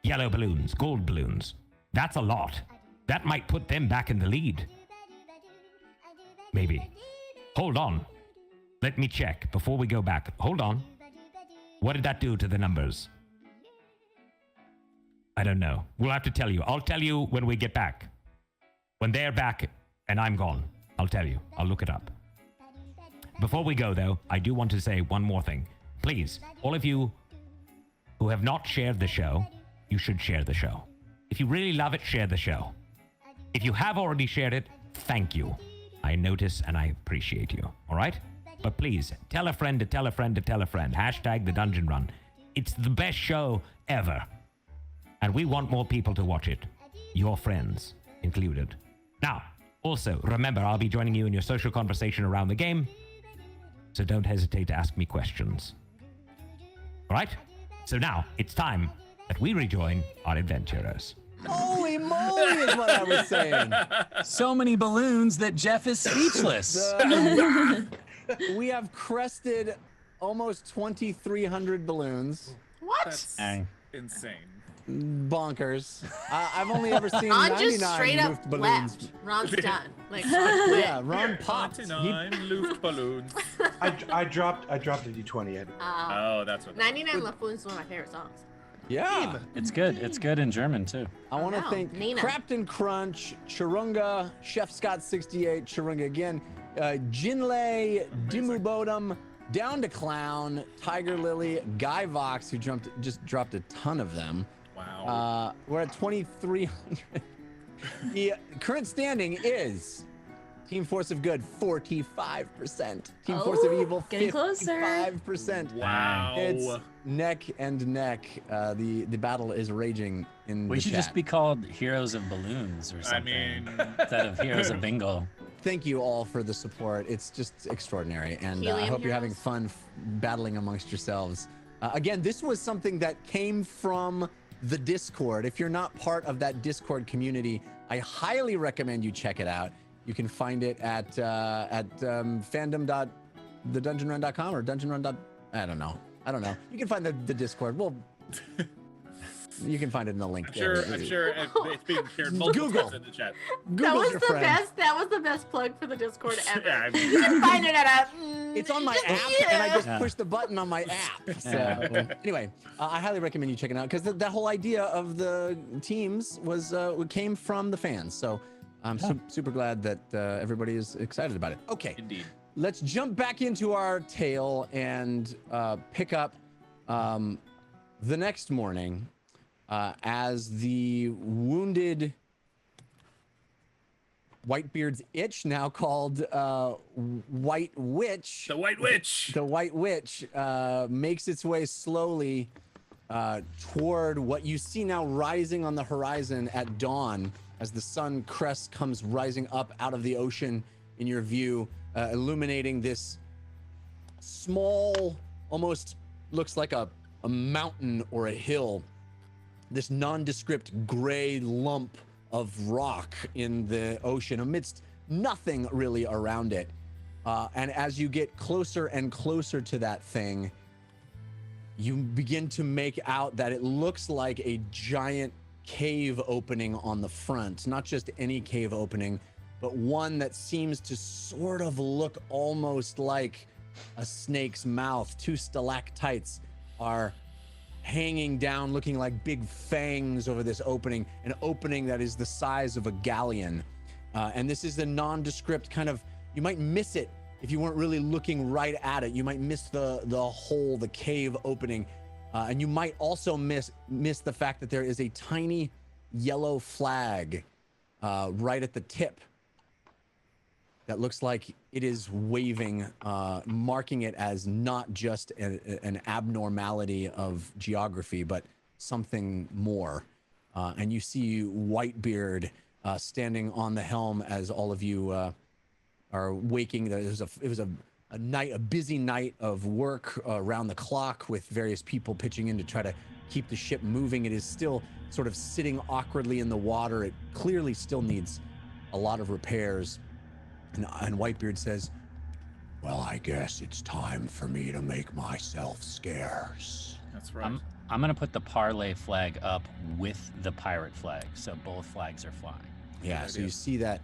yellow balloons, gold balloons. That's a lot. That might put them back in the lead. Maybe. Hold on. Let me check before we go back. Hold on. What did that do to the numbers? I don't know. We'll have to tell you. I'll tell you when we get back. When they're back and I'm gone, I'll tell you. I'll look it up. Before we go, though, I do want to say one more thing. Please, all of you who have not shared the show, you should share the show. If you really love it, share the show. If you have already shared it, thank you. I notice and I appreciate you, all right? But please, tell a friend to tell a friend to tell a friend. Hashtag the Dungeon Run. It's the best show ever. And we want more people to watch it. Your friends included. Now, also, remember, I'll be joining you in your social conversation around the game, so don't hesitate to ask me questions. All right? So now, it's time that we rejoin our adventurers. Holy moly is what I was saying. So many balloons that Jeff is speechless. We have crested almost 2,300 balloons. What? That's insane. Bonkers. I've only ever seen Ron 99 just straight up Luft balloons. left. Ron's done. Like, Yeah, Ron popped. 99 Luft balloons. I dropped a d20. Oh, that's what. 99 Left Balloons is one of my favorite songs. Yeah. It's good. It's good in German, too. I want to Wow, thank Nina. Crafton Crunch, Chirunga, Chef Scott 68, Chirunga again, Jinlei, Dimubodum, Down to Clown, Tiger Lily, Guy Vox, who just dropped a ton of them. Wow. We're at 2,300. The current standing is Team Force of Good, 45%. Team Force of Evil, getting closer. 55%. Wow. It's neck and neck. The battle is raging in We the should chat. just be called Heroes of Balloons or something instead of Heroes of Bingle. Thank you all for the support. It's just extraordinary. And I Helium hope you're having heroes. fun battling amongst yourselves. Again, this was something that came from the Discord. If you're not part of that Discord community, I highly recommend you check it out. You can find it at fandom.thedungeonrun.com or dungeonrun. I don't know. You can find the Discord. Well, you can find it in the link. I'm sure it's being shared multiple Google. times in the chat. That Google's was your the friend. best. That was the best plug for the Discord ever. Yeah, I mean- You can find it at It's on my app, and I just push the button on my app. So anyway, I highly recommend you checking it out because that whole idea of the teams came from the fans. So I'm super glad that everybody is excited about it. Okay, Indeed. let's jump back into our tale and pick up the next morning as the wounded Whitebeard's Itch, now called White Witch. The White Witch. The White Witch makes its way slowly toward what you see now rising on the horizon at dawn as the sun crest comes rising up out of the ocean in your view, illuminating this small, almost looks like a mountain or a hill, this nondescript gray lump of rock in the ocean amidst nothing really around it. And as you get closer and closer to that thing, you begin to make out that it looks like a giant cave opening on the front. Not just any cave opening, but one that seems to sort of look almost like a snake's mouth, two stalactites are hanging down, looking like big fangs over this opening, an opening that is the size of a galleon. And this is the nondescript kind of, you might miss it if you weren't really looking right at it. You might miss the hole, the cave opening. And you might also miss the fact that there is a tiny yellow flag right at the tip that looks like it is waving, marking it as not just an abnormality of geography, but something more. And you see Whitebeard standing on the helm as all of you are waking. It was a busy night of work around the clock with various people pitching in to try to keep the ship moving. It is still sort of sitting awkwardly in the water. It clearly still needs a lot of repairs. And Whitebeard says, well, I guess it's time for me to make myself scarce. That's right. I'm going to put the parlay flag up with the pirate flag, so both flags are flying. yeah, so you see that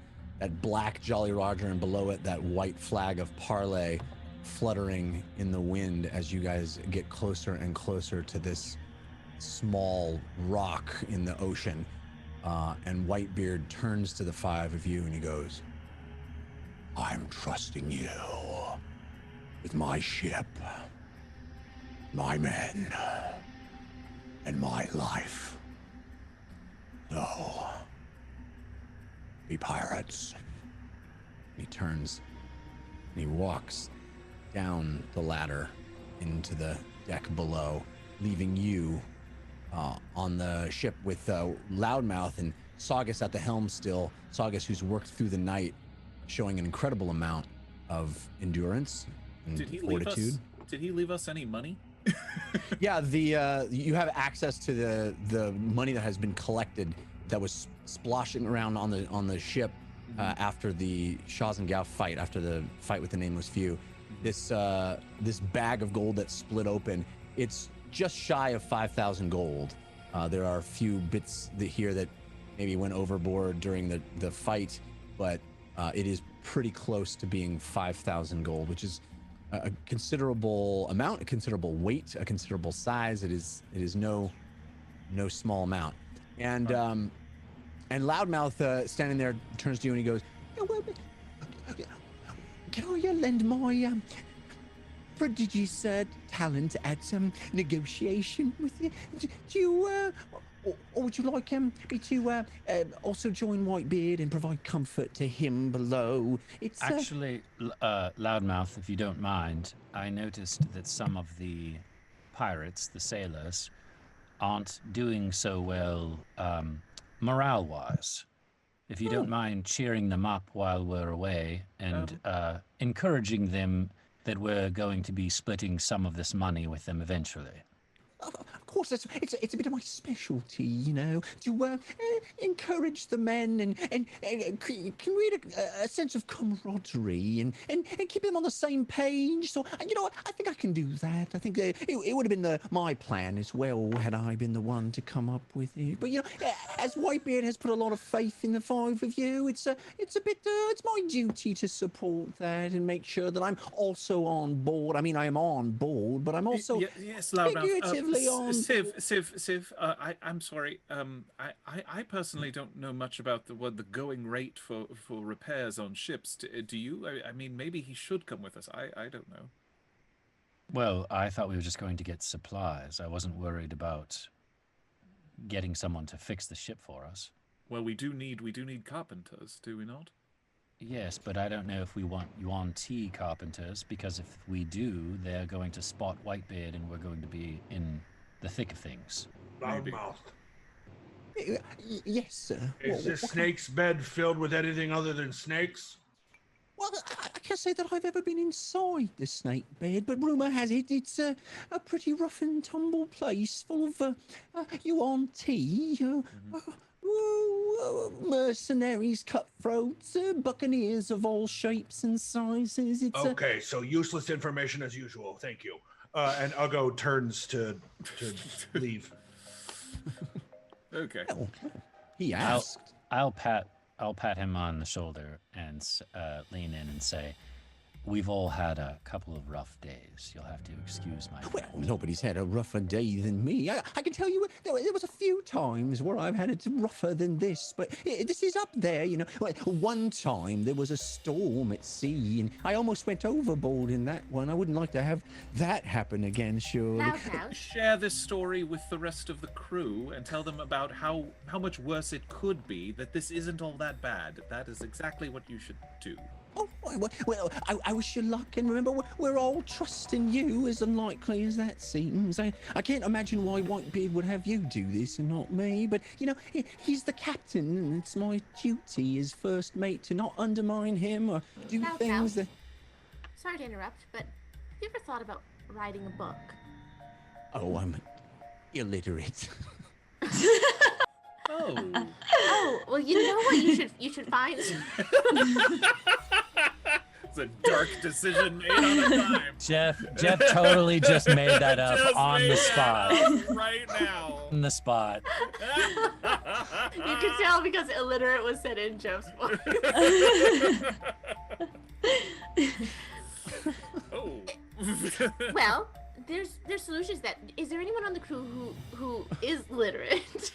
black Jolly Roger, and below it, that white flag of parlay fluttering in the wind as you guys get closer and closer to this small rock in the ocean. And Whitebeard turns to the five of you and he goes, I'm trusting you with my ship, my men, and my life. So, be pirates. He turns and he walks down the ladder into the deck below, leaving you on the ship with Loudmouth and Saugus at the helm still. Saugus, who's worked through the night, showing an incredible amount of endurance and fortitude. Did he leave us any money? Yeah, you have access to the money that has been collected that was sploshing around on the ship after the Shazengao fight, after the fight with the Nameless Few. This bag of gold that's split open, it's just shy of 5,000 gold. There are a few bits here that maybe went overboard during the fight, but it is pretty close to being 5,000 gold, which is a considerable amount, a considerable weight, a considerable size. It is no small amount. And Loudmouth standing there turns to you and he goes, can I lend my prodigious talent at negotiation with you? Do you, or would you like me to also join Whitebeard and provide comfort to him below? It's Actually, Loudmouth, if you don't mind, I noticed that some of the pirates, the sailors, aren't doing so well morale-wise. If you don't mind cheering them up while we're away and encouraging them that we're going to be splitting some of this money with them eventually. Of course, it's a bit of my specialty, you know, to encourage the men and create a sense of camaraderie and keep them on the same page. So, you know what, I think I can do that. I think it would have been my plan as well had I been the one to come up with it. But, you know, as Whitebeard has put a lot of faith in the five of you, it's my duty to support that and make sure that I'm also on board. I mean, I am on board, but I'm also yes, Loudmouth. Civ, I'm sorry. I personally don't know much about the going rate for repairs on ships. Do you? I mean, maybe he should come with us. I don't know. Well, I thought we were just going to get supplies. I wasn't worried about getting someone to fix the ship for us. Well, we do need carpenters, do we not? Yes, but I don't know if we want Yuan Ti carpenters, because if we do, they're going to spot Whitebeard and we're going to be in the thick of things. Loudmouth. yes, sir. Is this snake's bed filled with anything other than snakes? Well, I can't say that I've ever been inside the snake bed, but rumour has it it's a pretty rough and tumble place full of Yuan Ti, mercenaries, cutthroats, buccaneers of all shapes and sizes. It's okay, so useless information as usual. Thank you. And Uggo turns to leave. Okay. Well, he asked. I'll pat him on the shoulder and lean in and say, we've all had a couple of rough days. You'll have to excuse my Well, friend. nobody's had a rougher day than me. I can tell you there was a few times where I've had it rougher than this, but this is up there, you know. One time there was a storm at sea, and I almost went overboard in that one. I wouldn't like to have that happen again, surely. Loudhouse. Share this story with the rest of the crew and tell them about how much worse it could be, that this isn't all that bad. That is exactly what you should do. Oh, well, I wish you luck, and remember, we're all trusting you, as unlikely as that seems. I can't imagine why Whitebeard would have you do this and not me, but, you know, he's the captain, and it's my duty as first mate to not undermine him or do things that... Sorry to interrupt, but have you ever thought about writing a book? Oh, I'm illiterate. Oh. Oh, well, you know what you should find? It's a dark decision made on a dime. Jeff totally just made that up Just on made the that spot. up right now. On the spot. You can tell because illiterate was said in Jeff's voice. Oh. Well, there's solutions. That is there anyone on the crew who is literate?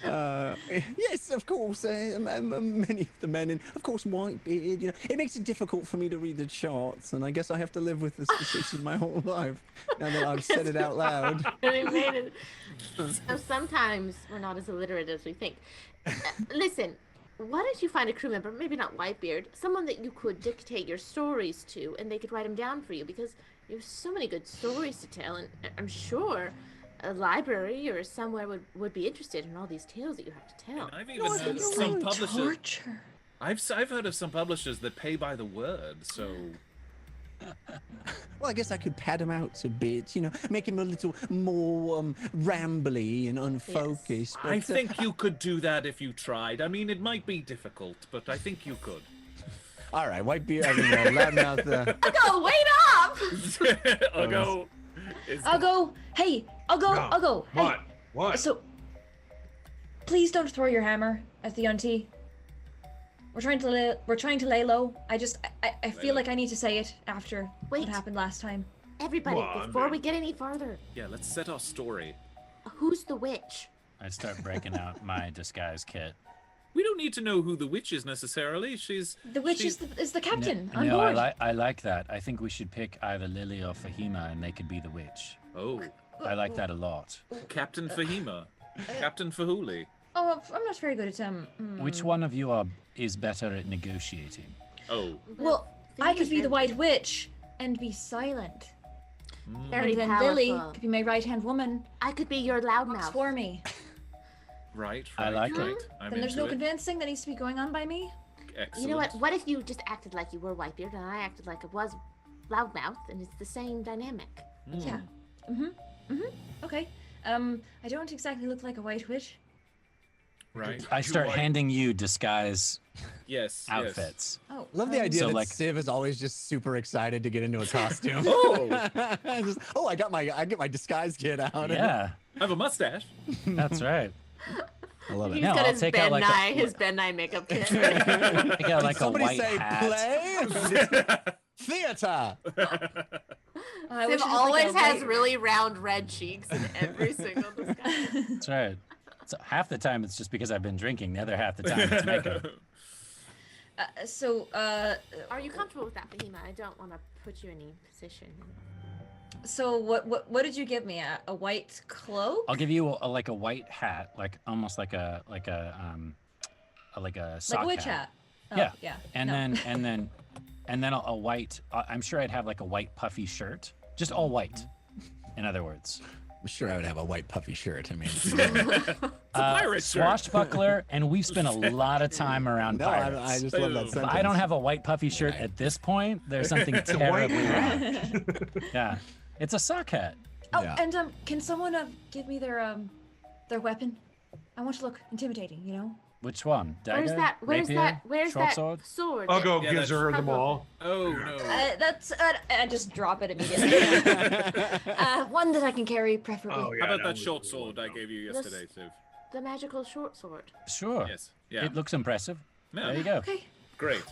Yes, of course. Many of the men, and of course Whitebeard. You know, it makes it difficult for me to read the charts, and I guess I have to live with this decision my whole life. Now that I've said it out loud. Really made it. So sometimes we're not as illiterate as we think. Listen, why don't you find a crew member, maybe not Whitebeard, someone that you could dictate your stories to, and they could write them down for you, because you have so many good stories to tell, and I'm sure a library or somewhere would be interested in all these tales that you have to tell. And I've even heard of some publishers. I've heard of some publishers that pay by the word. So. Well, I guess I could pad him out a bit, you know, make him a little more rambly and unfocused. Yes. But, I think you could do that if you tried. I mean, it might be difficult, but I think you could. All right, Whitebeard, I mean, loudmouth. Uggo, wait up! Uggo. I'll go. Hey, I'll go. Hey. What? So, please don't throw your hammer at the auntie. We're trying to lay low. I feel like I need to say it after what happened last time. Everybody, before we get any farther, Yeah, let's set our story. who's the witch? I'd start breaking out my disguise kit. We don't need to know who the witch is necessarily. The witch is the captain on No, board. I like that. I think we should pick either Lily or Fahima, and they could be the witch. Oh, I like that a lot. Captain Fahima. Captain Fahuli. Oh, I'm not very good at Which one of you is better at negotiating? Oh. Well, I could be the White Witch and be silent. Very And then powerful. Lily could be my right-hand woman. I could be your loudmouth. For me. Right. I like right. it. I'm Then there's into no it. convincing that needs to be going on by me. Excellent. You know what? What if you just acted like you were Whitebeard and I acted like it was loudmouth, and it's the same dynamic? Yeah. Okay. I don't exactly look like a White Witch. Right. I start handing you disguise Yes. outfits. Oh. Love the idea So, that like- Civ is always just super excited to get into a costume. I get my disguise kit out. Yeah, I have a mustache. that's right. I love it. He's No, got I'll his take Ben out like Nye, a, his Ben Nye makeup kit. I got like a Somebody white say hat. play theater. I Sim wish I had, always like, a has white- really round red cheeks in every single disguise. That's right. So half the time it's just because I've been drinking. The other half the time it's makeup. Are you comfortable with that, Fahima? I don't want to put you in any position. So what did you give me? A white cloak? I'll give you like a white hat, like almost like a sock Like a witch hat. Oh, Yeah. Yeah. And no. then a white. I'm sure I'd have like a white puffy shirt, just all white. In other words, I'm sure I would have a white puffy shirt. I mean, pirate shirt. swashbuckler, and we've spent a lot of time around no, pirates. I just love that If sentence. I don't have a white puffy shirt at this point, there's something terribly wrong. Yeah, it's a sock hat. Oh, Yeah. and can someone give me their weapon? I want to look intimidating, you know? Which one? Dagger? Where's Rapier? that Short sword? sword? I'll go Yeah, gives her them all. Oh no. That's I just drop it immediately. One that I can carry, preferably. Oh, yeah, How about that was short the sword I one. gave you This- yesterday, Siv? The magical short sword. Sure. Yes. Yeah. It looks impressive. No. There you go. Okay. Great.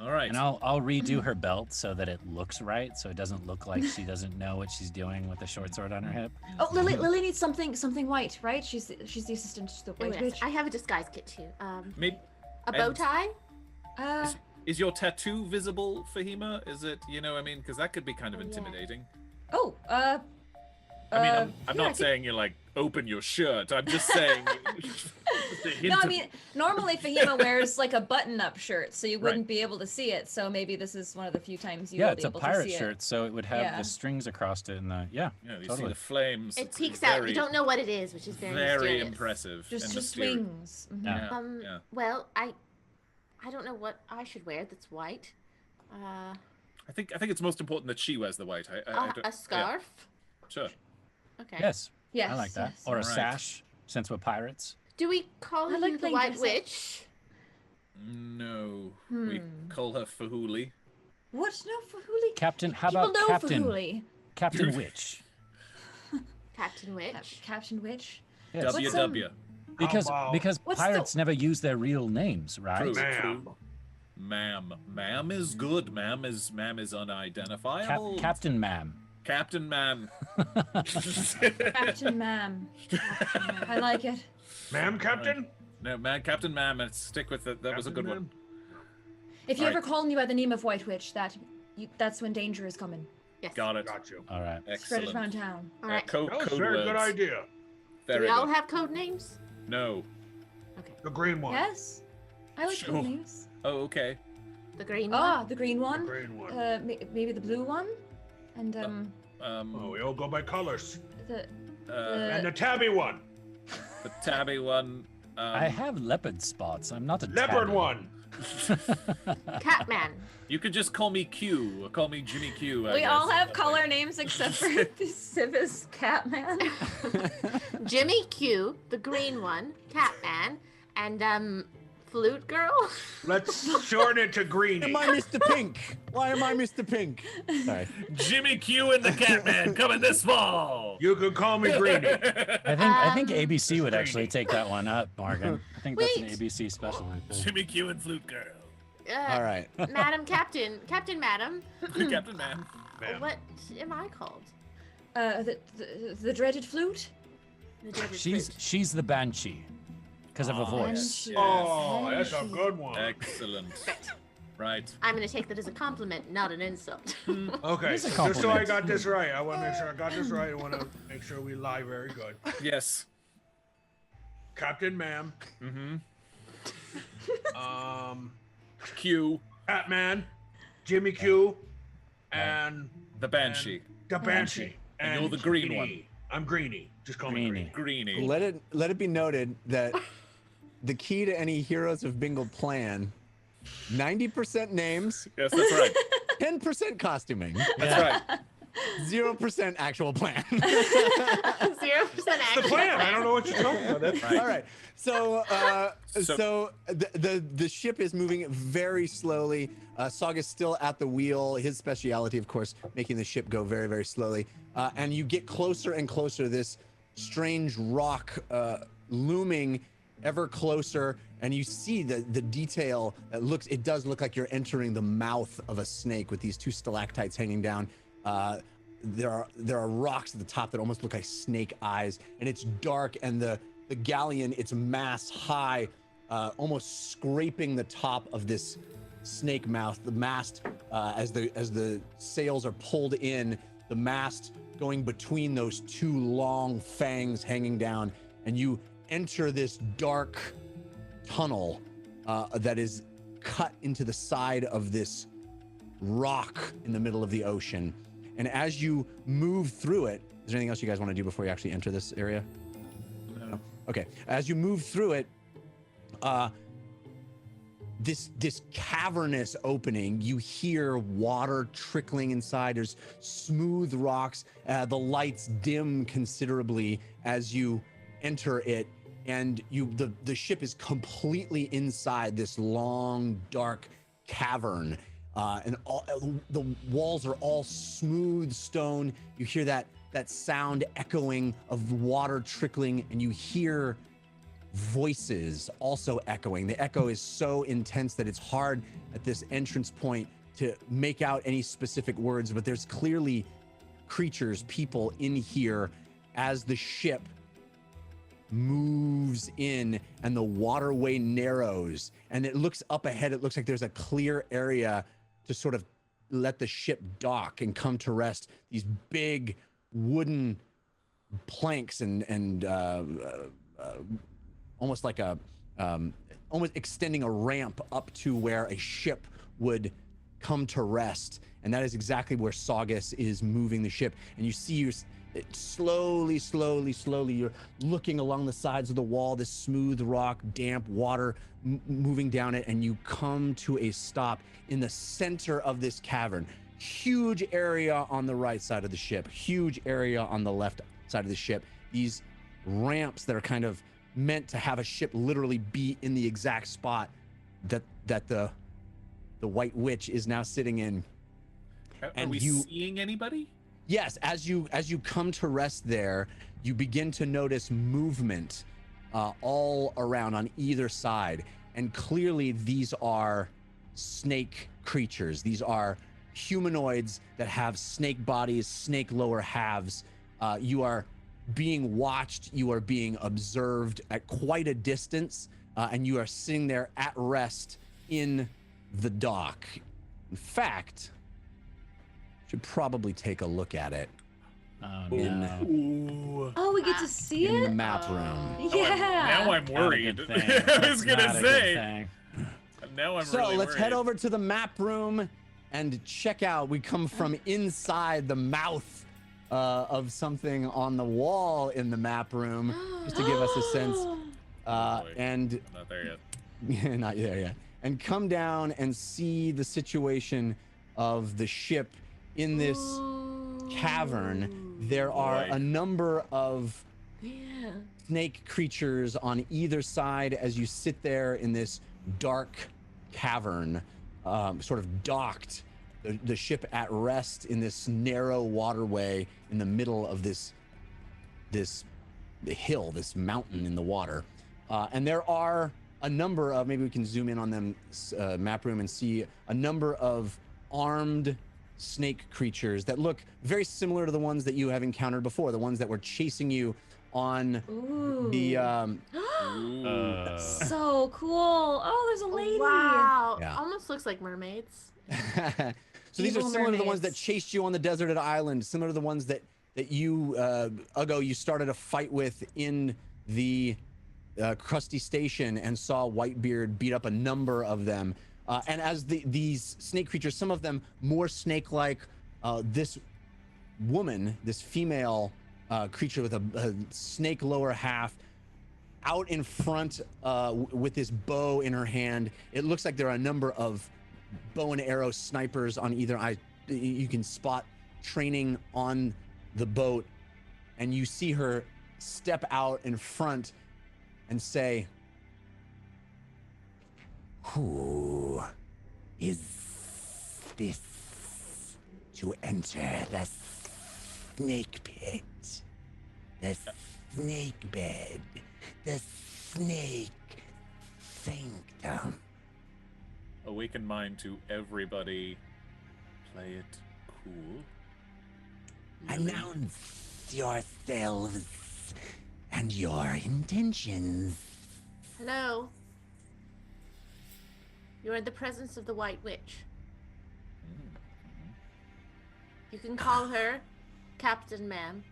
All right. And I'll redo her belt so that it looks right, so it doesn't look like she doesn't know what she's doing with the short sword on her hip. Oh, Lily needs something white, right? She's the assistant to the Oh, White yes. Witch. I have a disguise kit too. Maybe, A bow tie. is your tattoo visible, Fahima? Is it, you know, I mean, because that could be kind of Oh, yeah. intimidating. Oh, I mean, I'm yeah, not saying you're like, open your shirt. I'm just saying. Just a hint No, I of- mean, normally Fahima wears like a button-up shirt, so you wouldn't Right. be able to see it. So maybe this is one of the few times you Yeah, will it's be a able pirate to see shirt, so it would have Yeah. the strings across it and the yeah, Yeah, you see totally. the flames. It peeks very, out. You don't know what it is, which is very Very mysterious. impressive. it. Just and just mysterious. swings. Mhm. Yeah. Yeah. Well, I don't know what I should wear that's white. I think it's most important that she wears the white. I don't, A scarf. Yeah, sure. Okay. Yes, Yes, I like that. yes. Or a Right. sash, since we're pirates. Do we call I you like the playing White dress up. Witch? No, we call her Fahuli. What? No, Fahuli? Captain, how People about know Captain? Fahuli. Captain Witch. Captain Witch. Captain Witch. Yes. What's, WW. Because about- What's pirates never use their real names, right? True, Ma'am. true. Ma'am is good. Ma'am is unidentifiable. Captain Ma'am. Captain Ma'am. Captain Ma'am. I like it. Ma'am, Captain? No, Captain Ma'am. Let's stick with it. That was a good one. If you Alright. ever call me by the name of White Witch, that's when danger is coming. Yes. Got it. Got you. All right. Spread it Excellent. around town. All right. Code That was a very good words. idea. Do Very we all good. have code names? No. The green one. Yes. I like Sure. cool names. Oh, okay. The green Ah, one? the green one. Green one. Maybe the blue one, and Oh, we all go by colors. the And the tabby one. The tabby one. I have leopard spots. I'm not a Leopard tabby. one. Catman. You could just call me Q, or call me Jimmy Q. I we guess. all have color names except for Siva's Catman. Jimmy Q, the green one, Catman, and Flute Girl. Let's shorten it to Greenie. Am I Mr. Pink? Why am I Mr. Pink? Sorry. Jimmy Q and the Catman coming this fall. You can call me Greenie. I think ABC would actually Greenie. take that one up, Morgan. I think that's an Wait. ABC special. Right there. Jimmy Q and Flute Girl. All right. Madam Captain. Captain Madam. Captain Man. Ma'am. What am I called? The dreaded flute. The dreaded She's flute. she's the banshee because of her voice. Banshee. Oh, that's a good one. Excellent. Right. I'm gonna take that as a compliment, not an insult. Okay, It's a just so I compliment. got this right. I want to make sure I got this right. I want to make sure we lie very good. Yes. Captain Ma'am. Mm-hmm. Q. Batman. Jimmy Q. And The Banshee. the Banshee. And you're the green Greenie. one. I'm Greenie. Just call me Greenie. Greenie. Greenie. Let it be noted that the key to any Heroes of Bingle plan, 90% names, Yes, that's right. 10% costuming, That's right. 0% actual plan. 0% The action. plan. I don't know what you're talking about. That's Right. All right. So, So- the ship is moving very slowly. Saga's still at the wheel. His speciality, of course, making the ship go very, very slowly. And you get closer and closer to this strange rock looming ever closer, and you see the detail. It does look like you're entering the mouth of a snake with these two stalactites hanging down. There are rocks at the top that almost look like snake eyes, and it's dark, and the galleon, its mast high, almost scraping the top of this snake mouth. The mast, as the sails are pulled in, the mast going between those two long fangs hanging down, and you enter this dark tunnel that is cut into the side of this rock in the middle of the ocean. And as you move through it, is there anything else you guys want to do before you actually enter this area? No. Okay. As you move through it, this cavernous opening, you hear water trickling inside. There's smooth rocks. The lights dim considerably as you enter it, and the ship is completely inside this long, dark cavern. And all the walls are all smooth stone. You hear that sound echoing of water trickling, and you hear voices also echoing. The echo is so intense that it's hard at this entrance point to make out any specific words, but there's clearly creatures, people in here as the ship moves in and the waterway narrows and it looks up ahead. It looks like there's a clear area to sort of let the ship dock and come to rest. These big wooden planks and almost like a almost extending a ramp up to where a ship would come to rest, and that is exactly where Saugus is moving the ship. And you see slowly you're looking along the sides of the wall, this smooth rock, damp water moving down it, and you come to a stop in the center of this cavern. Huge area on the right side of the ship, huge area on the left side of the ship. These ramps that are kind of meant to have a ship literally be in the exact spot that the White Witch is now sitting in. Are we seeing anybody? Yes, as you come to rest there, you begin to notice movement all around on either side, and clearly these are snake creatures. These are humanoids that have snake bodies, snake lower halves. You are being watched, you are being observed at quite a distance, and you are sitting there at rest in the dock. In fact, should probably take a look at it. Oh, no. Oh, we get to see in it? the map room. Yeah. Now I'm worried. I was gonna say. Now I'm so really let's worried. head over to the map room and check out. We come from inside the mouth of something on the wall in the map room, just to give us a sense. And I'm not there yet. Not there yet. And come down and see the situation of the ship in this cavern. There are a number of snake creatures on either side as you sit there in this dark cavern, sort of docked, the ship at rest in this narrow waterway in the middle of this hill, this mountain in the water. And there are a number of, maybe we can zoom in on them, map room, and see a number of armed snake creatures that look very similar to the ones that you have encountered before, the ones that were chasing you on the so cool. Oh, there's a lady. Wow. Yeah. Almost looks like mermaids. So these are Evil similar to the ones that mermaids. chased you on the deserted island, similar to the ones that you Ugo, you started a fight with in the Krusty Station and saw Whitebeard beat up a number of them. And as these snake creatures, some of them more snake-like, this woman, this female creature with a snake lower half, out in front with this bow in her hand. It looks like there are a number of bow and arrow snipers on either eye. You can spot training on the boat, and you see her step out in front and say, Who is this to enter the snake pit, the snake bed, the snake sanctum? Awaken mind to everybody. Play it cool. Announce yourselves and your intentions. Hello. You're in the presence of the White Witch. You can call her Captain Ma'am.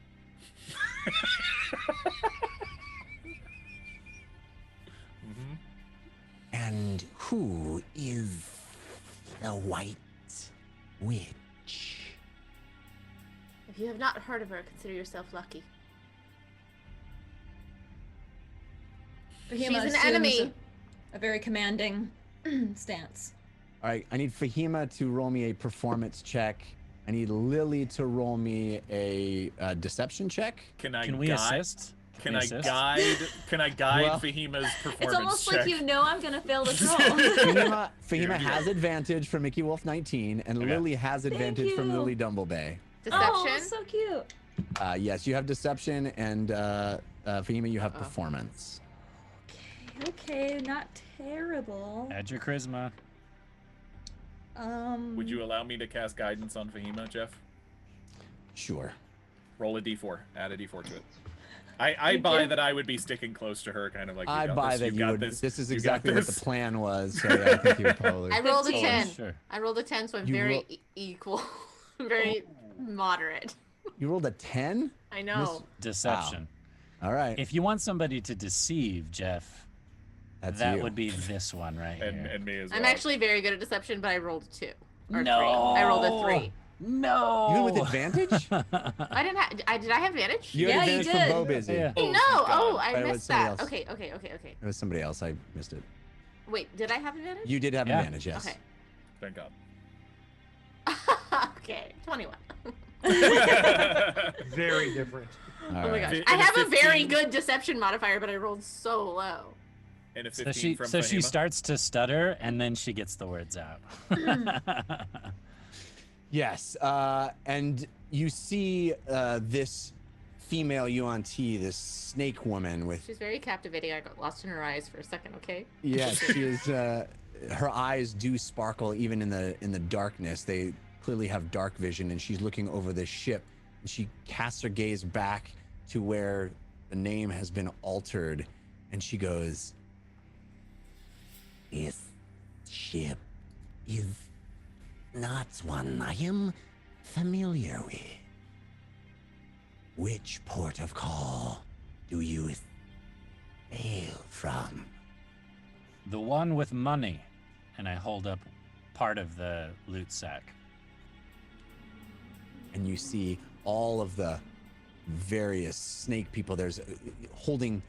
And who is the White Witch? If you have not heard of her, consider yourself lucky. Fahima She's an assumes enemy. A very commanding stance. all right, I need Fahima to roll me a performance check. I need Lily to roll me a deception check. Can we assist? Can we I assist? guide? Can I guide Well, Fahima's performance It's almost check? like you know I'm gonna fail this roll. Fahima has advantage from Mickey Wolf 19, and Okay. Lily has advantage from you. Lily Dumblebay. Deception. Oh, so cute. Yes, you have deception, and Fahima, you have performance. Okay, not terrible. Add your charisma. Would you allow me to cast guidance on Fahima, Jeff? Sure. Roll a d4. Add a d4 to it. I buy that I would be sticking close to her, kind of like. I buy that you would. This is exactly what the this. plan was. So yeah, I think you would probably. I rolled a 15. 10. Sure. I rolled a 10, so I'm You very equal, very moderate. You rolled a 10? I know. Deception. All right. If you want somebody to deceive, Jeff, That's that you. would be this one right here. And me as well. I'm actually very good at deception, but I rolled a 2. Or No. 3. I rolled a 3. No. You with advantage? I didn't have. Did I have advantage? You had Yeah, you advantage from did. Bo Busy. Yeah. No. Oh, I But it was missed somebody that. else. Okay. It was somebody else. I missed it. Wait, did I have advantage? You did have Yeah. advantage, yes. Okay. Thank God. Okay. 21. Very different. All Oh my right. gosh. And I a have a very 15. good deception modifier, but I rolled so low. And a So 15 she from so she Fahima. starts to stutter and then she gets the words out. Yes, and you see this female Yuan-Ti, this snake woman with. She's very captivating. I got lost in her eyes for a second. Okay. Yes, she is. Her eyes do sparkle even in the darkness. They clearly have dark vision, and she's looking over this ship. And she casts her gaze back to where the name has been altered, and she goes, This ship is not one I am familiar with. Which port of call do you sail from? The one with money. And I hold up part of the loot sack. and you see all of the various snake people. There's holding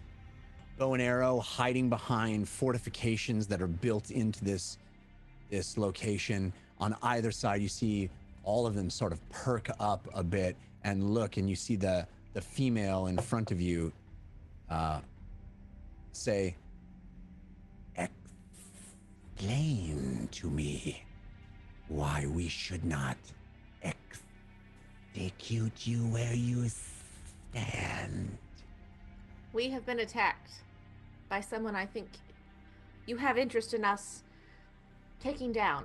bow and arrow, hiding behind fortifications that are built into this location. On either side, you see all of them sort of perk up a bit and look, and you see the female in front of you say, Explain to me why we should not execute you where you stand. We have been attacked by someone I think you have interest in us taking down,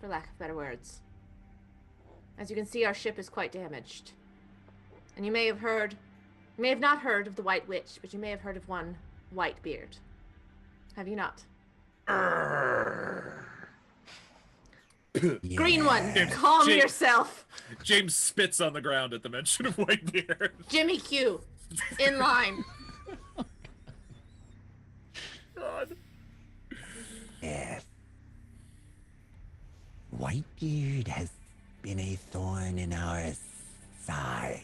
for lack of better words. As you can see, our ship is quite damaged. And you may have not heard of the White Witch, but you may have heard of one Whitebeard. Have you not? Green one, calm James- yourself. James spits on the ground at the mention of Whitebeard. Jimmy Q, in line. God. Yes. Whitebeard has been a thorn in our side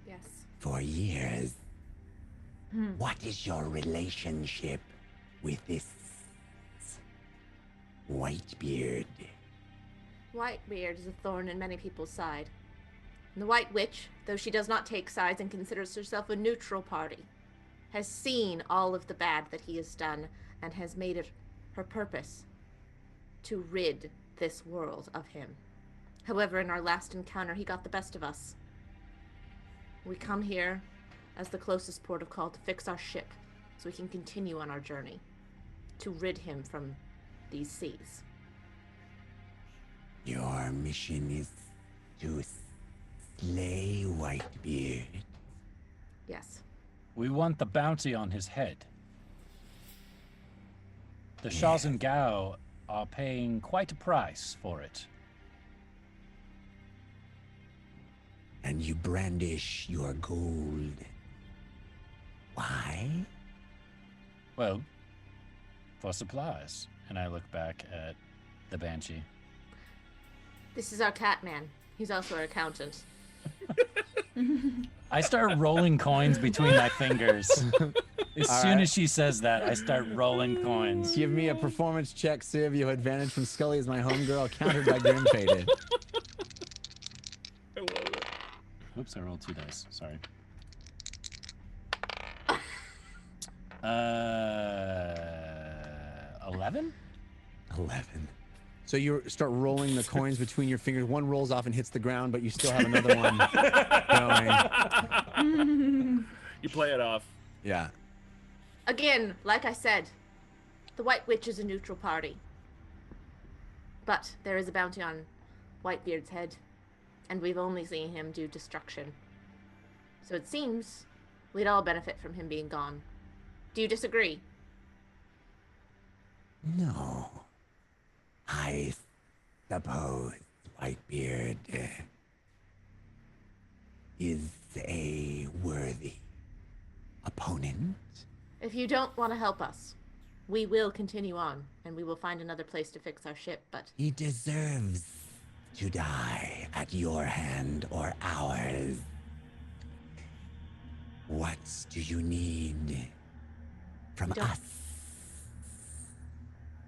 Yes. for years. What is your relationship with this Whitebeard? Whitebeard is a thorn in many people's side. And the White Witch, though she does not take sides and considers herself a neutral party, has seen all of the bad that he has done and has made it her purpose to rid this world of him. However, in our last encounter, he got the best of us. We come here as the closest port of call to fix our ship so we can continue on our journey to rid him from these seas. Your mission is to slay Whitebeard. Yes. We want the bounty on his head. The Shazan Gao are paying quite a price for it. And you brandish your gold. Why? Well, for supplies. And I look back at the Banshee. This is our cat man. He's also our accountant. I start rolling coins between my fingers. As All soon right. as she says that, I start rolling coins. give me a performance check, Civ. You have advantage from Scully as my homegirl, countered by Grim Faded. I love it. Oops, I rolled 2 dice. Sorry. 11? 11. So you start rolling the coins between your fingers. One rolls off and hits the ground, but you still have another one going. You play it off. Yeah. Again, like I said, the White Witch is a neutral party. But there is a bounty on Whitebeard's head, and we've only seen him do destruction. So it seems we'd all benefit from him being gone. Do you disagree? No. I suppose Whitebeard is a worthy opponent. If you don't want to help us, we will continue on, and we will find another place to fix our ship, but... He deserves to die at your hand or ours. What do you need from us?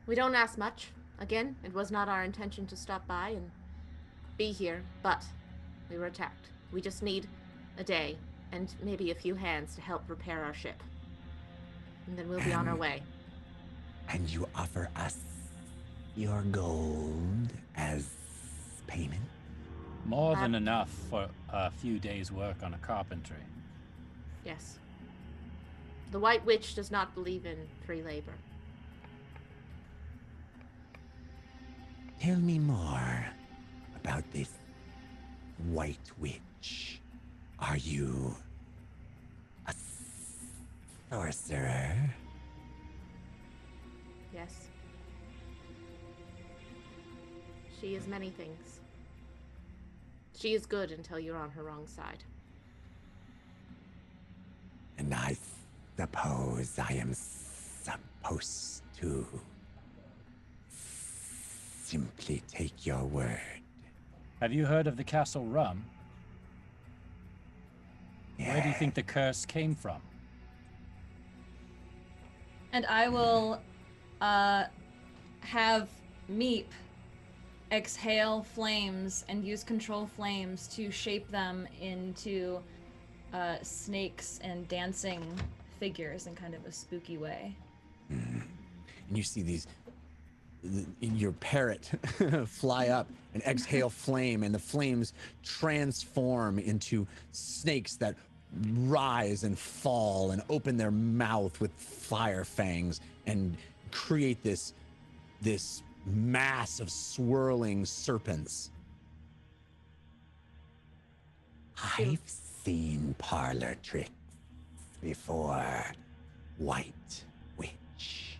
We don't ask much. Again, it was not our intention to stop by and be here, but we were attacked. We just need a day and maybe a few hands to help repair our ship. And then we'll be on our way. And you offer us your gold as payment? More than enough for a few days' work on a carpentry. Yes. The White Witch does not believe in free labor. Tell me more about this White Witch. Are you a sorcerer? Yes. She is many things. She is good until you're on her wrong side. And I suppose I am supposed to simply take your word. Have you heard of the Castle Rum? Yeah. Where do you think the curse came from? And I will have Meep exhale flames and use control flames to shape them into snakes and dancing figures in kind of a spooky way. And you see these, your parrot fly up and exhale flame, and the flames transform into snakes that rise and fall and open their mouth with fire fangs and create this mass of swirling serpents. I've seen parlor tricks before, White Witch.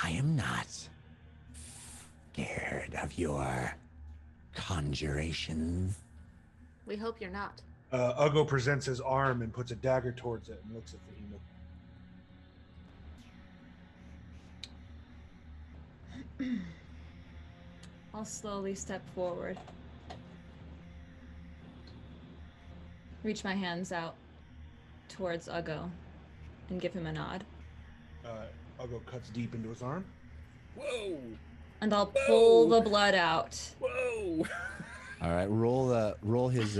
I am not scared of your conjurations. We hope you're not. Ugo presents his arm and puts a dagger towards it and looks at Fahima. I'll slowly step forward. Reach my hands out towards Ugo and give him a nod. Ugo cuts deep into his arm. Whoa! And I'll pull the blood out. Whoa! All right, roll his.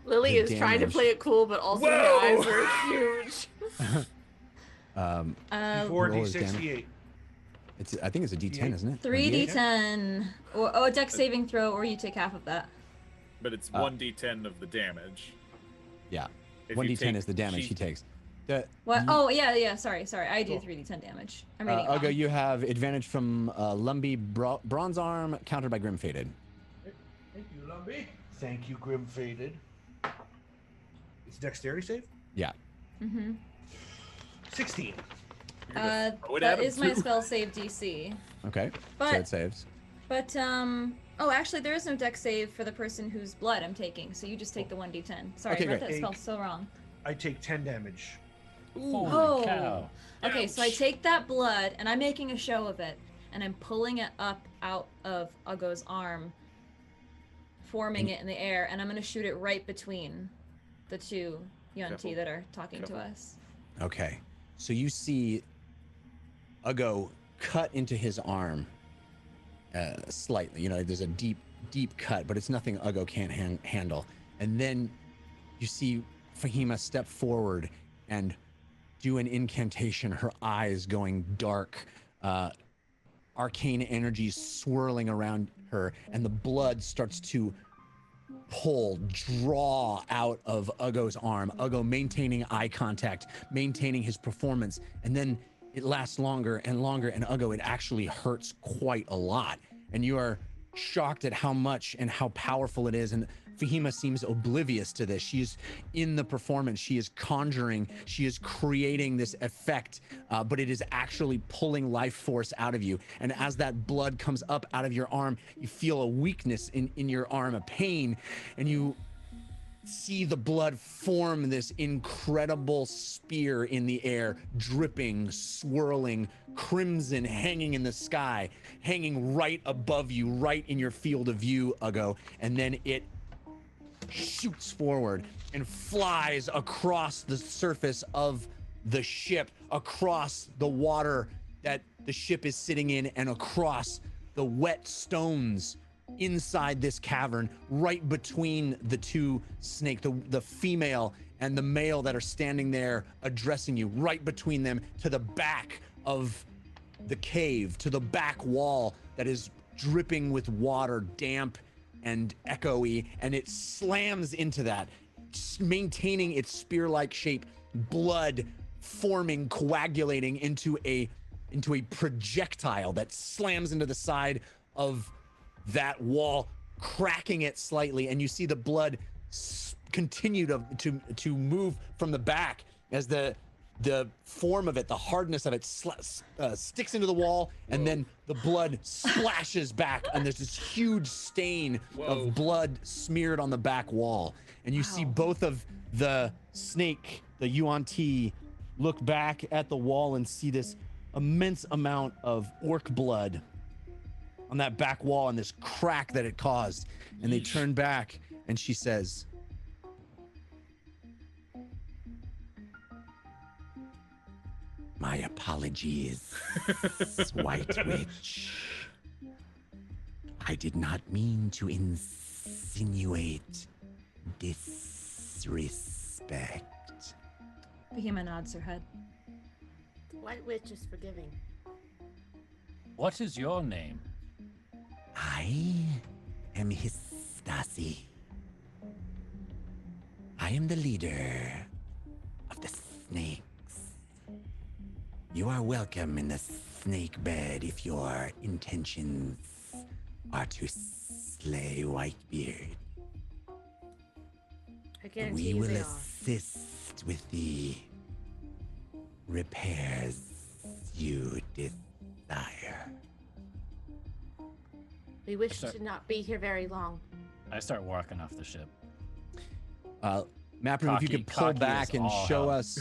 Lily his is trying to damage. play it cool, but also her Whoa! eyes are huge. D4, roll his damage. D68. I think it's a D10, isn't it? 3d10. Or a dex saving throw, or you take half of that. But it's 1d10 of the damage. Yeah. If 1d10 you take is the damage he takes. What? Oh, yeah, sorry. I do 3d10 damage. I'm reading it Ugo, wrong. you have advantage from Lumby Bronze Arm, countered by Grim Faded. Thank you, Lumbee. Thank you, Grim Faded. It's dexterity save? Yeah. Mm-hmm. 16. That is my spell save DC. Okay. But- so it saves. But, oh, actually, there is no dex save for the person whose blood I'm taking, so you just take the 1d10. Sorry, Okay, I read great. that spell so wrong. I take 10 damage. Holy cow. Okay, so I take that blood, and I'm making a show of it, and I'm pulling it up out of Ugo's arm, forming it in the air, and I'm going to shoot it right between the two Yunti that are talking to us. Okay. So you see Ugo cut into his arm slightly. You know, there's a deep cut, but it's nothing Ugo can't handle. And then you see Fahima step forward and do an incantation, her eyes going dark, arcane energies swirling around her, and the blood starts to draw out of Ugo's arm. Ugo maintaining eye contact, maintaining his performance, and then it lasts longer and longer, and Ugo, it actually hurts quite a lot. And you are shocked at how much and how powerful it is. And Fahima seems oblivious to this. She's in the performance. She is conjuring. She is creating this effect, but it is actually pulling life force out of you. And as that blood comes up out of your arm, you feel a weakness in your arm, a pain, and you see the blood form this incredible spear in the air, dripping, swirling, crimson, hanging in the sky, hanging right above you, right in your field of view, Ugo. And then it shoots forward and flies across the surface of the ship, across the water that the ship is sitting in, and across the wet stones inside this cavern, right between the two snake, the female and the male that are standing there addressing you, right between them, to the back of the cave, to the back wall that is dripping with water, damp and echoey, and it slams into that, maintaining its spear-like shape, blood forming, coagulating into a projectile that slams into the side of that wall, cracking it slightly, and you see the blood continue to move from the back as the form of it, the hardness of it sticks into the wall, and then the blood splashes back, and there's this huge stain of blood smeared on the back wall. And you see both of the snake, the Yuan-Ti, look back at the wall and see this immense amount of orc blood on that back wall and this crack that it caused. And they turn back, and she says, "My apologies, White Witch. I did not mean to insinuate disrespect." Fahima nods her head. The White Witch is forgiving. What is your name? I am Histasi. I am the leader of the snakes. You are welcome in the snake bed if your intentions are to slay Whitebeard. I guarantee We will they are. assist with the repairs you desire. We wish to not be here very long. I start walking off the ship. Mapper, if you could pull Cocky back as and all show hell. us,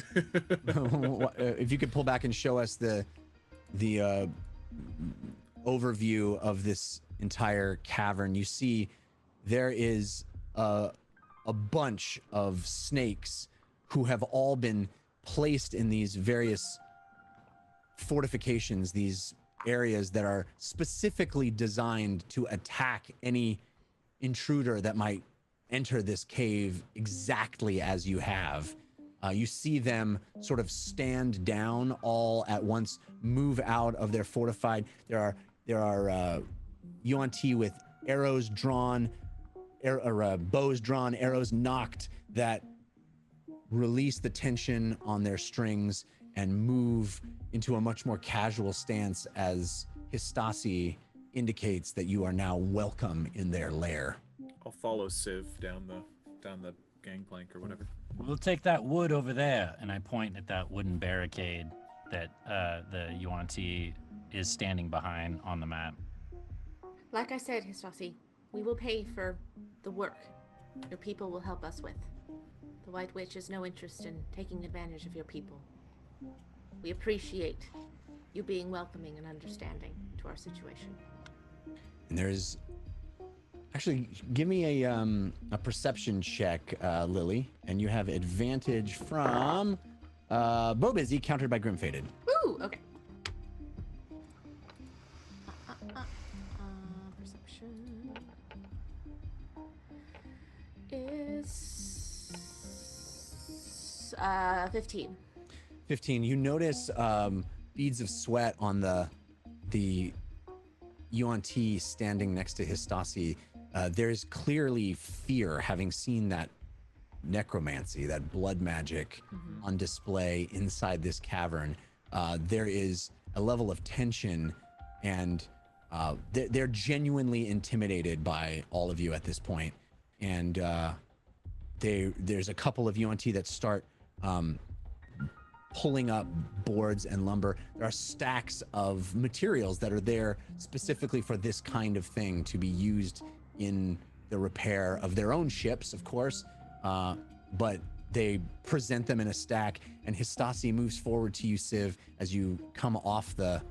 if you could pull back and show us the overview of this entire cavern. You see there is a bunch of snakes who have all been placed in these various fortifications, these areas that are specifically designed to attack any intruder that might enter this cave exactly as you have. You see them sort of stand down all at once, move out of their fortified. There are Yuan-Ti with arrows drawn, bows drawn, arrows knocked that release the tension on their strings and move into a much more casual stance as Histasi indicates that you are now welcome in their lair. I'll follow Civ down the gangplank or whatever. We'll take that wood over there, and I point at that wooden barricade that the Yuan-Ti is standing behind on the map. Like I said, Histasi, we will pay for the work your people will help us with. The White Witch has no interest in taking advantage of your people. We appreciate you being welcoming and understanding to our situation. And there's actually, give me a perception check, Lily, and you have advantage from Bo Busy, countered by Grim Faded. Woo! Okay. Perception is 15. 15. You notice beads of sweat on the Yuan-Ti standing next to Histasi. there is clearly fear, having seen that necromancy, that blood magic on display inside this cavern. There is a level of tension, and they're genuinely intimidated by all of you at this point. And there's a couple of UNT that start pulling up boards and lumber. There are stacks of materials that are there specifically for this kind of thing to be used in the repair of their own ships, of course. But they present them in a stack, and Histasi moves forward to you, Civ, as you come off the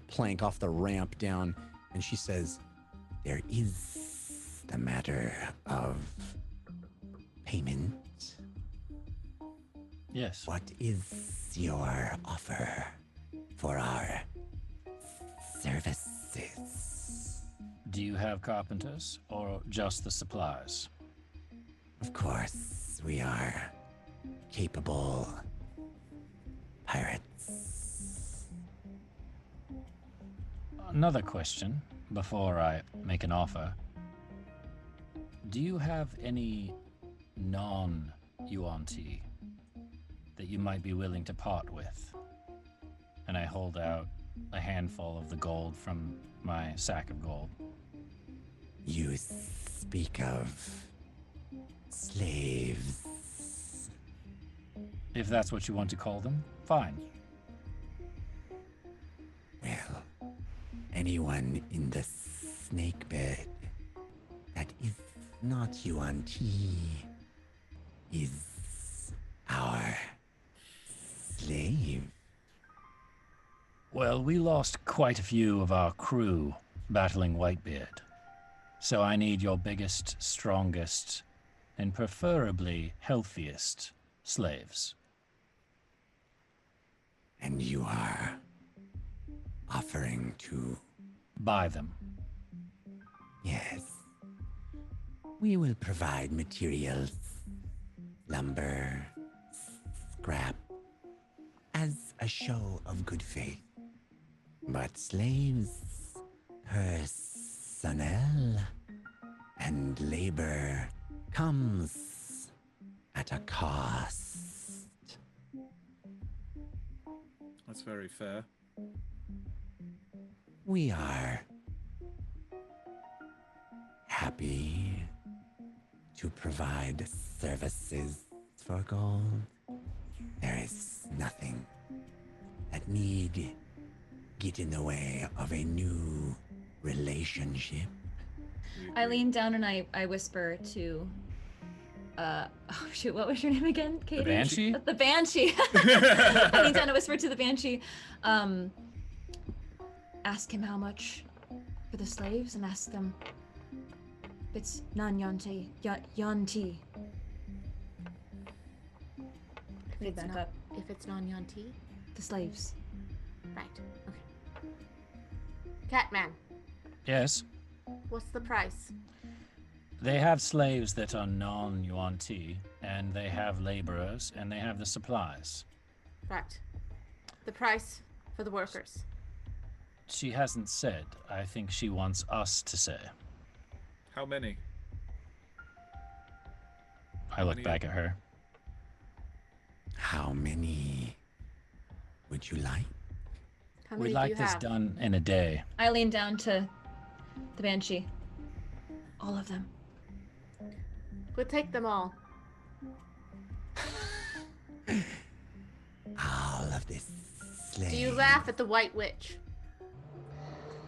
plank, off the ramp down, and she says, "There is the matter of payment. Yes. What is your offer for our services?" Do you have carpenters or just the supplies? Of course, we are capable pirates. Another question before I make an offer. Do you have any non-UNT that you might be willing to part with? And I hold out a handful of the gold from my sack of gold. You speak of slaves. If that's what you want to call them, fine. Well, anyone in the snake bed that is not UNT is our slave. Well, we lost quite a few of our crew battling Whitebeard. So I need your biggest, strongest, and preferably healthiest slaves. And you are offering to buy them? Yes. We will provide materials, lumber, scrap, as a show of good faith. But slaves, personnel, and labor comes at a cost. That's very fair. We are happy to provide services for gold. There is nothing that need get in the way of a new relationship. I lean down and I whisper to oh shoot, what was your name again, Katie? The Banshee? The Banshee. I lean down and whisper to the Banshee. Ask him how much for the slaves, and ask them if it's non-Yonti. Yonti. Read back up. If it's non-Yonti? The slaves. Right, okay. Catman, Yes. what's the price? They have slaves that are non-UNT, and they have laborers, and they have the supplies. Right. The price for the workers. She hasn't said. I think she wants us to say. How many? I look back at her. How many would you like? How many We'd do like you this have? done in a day. I lean down to the Banshee. All of them. We'll take them all. All of this slave. Do you laugh at the White Witch?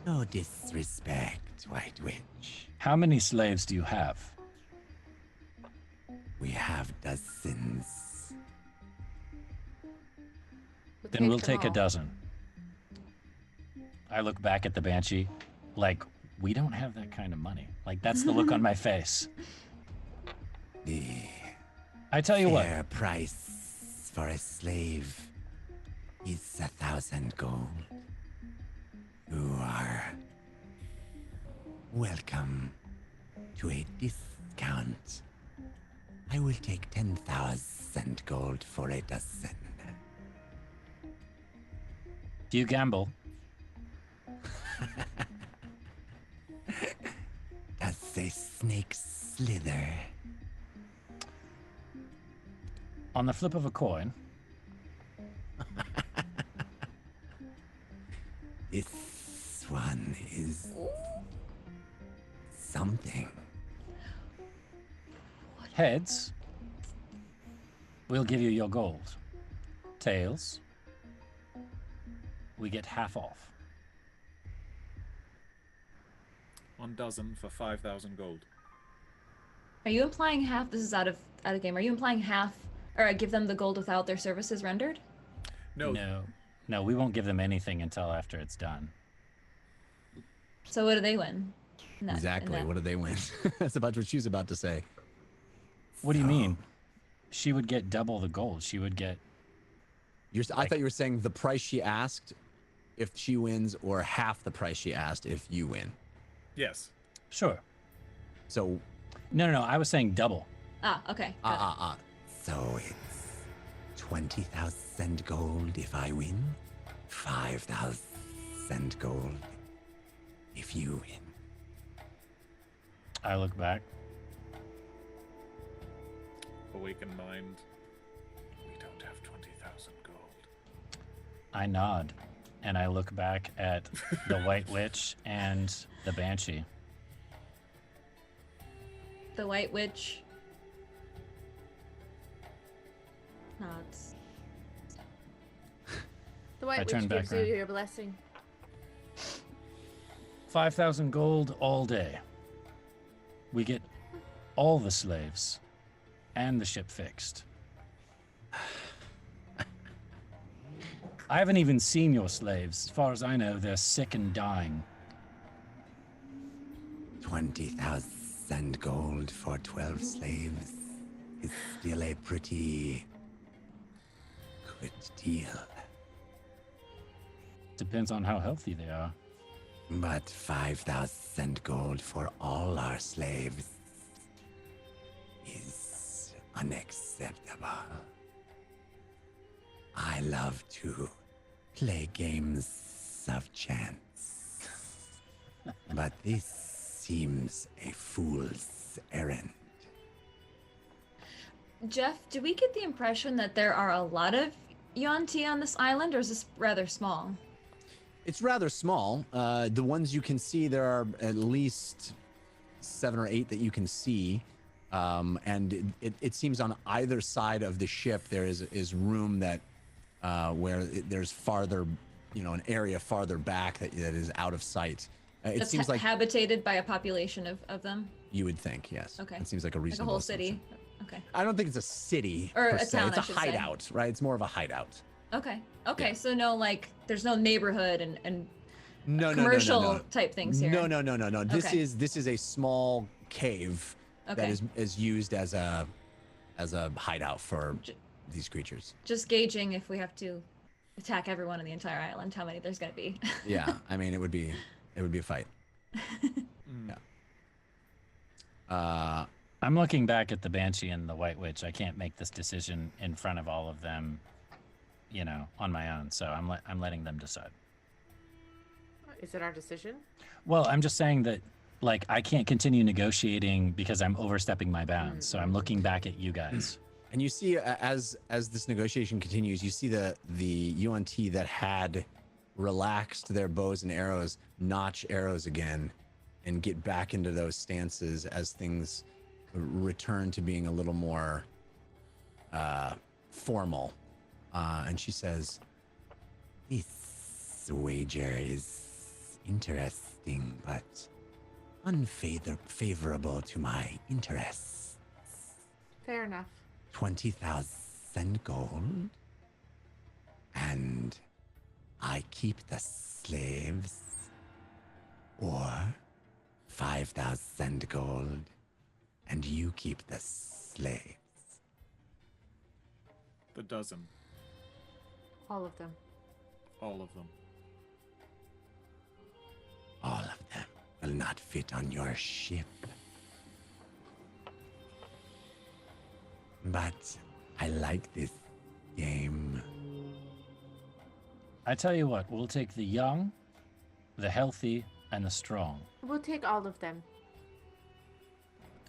No disrespect, White Witch. How many slaves do you have? We have dozens. Then we'll them take a all. dozen. I look back at the Banshee, like, we don't have that kind of money. Like, that's the look on my face. The I tell you what, fair price for a slave is 1,000 gold. You are welcome to a discount. I will take 10,000 gold for a dozen. do you gamble? snakes slither. On the flip of a coin, This one is something. heads, we'll give you your gold. Tails, we get half off. 1 dozen for 5,000 gold. Are you implying half? This is out of game. Are you implying half, or give them the gold without their services rendered? No, we won't give them anything until after it's done. So what do they win? in that- Exactly. What do they win? That's about what she was about to say. What do you mean? She would get double the gold. She would get. I thought you were saying the price she asked if she wins, or half the price she asked if you win. Yes. Sure. So. No. I was saying double. Ah, okay. got it. So it's 20,000 gold if I win, 5,000 gold if you win. I look back. Awaken mind. We don't have 20,000 gold. I nod, and I look back at the White Witch and the Banshee. The White Witch nods. The White I turn Witch back gives you around. your blessing. 5,000 gold all day. We get all the slaves and the ship fixed. I haven't even seen your slaves. As far as I know, they're sick and dying. 20,000 gold for 12 slaves is still a pretty good deal. Depends on how healthy they are. But 5,000 gold for all our slaves is unacceptable. I love to play games of chance. But this seems a fool's errand. Jeff, do we get the impression that there are a lot of Yuan-Ti on this island, or is this rather small? It's rather small. The ones you can see, there are at least 7 or 8 that you can see. And it seems on either side of the ship there is room that where there's farther, an area farther back that is out of sight. It That's seems like habitated by a population of them. you would think, yes. Okay. It seems like a Like a reasonable whole city. assumption. Okay. I don't think it's a city Or per a se. town, It's I a should say. hideout, right? It's more of a hideout. Okay. Okay. Yeah. So there's no neighborhood and No, commercial type things here. No. This Okay. is a small cave Okay. that is used as a hideout for these creatures. Just gauging if we have to attack everyone on the entire island, how many there's gonna be. Yeah, I mean it would be a fight. Yeah. I'm looking back at the Banshee and the White Witch. I can't make this decision in front of all of them, on my own. So I'm letting them decide. Is it our decision? Well, I'm just saying that, I can't continue negotiating because I'm overstepping my bounds. So I'm looking back at you guys. And you see, as this negotiation continues, you see the UNT that had relaxed their bows and arrows notch arrows again, and get back into those stances as things return to being a little more formal. And she says, This wager is interesting, but unfavorable to my interests. Fair enough. 20,000 gold, and I keep the slaves, or 5,000 gold, and you keep the slaves. The dozen. All of them. All of them. All of them will not fit on your ship. But I like this game. I tell you what, we'll take the young, the healthy, and the strong. We'll take all of them.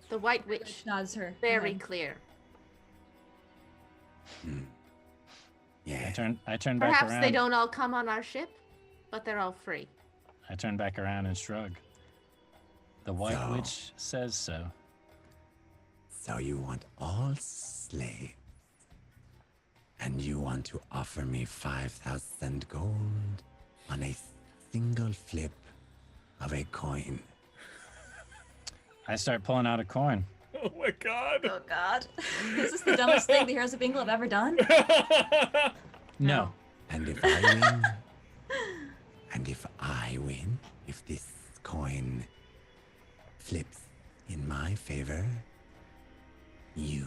The White Witch nods her very head. clear. Yeah. I turn back Perhaps around. they don't all come on our ship, but they're all free. I turn back around and shrug. The White So- Witch says so. So you want all slaves? And you want to offer me 5,000 gold on a single flip of a coin? I start pulling out a coin. Oh my god. Oh God. Is this the dumbest thing the Heroes of Bingle have ever done? No. And if I win, if this coin flips in my favor, you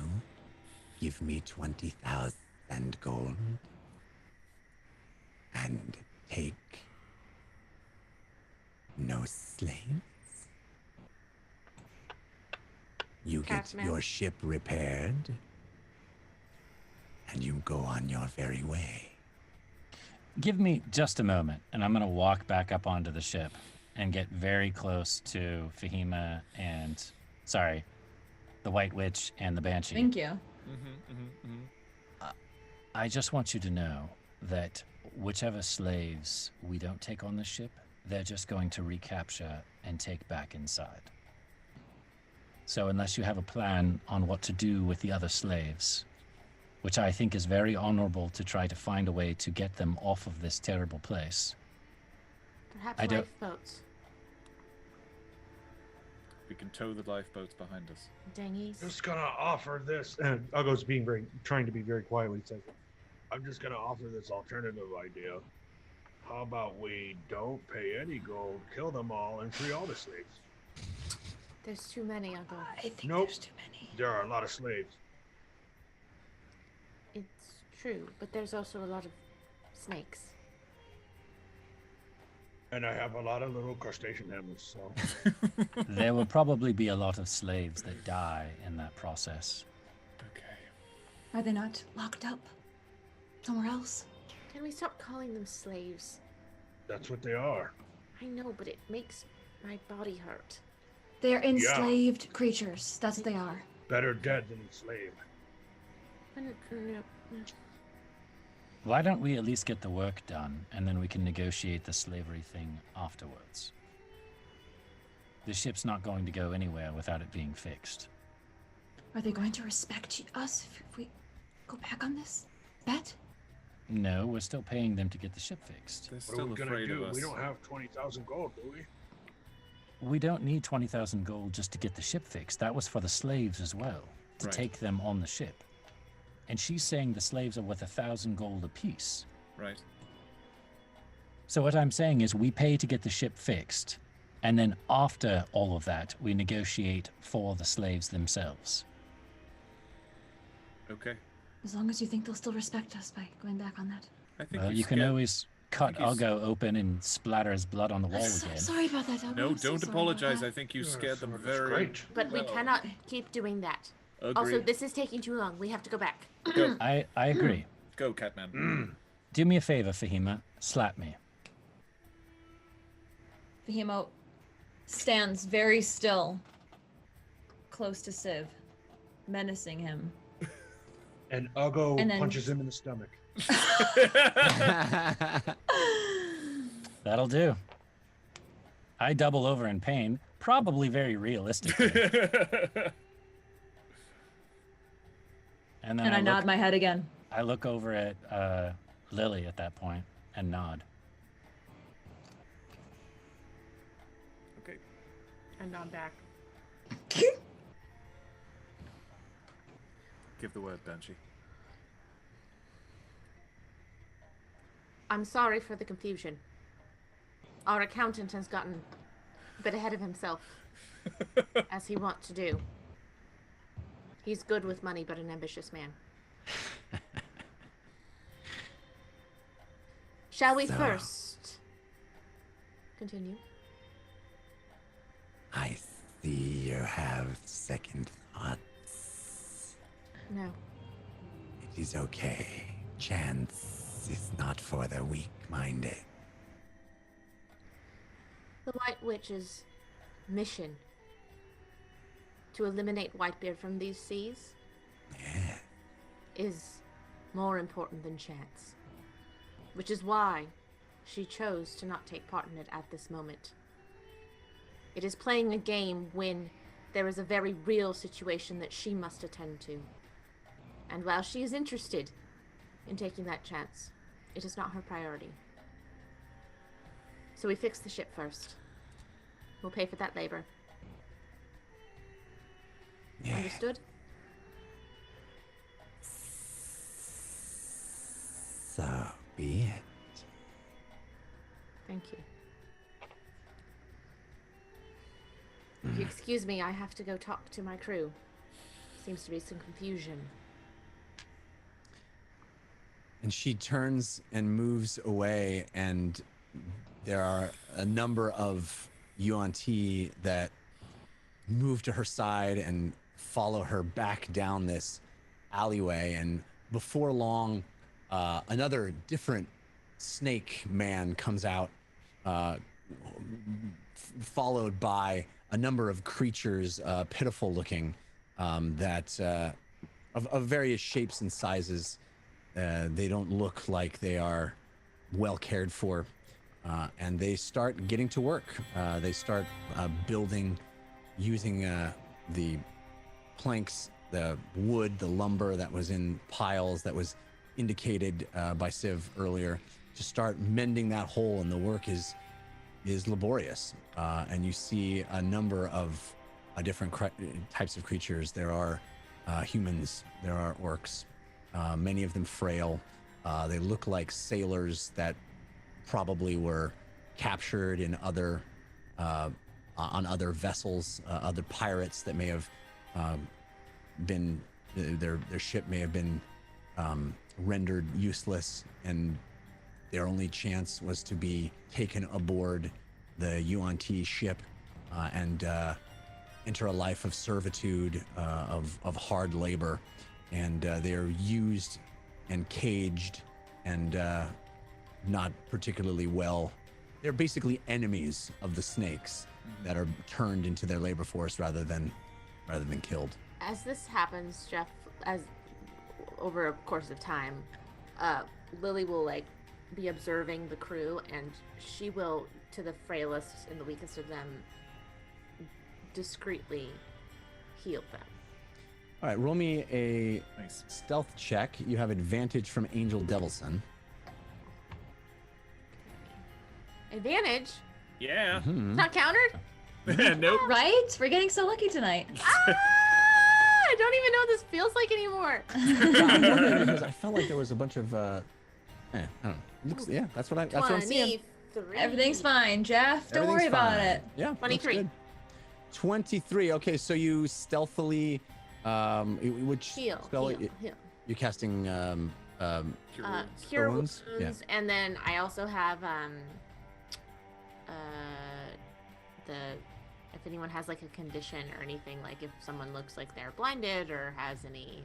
give me 20,000 gold and take no slaves. You get Catman. your ship repaired, and you go on your very way. Give me just a moment, and I'm going to walk back up onto the ship and get very close to Fahima and, sorry, the White Witch and the Banshee. Thank you. I just want you to know that whichever slaves we don't take on the ship, they're just going to recapture and take back inside. So unless you have a plan on what to do with the other slaves, which I think is very honorable to try to find a way to get them off of this terrible place. Perhaps I don't- lifeboats, We can tow the lifeboats behind us. dinghies. Just gonna offer this, and Ugo's trying to be very quiet when he says, "I'm just gonna offer this alternative idea. How about we don't pay any gold, kill them all, and free all the slaves?" There's too many, Uncle. I think Nope. there's too many. There are a lot of slaves, It's true, but there's also a lot of snakes. and I have a lot of little crustacean hammers. So There will probably be a lot of slaves that die in that process. Okay. Are they not locked up somewhere else? Can we stop calling them slaves? that's what they are. I know, but it makes my body hurt. They are enslaved creatures. That's what they are. Better dead than enslaved. No. Why don't we at least get the work done, and then we can negotiate the slavery thing afterwards? The ship's not going to go anywhere without it being fixed. Are they going to respect us if we go back on this bet? No, we're still paying them to get the ship fixed. They're What are still we gonna afraid do? of us. We don't have 20,000 gold, do we? We don't need 20,000 gold just to get the ship fixed. That was for the slaves as well, to Right. take them on the ship. And she's saying the slaves are worth 1,000 gold apiece. Right. So what I'm saying is we pay to get the ship fixed, and then after all of that, we negotiate for the slaves themselves. Okay. As long as you think they'll still respect us by going back on that. I think Well, you you can scared- always cut think he's- Uggo open and splatter his blood on the wall So again. sorry about that, Elmo. No, I'm so don't sorry about apologize. that. I think you Yeah, scared them that's very great. But we well. cannot keep doing that. Agreed. Also, this is taking too long. We have to go back. Go, I agree. go, Catman. Do me a favor, Fahima. Slap me. Fahimo stands very still, close to Civ, menacing him. And Ugo And then- punches him in the stomach. That'll do. I double over in pain, probably very realistically. And then And I look, nod my head again. I look over at Lily at that point and nod. Okay. And I'm back. Give the word, Banshee. I'm sorry for the confusion. Our accountant has gotten a bit ahead of himself, as he wants to do. He's good with money, but an ambitious man. Shall we So- first continue? I see you have second thoughts. No. It is okay. Chance is not for the weak-minded. The White Witch's mission to eliminate Whitebeard from these seas is more important than chance. Which is why she chose to not take part in it at this moment. It is playing a game when there is a very real situation that she must attend to. And while she is interested in taking that chance, it is not her priority. So we fix the ship first. We'll pay for that labor. Understood? So be it. Thank you. If you excuse me, I have to go talk to my crew. Seems to be some confusion. And she turns and moves away, and there are a number of Yuan-Ti that move to her side and follow her back down this alleyway. And before long, another different snake man comes out, followed by a number of creatures, pitiful looking, that of various shapes and sizes. They don't look like they are well cared for, and they start getting to work. They start building using the planks, the wood, the lumber that was in piles that was indicated by Civ earlier, to start mending that hole, and the work is laborious. And you see a number of different types of creatures. There are humans, there are orcs, many of them frail. They look like sailors that probably were captured in other on other vessels, other pirates that may have been their ship may have been rendered useless, and their only chance was to be taken aboard the Yuan-Ti ship and enter a life of servitude, of hard labor. And they're used and caged and not particularly well. They're basically enemies of the snakes that are turned into their labor force rather than killed. As this happens, Jeff, as over a course of time, Lily will be observing the crew, and she will, to the frailest and the weakest of them, discreetly heal them. All right, roll me a stealth check. You have advantage from Angel Devilson. Advantage? Yeah. Mm-hmm. Not countered? Nope. Right? We're getting so lucky tonight. I don't even know what this feels like anymore. I'm wondering because I felt like there was a bunch of I don't know. Looks, yeah, that's what I'm seeing. 23. Everything's fine, Jeff. Don't worry about it. Yeah, 23. Looks good. 23. Okay, so you stealthily, which Heal. spell? You're casting Cure wounds? wounds, Yeah. and then I also have if anyone has a condition or anything, if someone looks like they're blinded or has any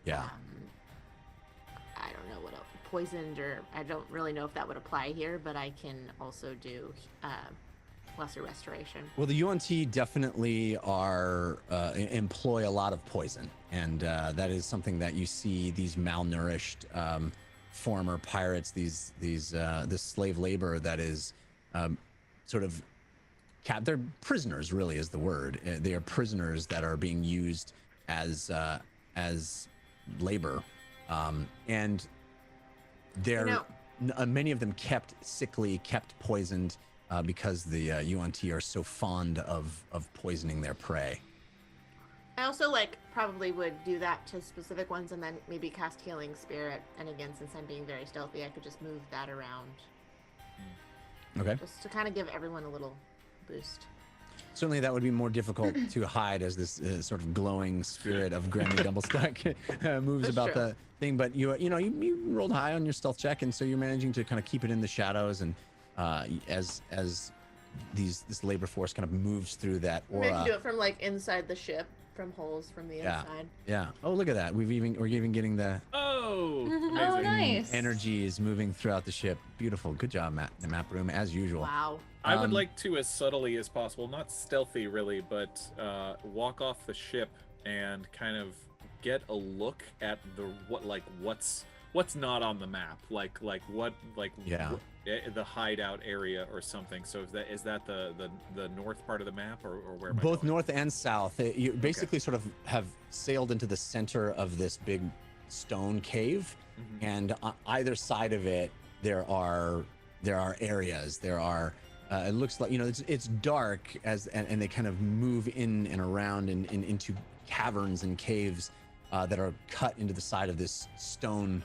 I don't know what else, poisoned, or I don't really know if that would apply here, but I can also do lesser restoration. Well, the Yuan-Ti definitely are employ a lot of poison, and that is something that you see these malnourished former pirates, this slave labor that is sort of they're prisoners, really is the word. They are prisoners that are being used as labor, and they're many of them kept sickly, kept poisoned. Because the Yuan-Ti are so fond of poisoning their prey. I also probably would do that to specific ones, and then maybe cast Healing Spirit. And again, since I'm being very stealthy, I could just move that around. Okay. Just to kind of give everyone a little boost. Certainly, that would be more difficult to hide as this sort of glowing spirit of Granny Dumblestuck moves That's about true. the thing. But you rolled high on your stealth check, and so you're managing to kind of keep it in the shadows and. As this labor force kind of moves through that aura. I can do it from inside the ship, from holes from the inside. Yeah. Oh, look at that. We're even getting the. Oh. amazing. nice. Energy is moving throughout the ship. Beautiful. Good job, Matt. The map room, as usual. Wow. I would like to, as subtly as possible, not stealthy really, but walk off the ship and kind of get a look at what's not on the map, the hideout area or something. So is that the north part of the map, or where am I Both going? north and south. You basically sort of have sailed into the center of this big stone cave, and on either side of it there are areas. There are it looks like, it's dark and they kind of move in and around and into caverns and caves that are cut into the side of this stone.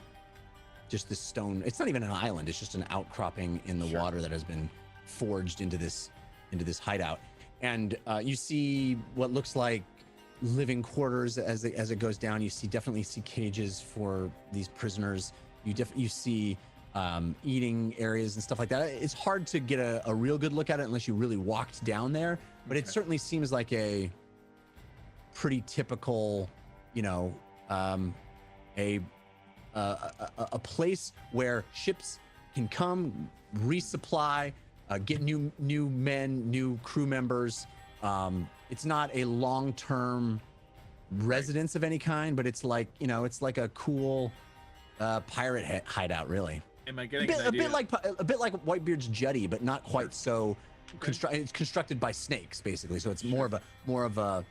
Just this stone. It's not even an island. It's just an outcropping in the water that has been forged into this hideout. And you see what looks like living quarters as it goes down. You definitely see cages for these prisoners. You see eating areas and stuff like that. It's hard to get a real good look at it unless you really walked down there. But it certainly seems like a pretty typical, a place where ships can come, resupply, get new men, new crew members. It's not a long-term residence of any kind, but it's like, it's like a cool pirate hideout, really. Am I getting a bit like Whitebeard's jetty, but not quite so. It's constructed by snakes, basically, so it's more of a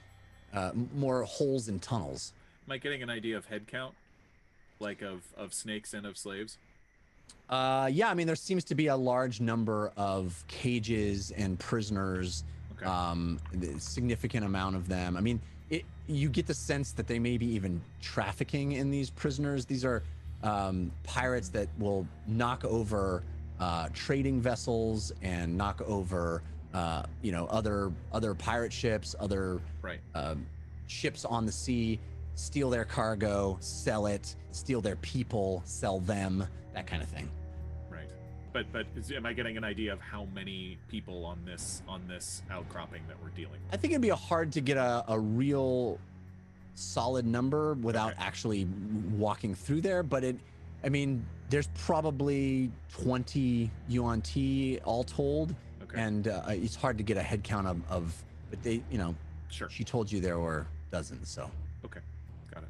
more holes and tunnels. Am I getting an idea of head count, like of snakes and of slaves? Yeah, I mean, there seems to be a large number of cages and prisoners. Okay. Significant amount of them. I mean, you get the sense that they may be even trafficking in these prisoners. These are pirates that will knock over trading vessels and knock over other pirate ships, other ships on the sea, steal their cargo, sell it, steal their people, sell them, that kind of thing. Right. But am I getting an idea of how many people on this outcropping that we're dealing with? I think it'd be hard to get a real solid number without actually walking through there, but there's probably 20 UNT all told, and it's hard to get a head count of but they, Sure. She told you there were dozens, so. Okay, got it.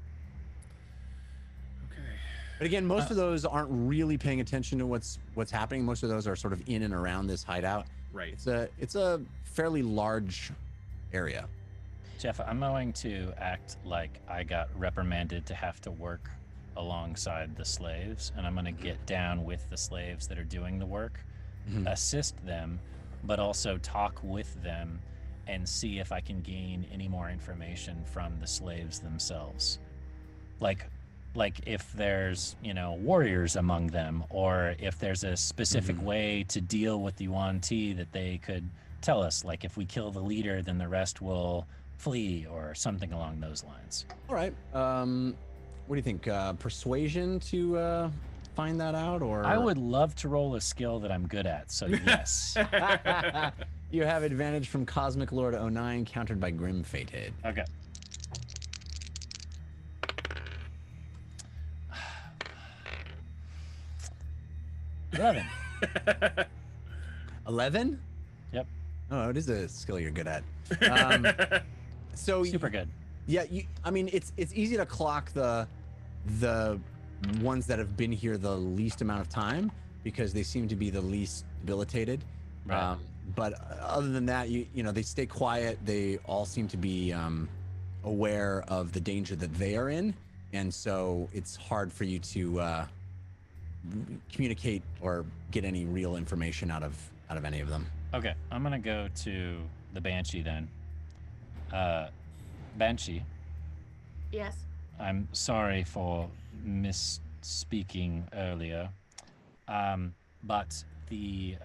Okay. But again, most of those aren't really paying attention to what's happening. Most of those are sort of in and around this hideout. Right. It's a fairly large area. Jeff, I'm going to act like I got reprimanded to have to work alongside the slaves, and I'm going to get down with the slaves that are doing the work, assist them, but also talk with them and see if I can gain any more information from the slaves themselves. Like if there's, warriors among them, or if there's a specific way to deal with the Yuan Ti that they could tell us, like if we kill the leader, then the rest will flee or something along those lines. All right. What do you think? Persuasion to find that out, or? I would love to roll a skill that I'm good at, so yes. You have advantage from Cosmic Lord 09, countered by Grim Fated. Okay. $11. 11? Yep. Oh, it is a skill you're good at. So super good. Yeah, it's easy to clock the ones that have been here the least amount of time because they seem to be the least debilitated. Right. But other than that, they stay quiet. They all seem to be aware of the danger that they are in, and so it's hard for you to communicate or get any real information out of any of them. Okay, I'm gonna go to the Banshee then. Banshee. Yes. I'm sorry for misspeaking earlier, but the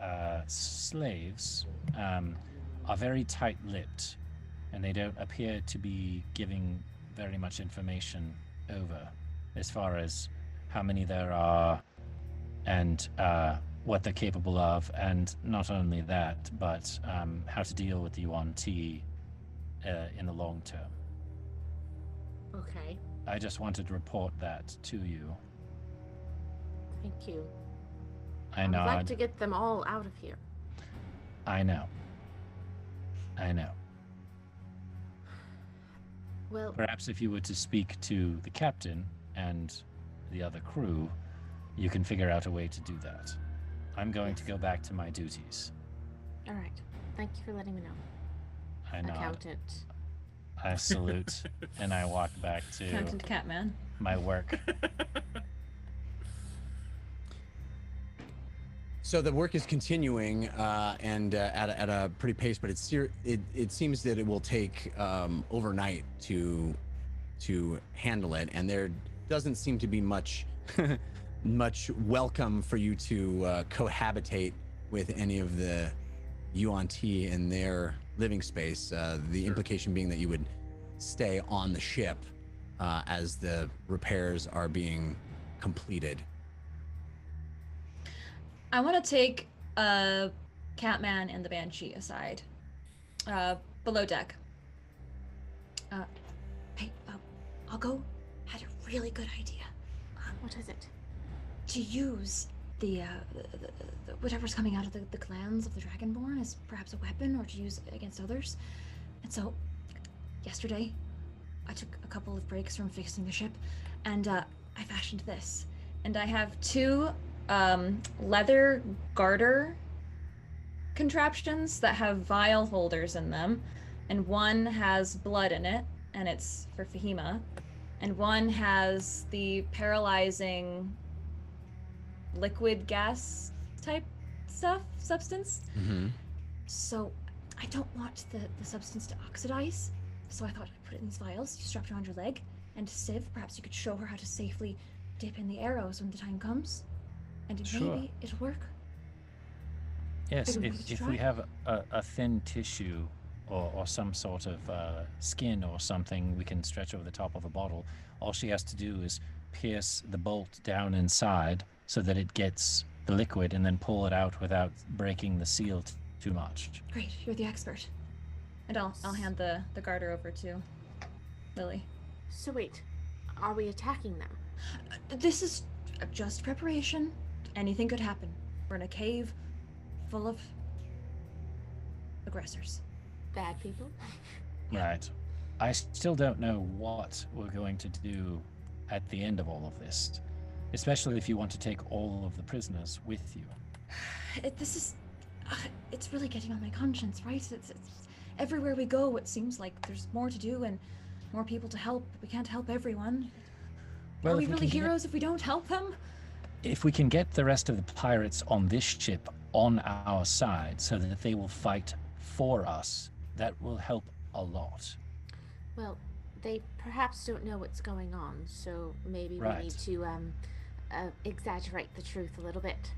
slaves are very tight-lipped, and they don't appear to be giving very much information over as far as how many there are and what they're capable of, and not only that, but how to deal with the Yuan Ti in the long term. Okay. I just wanted to report that to you. Thank you. I I'd like nod. to get them all out of here. I know. I know. Well, Perhaps if you were to speak to the captain and the other crew, you can figure out a way to do that. I'm going to go back to my duties. all right. Thank you for letting me know. I nod. Accountant. I salute, and I walk back to Accountant Catman. my work. So the work is continuing, and at a pretty pace, but it seems that it will take overnight to handle it, and there doesn't seem to be much much welcome for you to cohabitate with any of the UNT in their living space. The implication being that you would stay on the ship as the repairs are being completed. I want to take Catman and the Banshee aside, below deck. Hey, Algo had a really good idea. What is it? To use the whatever's coming out of the glands of the Dragonborn as perhaps a weapon, or to use against others. And so, yesterday, I took a couple of breaks from fixing the ship, and I fashioned this. And I have two leather garter contraptions that have vial holders in them, and one has blood in it, and it's for Fahima, and one has the paralyzing liquid gas type substance. Mm-hmm. So I don't want the substance to oxidize, so I thought I'd put it in these vials. You strap it around your leg, and Civ, perhaps you could show her how to safely dip in the arrows when the time comes, and Sure. maybe it'll work. Yes, Maybe we could if try. we have a thin tissue or some sort of skin or something we can stretch over the top of a bottle, all she has to do is pierce the bolt down inside so that it gets the liquid and then pull it out without breaking the seal too much. Great, you're the expert. And I'll hand the garter over to Lily. So wait, are we attacking them? This is just preparation. Anything could happen. We're in a cave full of aggressors. Bad people? Right. I still don't know what we're going to do at the end of all of this, especially if you want to take all of the prisoners with you. It's really getting on my conscience, right? It's everywhere we go, it seems like there's more to do and more people to help, but we can't help everyone. Well, Are we if we really can get- heroes if we don't help them? If we can get the rest of the pirates on this ship on our side so that they will fight for us, that will help a lot. Well, they perhaps don't know what's going on, so maybe Right. we need to exaggerate the truth a little bit.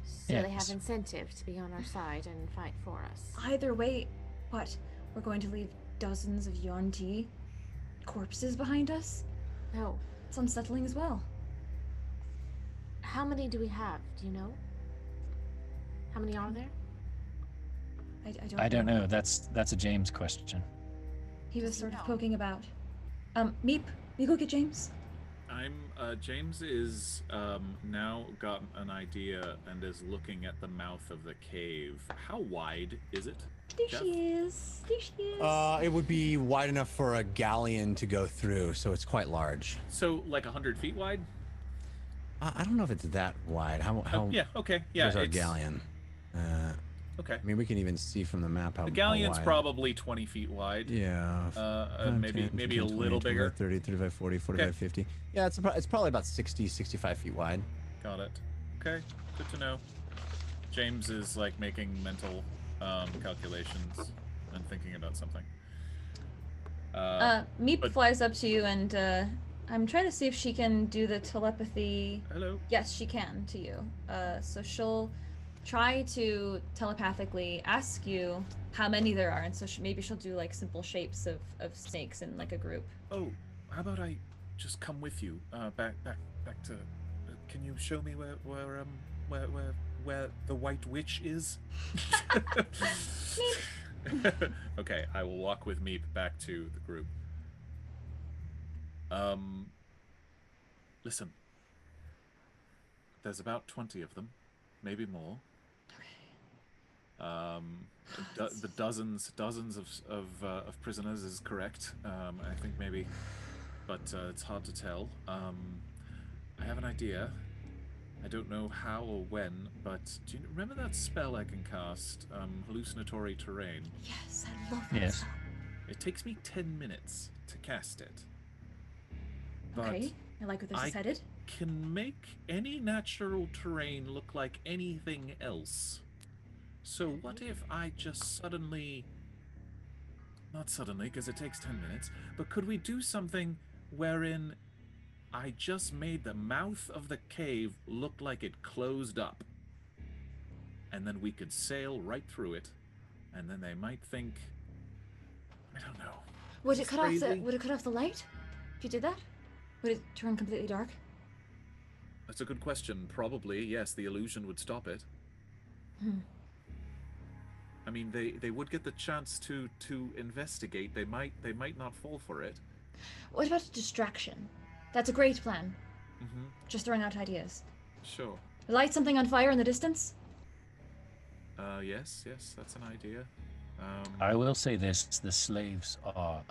So they have Yes. incentive to be on our side and fight for us. Either way, what? We're going to leave dozens of Yuan-Ti corpses behind us? No. It's unsettling as well. How many do we have? Do you know? How many are there? I don't know. That's a James question. He was Does he sort of know? poking about. Meep, you go get James? James is now got an idea and is looking at the mouth of the cave. How wide is it? There Jeff? she is. There she is. It would be wide enough for a galleon to go through, so it's quite large. So like 100 feet wide? I don't know if it's that wide. How Yeah, okay. Yeah, Where's our it's- galleon? Okay. I mean, we can even see from the map how The galleon's how wide. probably 20 feet wide. Yeah. Maybe 10, maybe a 15, little 20, bigger. 30, 35, 40, 45, 50. Yeah, it's probably about 60, 65 feet wide. Got it. Okay, good to know. James is like making mental calculations and thinking about something. Meep but- flies up to you and I'm trying to see if she can do the telepathy. Hello. Yes, she can to you. So she'll try to telepathically ask you how many there are, and so maybe she'll do like simple shapes of snakes in like a group. Oh, how about I just come with you? Back to. Can you show me where the White Witch is? Okay, I will walk with Meep back to the group. Listen. There's about 20 of them, maybe more. The dozens of prisoners is correct. I think maybe, but it's hard to tell. I have an idea. I don't know how or when, but do you remember that spell I can cast, hallucinatory terrain? Yes, I love that. Yes. spell. It takes me 10 minutes to cast it. But Okay, I like where this is headed. can make any natural terrain look like anything else. So what if I just suddenly, not suddenly because it takes 10 minutes, but could we do something wherein I just made the mouth of the cave look like it closed up, and then we could sail right through it, and then they might think, I don't know. Would it It's cut off the crazy. Would it cut off the light? If you did that, would it turn completely dark? That's a good question. Probably, yes, the illusion would stop it. I mean, they would get the chance to investigate. They might not fall for it. What about distraction? That's a great plan. Mm-hmm. Just throwing out ideas. Sure. Light something on fire in the distance? Yes, that's an idea. I will say this: the slaves are,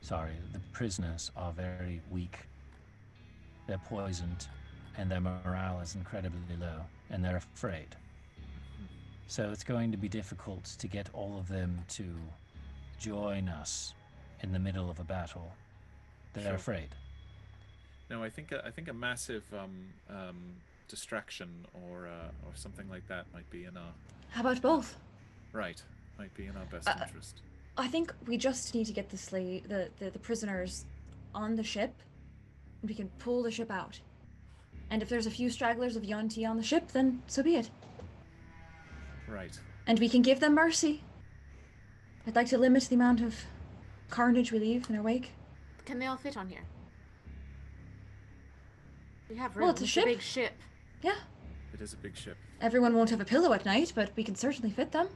the prisoners are very weak. They're poisoned, and their morale is incredibly low, and they're afraid. So it's going to be difficult to get all of them to join us in the middle of a battle. They're Sure. afraid. No, I think a massive distraction or something like that might be in our How about both? right. Might be in our best interest. I think we just need to get the prisoners on the ship, and we can pull the ship out. And if there's a few stragglers of Yuan-Ti on the ship, then so be it. Right. And we can give them mercy. I'd like to limit the amount of carnage we leave in our wake. Can they all fit on here? We have room. Well, it's a ship. big ship. Yeah, It is a big ship. everyone won't have a pillow at night, but we can certainly fit them.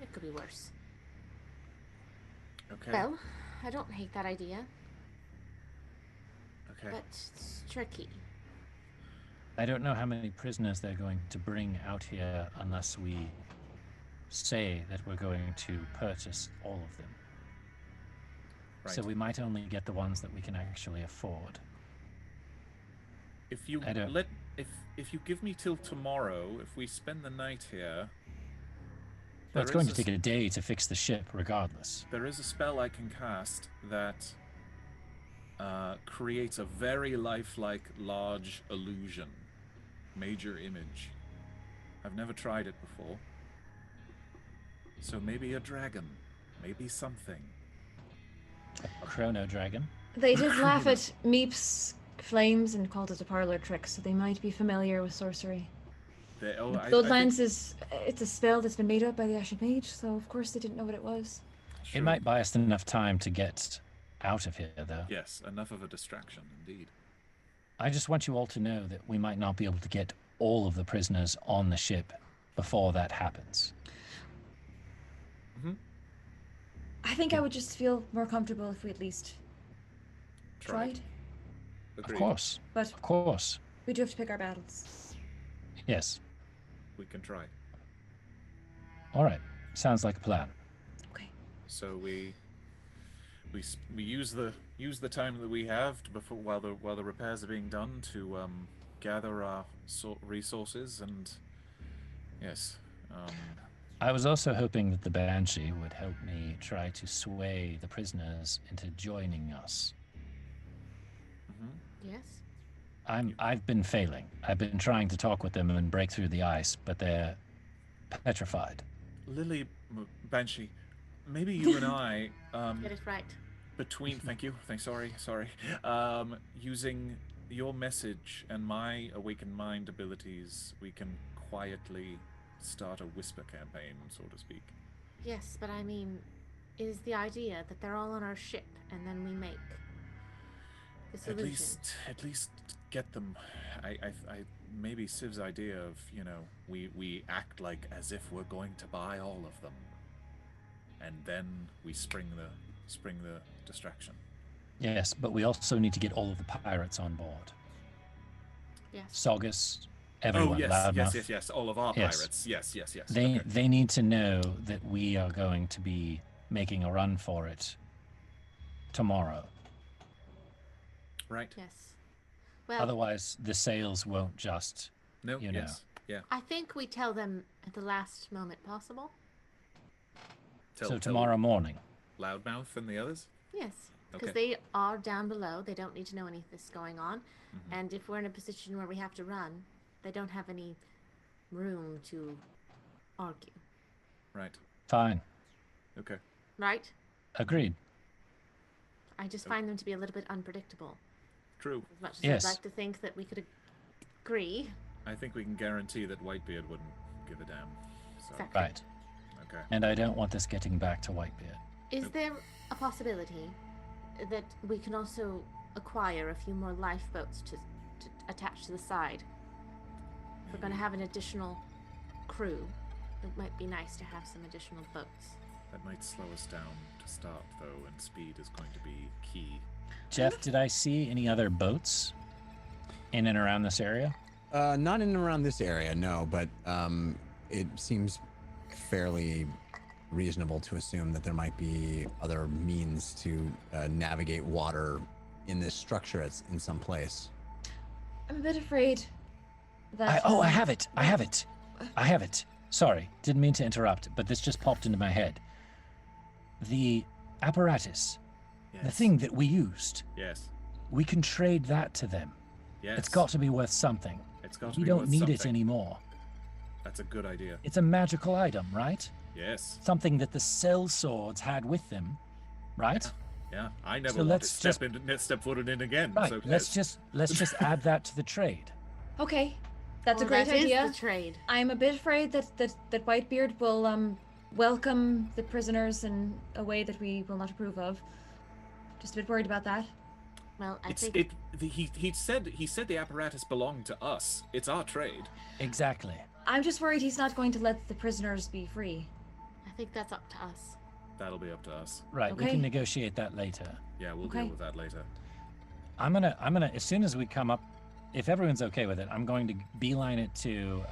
It could be worse. Okay. Well, I don't hate that idea, Okay. but it's tricky. I don't know how many prisoners they're going to bring out here unless we say that we're going to purchase all of them. Right. So we might only get the ones that we can actually afford. If you I don't- if you give me till tomorrow, if we spend the night here, Well, it's there going is to take a day to fix the ship, regardless. there is a spell I can cast that creates a very lifelike large illusion, major image. I've never tried it before. So maybe a dragon, maybe something. A chrono dragon. They did laugh at Meep's flames and called it a parlor trick, so they might be familiar with sorcery. They, oh, The I Bloodlands think- it's a spell that's been made up by the Ashen Mage, so of course they didn't know what it was. It might buy us enough time to get out of here, though. Yes, enough of a distraction, indeed. I just want you all to know that we might not be able to get all of the prisoners on the ship before that happens. Mm-hmm. I think I would just feel more comfortable if we at least tried. Agreed. Of course. But Of course. we do have to pick our battles. Yes. We can try. All right. Sounds like a plan. So we use the time that we have to before while the repairs are being done to gather our resources and yes. I was also hoping that the Banshee would help me try to sway the prisoners into joining us. Yes? I've been failing. I've been trying to talk with them and break through the ice, but they're petrified. Lily Banshee, maybe you and I Get it right. sorry. Using your message and my awakened mind abilities, we can quietly start a whisper campaign, so to speak. Yes, but I mean, is the idea that they're all on our ship and then we make the solution? At least get them. I maybe Civ's idea of, we act like as if we're going to buy all of them, and then we spring the distraction. Yes, but we also need to get all of the pirates on board. Yes. Saugus, everyone, Oh yes, Loudmouth. yes. All of our Yes. pirates. Yes. They need to know that we are going to be making a run for it tomorrow. Right. Yes. Well, Otherwise, the sales won't just, No. you know. Yes. Yeah. I think we tell them at the last moment possible. So tomorrow morning. Loudmouth and the others. Yes, because Okay. they are down below. They don't need to know any of this going on. And if we're in a position where we have to run, they don't have any room to argue. Right. Fine. Okay. Right? Agreed. I just find them to be a little bit unpredictable. True. As much as Yes. I'd like to think that we could agree. I think we can guarantee that Whitebeard wouldn't give a damn. So. Exactly. Right. Okay. And I don't want this getting back to Whitebeard. Is there a possibility that we can also acquire a few more lifeboats to attach to the side? If we're going to have an additional crew, it might be nice to have some additional boats. That might slow us down to start, though, and speed is going to be key. Jeff, did I see any other boats in and around this area? Not in and around this area, no, but it seems fairly reasonable to assume that there might be other means to navigate water in this structure in some place. I'm a bit afraid that. I have it. I have it. Sorry, didn't mean to interrupt, but this just popped into my head. The apparatus, Yes. the thing that we used, Yes. we can trade that to them. Yes. It's got to be worth something. It's got to We be don't worth need it something. anymore. That's a good idea. It's a magical item, right? Yes. Something that the sellswords had with them, right? Yeah. I never So want to let's step foot in again. Right. So Let's just add that to the trade. Okay, that's a Well, great that is idea. the trade. I'm a bit afraid that Whitebeard will welcome the prisoners in a way that we will not approve of. Just a bit worried about that. Well, I It's think he said the apparatus belonged to us. It's our trade. Exactly. I'm just worried he's not going to let the prisoners be free. I think that's up to us. That'll be up to us. Right. We Okay. can negotiate that later. Yeah, we'll Okay. deal with that later. I'm gonna as soon as we come up, if everyone's okay with it, I'm going to beeline it to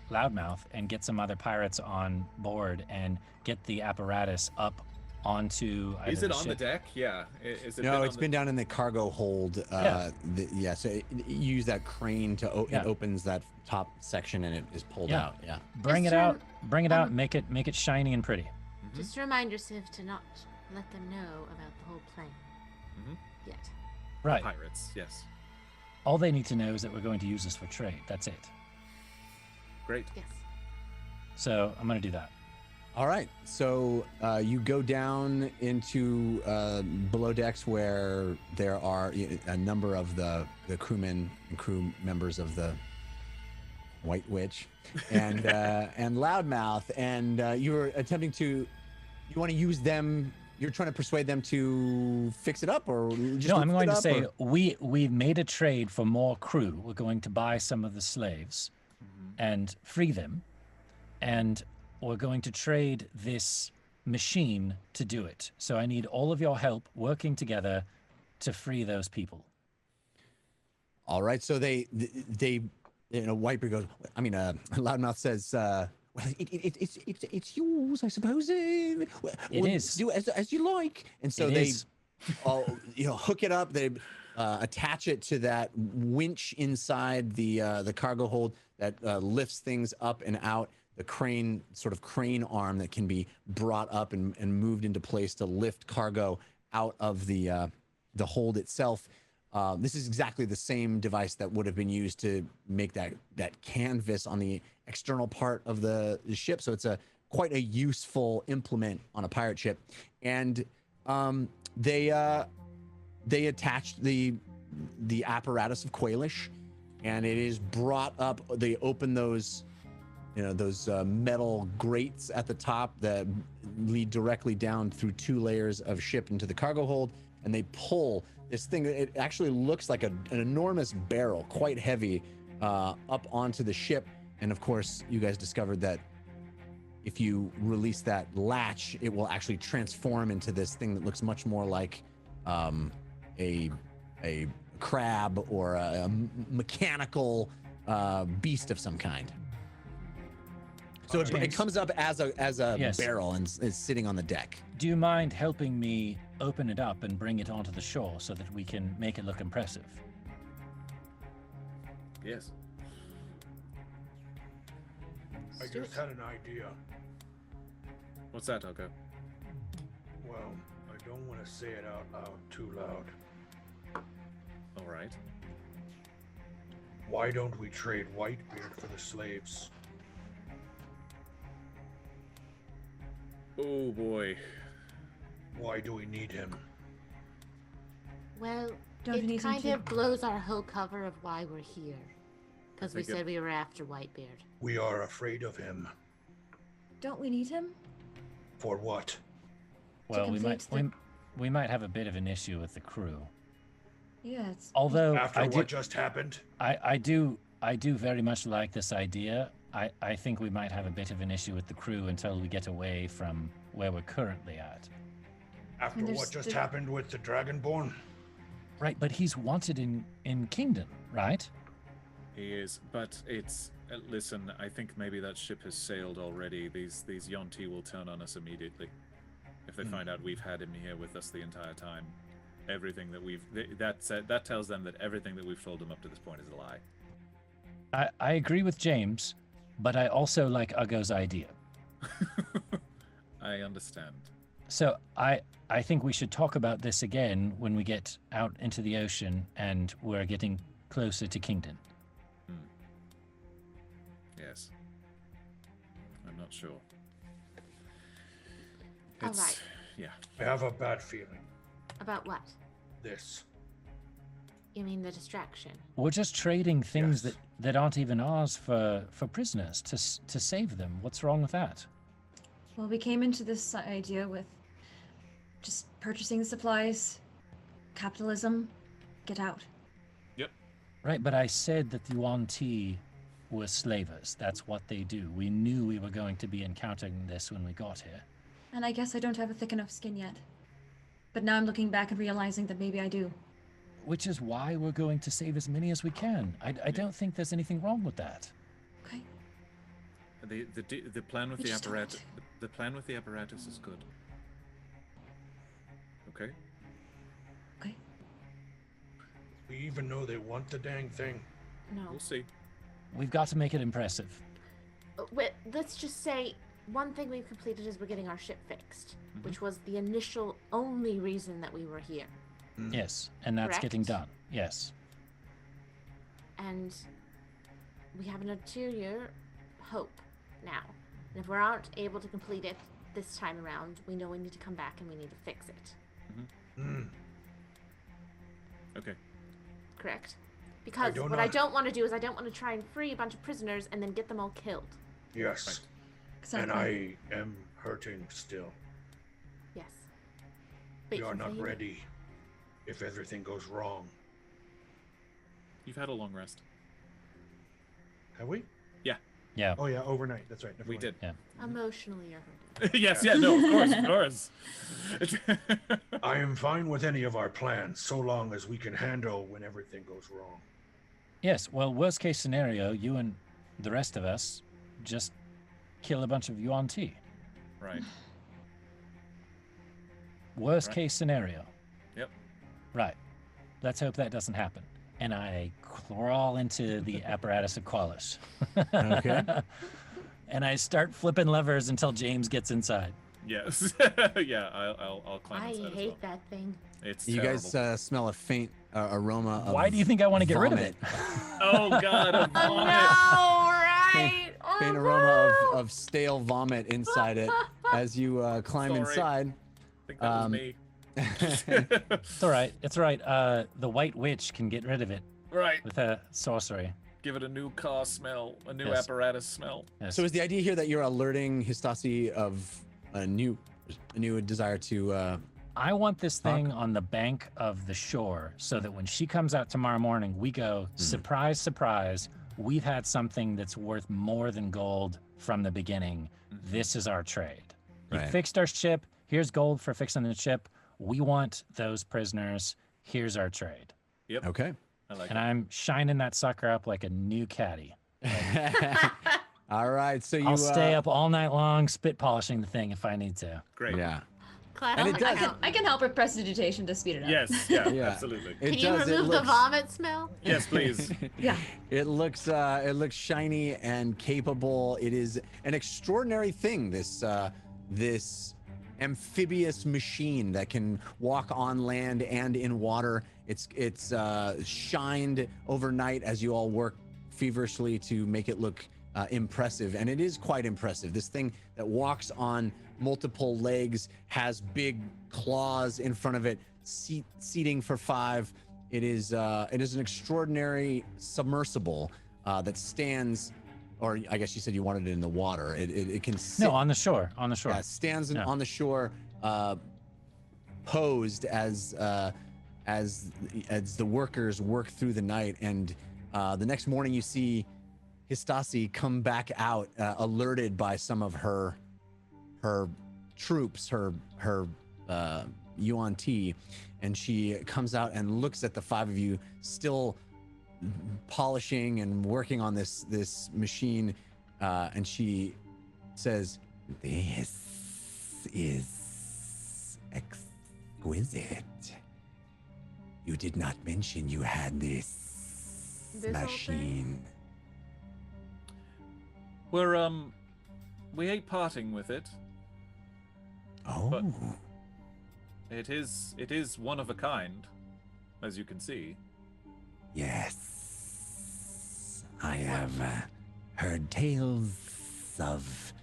Loudmouth and get some other pirates on board and get the apparatus up onto. Is either it on the ship. deck? Yeah. Is it No, been it's on been down in the cargo hold. Yeah. So you use that crane to Yeah. it opens that top section and it is pulled Yeah. out. Yeah. Bring Just it out. rem- Bring it out. Make it shiny and pretty. Just remind yourself to not let them know about the whole plan Mhm. yet. Right. Pirates? Yes. All they need to know is that we're going to use this for trade. That's it. Great. Yes. So I'm going to do that. All right. So you go down into below decks where there are a number of the crewmen and crew members of the White Witch and and Loudmouth, and you were attempting to. You want to use them. You're trying to persuade them to fix it up, or just No, I'm lift going it to up, say or- we've made a trade for more crew. We're going to buy some of the slaves and free them, and we're going to trade this machine to do it. So I need all of your help working together to free those people. All right, so they Whitebeard goes. I mean, Loudmouth says, "Well, it's yours, I suppose. It is. Do as you like." And so It they, is. hook it up. They attach it to that winch inside the cargo hold that lifts things up and out. The crane arm that can be brought up and moved into place to lift cargo out of the hold itself. This is exactly the same device that would have been used to make that canvas on the external part of the ship. So it's quite a useful implement on a pirate ship. And they attached the apparatus of Quailish, and it is brought up. They open those metal grates at the top that lead directly down through 2 layers of ship into the cargo hold, and they pull this thing. It actually looks like an enormous barrel, quite heavy, up onto the ship. And of course, you guys discovered that if you release that latch, it will actually transform into this thing that looks much more like a crab or a mechanical beast of some kind. So it comes up as a Yes. barrel and is sitting on the deck. Do you mind helping me open it up and bring it onto the shore so that we can make it look impressive? Yes. I just had an idea. What's that, Oko? Well, I don't want to say it out loud too loud. All right. Why don't we trade Whitebeard for the slaves? Oh boy. Why do we need him? Well, Don't you need it some kind tea? of blows our whole cover of why we're here. Because we think it- said we were after Whitebeard. We are afraid of him. Don't we need him? For what? Well, we might complete we might have a bit of an issue with the crew. Yeah, it's. Although After I what do, just happened? I do very much like this idea. I think we might have a bit of an issue with the crew until we get away from where we're currently at. After And there's what just the- happened with the Dragonborn? Right, but he's wanted in Kingdom, right? He is, but it's. Listen, I think maybe that ship has sailed already. These Yonti will turn on us immediately if they find out we've had him here with us the entire time. Everything that that tells them that everything that we've told them up to this point is a lie. I agree with James, but I also like Ugo's idea. I understand. So I think we should talk about this again when we get out into the ocean and we're getting closer to Kingdom. Yes. I'm not sure. All It's right. yeah. I have a bad feeling. About what? This. You mean the distraction? We're just trading things Yes. that aren't even ours for prisoners to save them. What's wrong with that? Well, we came into this idea with just purchasing the supplies, capitalism, get out. Right, but I said that the Yuan Ti were slavers. That's what they do. We knew we were going to be encountering this when we got here. And I guess I don't have a thick enough skin yet. But now I'm looking back and realizing that maybe I do. Which is why we're going to save as many as we can. I don't think there's anything wrong with that. Okay. The plan with We the just don't apparatus. want The plan with the apparatus is good. Okay. Okay. We even know they want the dang thing. No. We'll see. We've got to make it impressive. Let's just say one thing we've completed is we're getting our ship fixed, Mm-hmm. which was the initial only reason that we were here. Yes, and that's getting Correct. done. Yes. And we have an ulterior hope now. And if we aren't able to complete it this time around, we know we need to come back and we need to fix it. Okay. Correct? Because don't what know. I don't want to do is I don't want to try and free a bunch of prisoners and then get them all killed. Yes. Exactly. And I am hurting still. Yes. We are not completed. ready if everything goes wrong. You've had a long rest. Have we? Yeah. Oh yeah, overnight. That's right. Never We mind. did. Emotionally, you're hurting. Yes. Yeah. No. Of course. Of course. I am fine with any of our plans so long as we can handle when everything goes wrong. Yes, well, worst case scenario, you and the rest of us just kill a bunch of Yuan Ti. Right. Worst Right. case scenario. Yep. Right. Let's hope that doesn't happen. And I crawl into the apparatus of Qualis. Okay. And I start flipping levers until James gets inside. Yes. Yeah. I'll climb I inside as hate well. that thing. It's You terrible. guys smell a faint aroma of Why do you think I want to get rid of vomit. it? Oh God. A Oh no! vomit. Right? Oh, Faint no! aroma of stale vomit inside it as you climb Sorry. inside. I think that was me. It's all right. It's all right. The White Witch can get rid of it Right. with a sorcery. Give it a new car smell, a new Yes. apparatus smell. Yes. So is the idea here that you're alerting Histasi of a new desire to I want this thing on the bank of the shore so that when she comes out tomorrow morning, we go, surprise, surprise, we've had something that's worth more than gold from the beginning. This is our trade. You Right. fixed our ship. Here's gold for fixing the ship. We want those prisoners. Here's our trade. Yep. Okay. I like And it. I'm shining that sucker up like a new caddy. All right. So you I'll stay up all night long, spit polishing the thing if I need to. Great. Yeah. Classic And it does- account. I can help with prestidigitation to speed it up. Yes. Yeah. Yeah. Absolutely. It Can you does. It remove the looks, vomit smell? Yes, please. Yeah. it looks shiny and capable. It is an extraordinary thing. This amphibious machine that can walk on land and in water. It's shined overnight as you all work feverishly to make it look impressive, and it is quite impressive. This thing that walks on multiple legs, has big claws in front of it, seating for 5. It is an extraordinary submersible that stands, or I guess you said you wanted it in the water. It can sit, No, on the shore. On the shore. yeah, stands Yeah. on the shore, posed as the workers work through the night, and the next morning you see Histasi come back out, alerted by some of her troops, her UNT, and she comes out and looks at the 5 of you still polishing and working on this machine, and she says, "This is exquisite. You did not mention you had this This whole thing? machine." We ain't parting with it. Oh, But- It is one of a kind, as you can see. Yes, I have heard tales of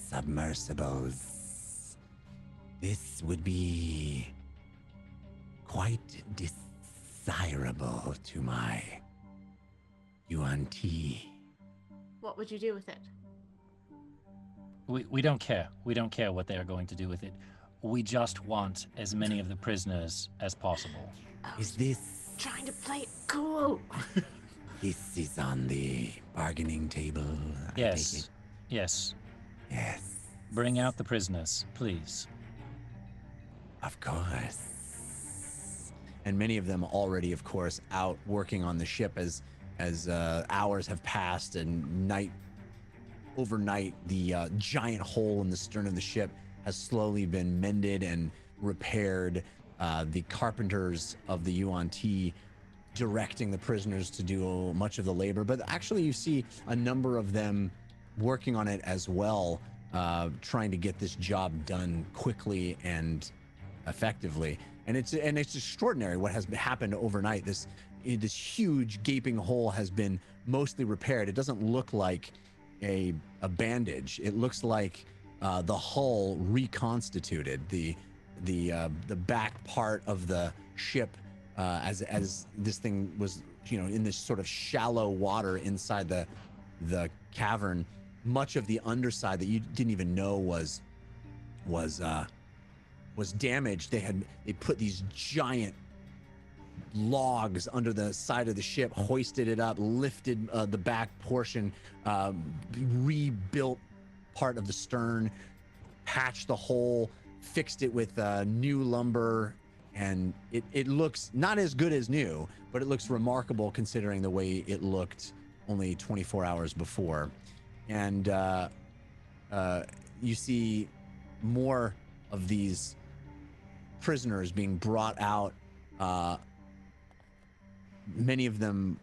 submersibles. This would be quite desirable to my UNT. What would you do with it? We don't care. We don't care what they are going to do with it. We just want as many of the prisoners as possible. Is this Trying to play it cool. this is on the bargaining table? I take Yes. it? Yes. Yes, Bring out the prisoners, please. of course. and many of them already, of course, out working on the ship as hours have passed and overnight, the giant hole in the stern of the ship has slowly been mended and repaired. The carpenters of the UNT directing the prisoners to do much of the labor, but actually you see a number of them working on it as well, trying to get this job done quickly and effectively. And it's extraordinary what has happened overnight. This huge gaping hole has been mostly repaired. It doesn't look like a bandage. It looks like the hull reconstituted. The back part of the ship, as this thing was, in this sort of shallow water inside the cavern, much of the underside that you didn't even know was damaged. They put these giant logs under the side of the ship, hoisted it up, lifted the back portion, rebuilt part of the stern, patched the hole, fixed it with new lumber, and it looks not as good as new, but it looks remarkable considering the way it looked only 24 hours before. And you see more of these prisoners being brought out. Many of them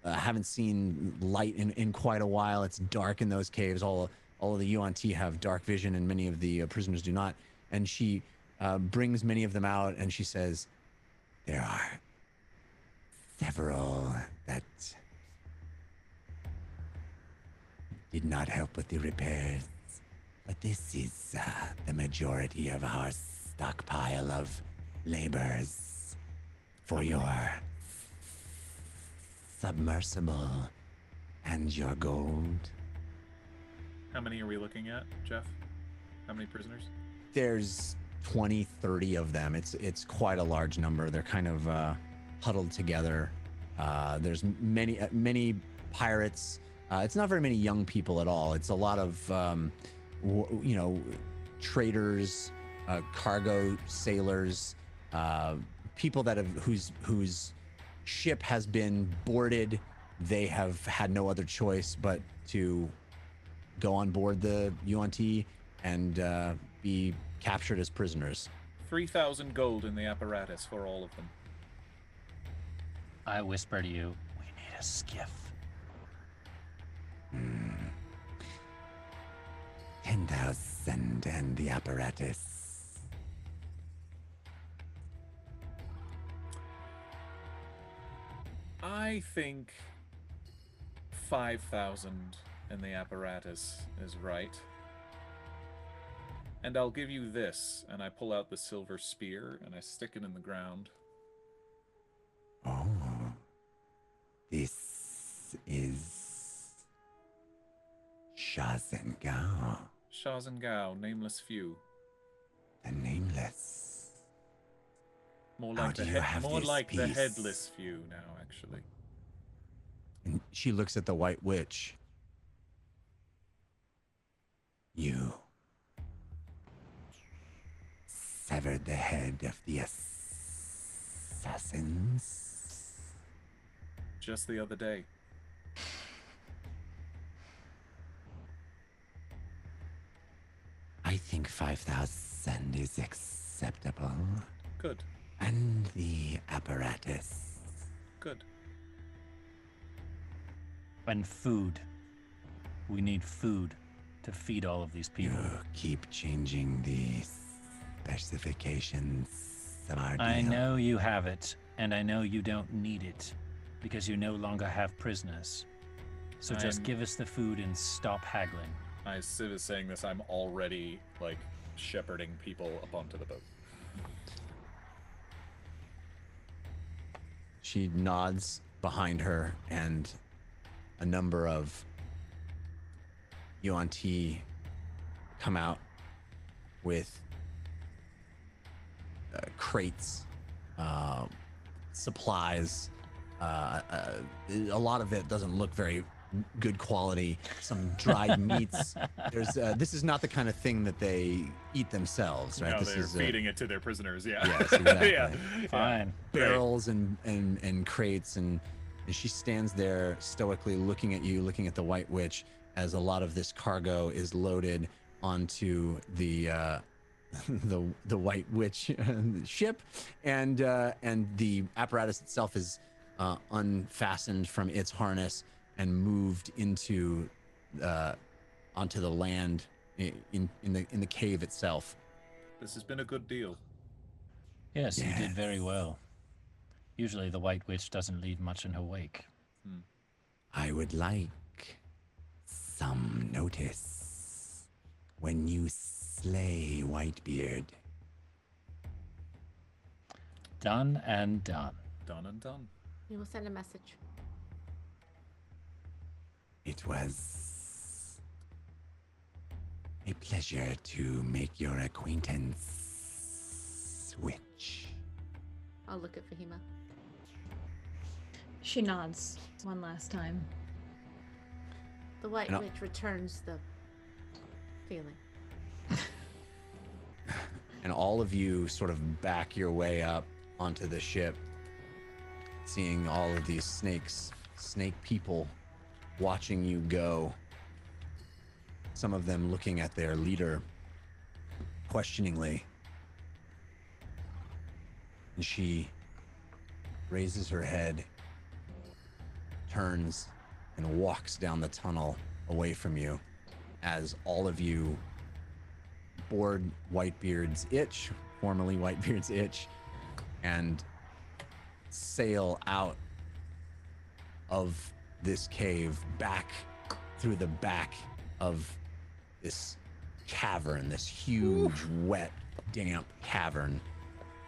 haven't seen light in quite a while. It's dark in those caves. All of the UNT have dark vision, and many of the prisoners do not. And she brings many of them out, and she says, There are several that did not help with the repairs, but this is the majority of our stockpile of labors for your submersible and your gold. How many are we looking at, Jeff? How many prisoners? there's 20, 30 of them. It's quite a large number. They're kind of huddled together. There's many pirates. It's not very many young people at all. It's a lot of traders, cargo sailors, people that have whose ship has been boarded. They have had no other choice but to go on board the UNT and be captured as prisoners. 3,000 gold in the apparatus for all of them. I whisper to you, we need a skiff. 10,000 and the apparatus. I think 5,000 in the apparatus is right. And I'll give you this, and I pull out the silver spear and I stick it in the ground. Oh, this is Shazengao, Shazengao, Nameless Few. the Nameless. More How like do the you have more this like the piece? Headless Few now, actually. And she looks at the White Witch. You severed the head of the assassins. Just the other day. I think 5,000 is acceptable. Good. And the apparatus. Good. And food. We need food to feed all of these people. You keep changing the specifications of our deal. I know you have it, and I know you don't need it, because you no longer have prisoners. So just I'm- give us the food and stop haggling. As I was saying this, I'm already, like, shepherding people up onto the boat. She nods behind her, and a number of UNT come out with crates, supplies. A lot of it doesn't look very good quality. Some dried meats. There's this is not the kind of thing that they eat themselves, right? No, This they're is feeding it to their prisoners, yeah. Yes, exactly. Yeah. Fine. barrels and crates, and she stands there stoically looking at you, looking at the White Witch, as a lot of this cargo is loaded onto the the White Witch ship, and the apparatus itself is unfastened from its harness and moved into onto the land in the cave itself. This has been a good deal. Yes, you did very well. Usually the White Witch doesn't leave much in her wake. I would like some notice when you slay Whitebeard. Done and done. Done and done. We will send a message. It was a pleasure to make your acquaintance, Witch. I'll look at Fahima. She nods one last time. The White And Witch returns the feeling. And all of you sort of back your way up onto the ship, seeing all of these snake people watching you go. Some of them looking at their leader questioningly. And she raises her head, turns, and walks down the tunnel away from you as all of you board Whitebeard's Itch, formerly Whitebeard's Itch, and sail out of this cave back through the back of this cavern, this huge, wet, damp cavern.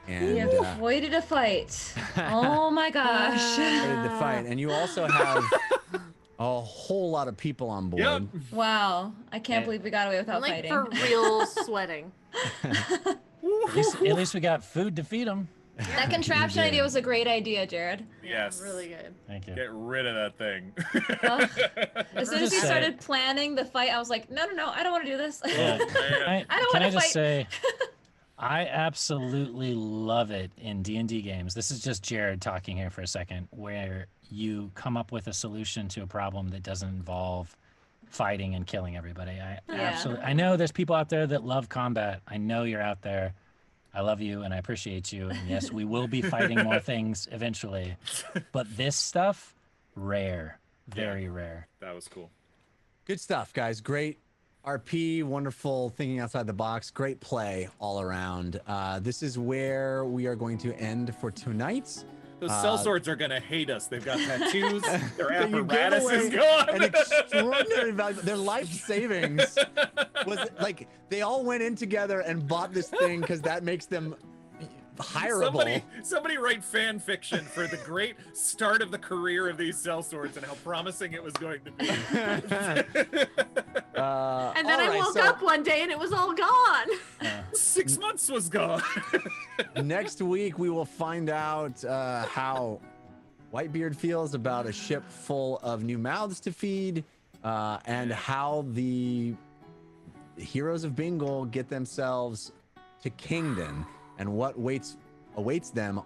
And We have avoided a fight. Oh my gosh. ready to fight. And you also have a whole lot of people on board. Wow. I can't believe we got away without I'm like fighting. for real sweating. At least we got food to feed them. That contraption did. idea was a great idea, Jared. Yes. Really good. Thank you. Get rid of that thing. As soon as Just we say- started planning the fight, I was like, no, I don't want to do this. Yeah. I don't Can wanna I just fight. say, I absolutely love it in D&D games. This is just Jared talking here for a second, where you come up with a solution to a problem that doesn't involve fighting and killing everybody. I know there's people out there that love combat. I know you're out there. I love you and I appreciate you. And yes, we will be fighting more things eventually. But this stuff, rare. Very rare. That was cool. Good stuff, guys. Great RP, wonderful thinking outside the box. Great play all around. This is where we are going to end for tonight. Those sellswords are gonna hate us. They've got tattoos. Their Then you give apparatus away is gone. An extraordinary value. Their life savings was like they all went in together and bought this thing because that makes them hireable. Somebody write fan fiction for the great start of the career of these sellswords and how promising it was going to be. And then I woke up one day and it was all gone. 6 months was gone. Next week we will find out how Whitebeard feels about a ship full of new mouths to feed, and how the Heroes of Bingle get themselves to Kingdom, and what awaits them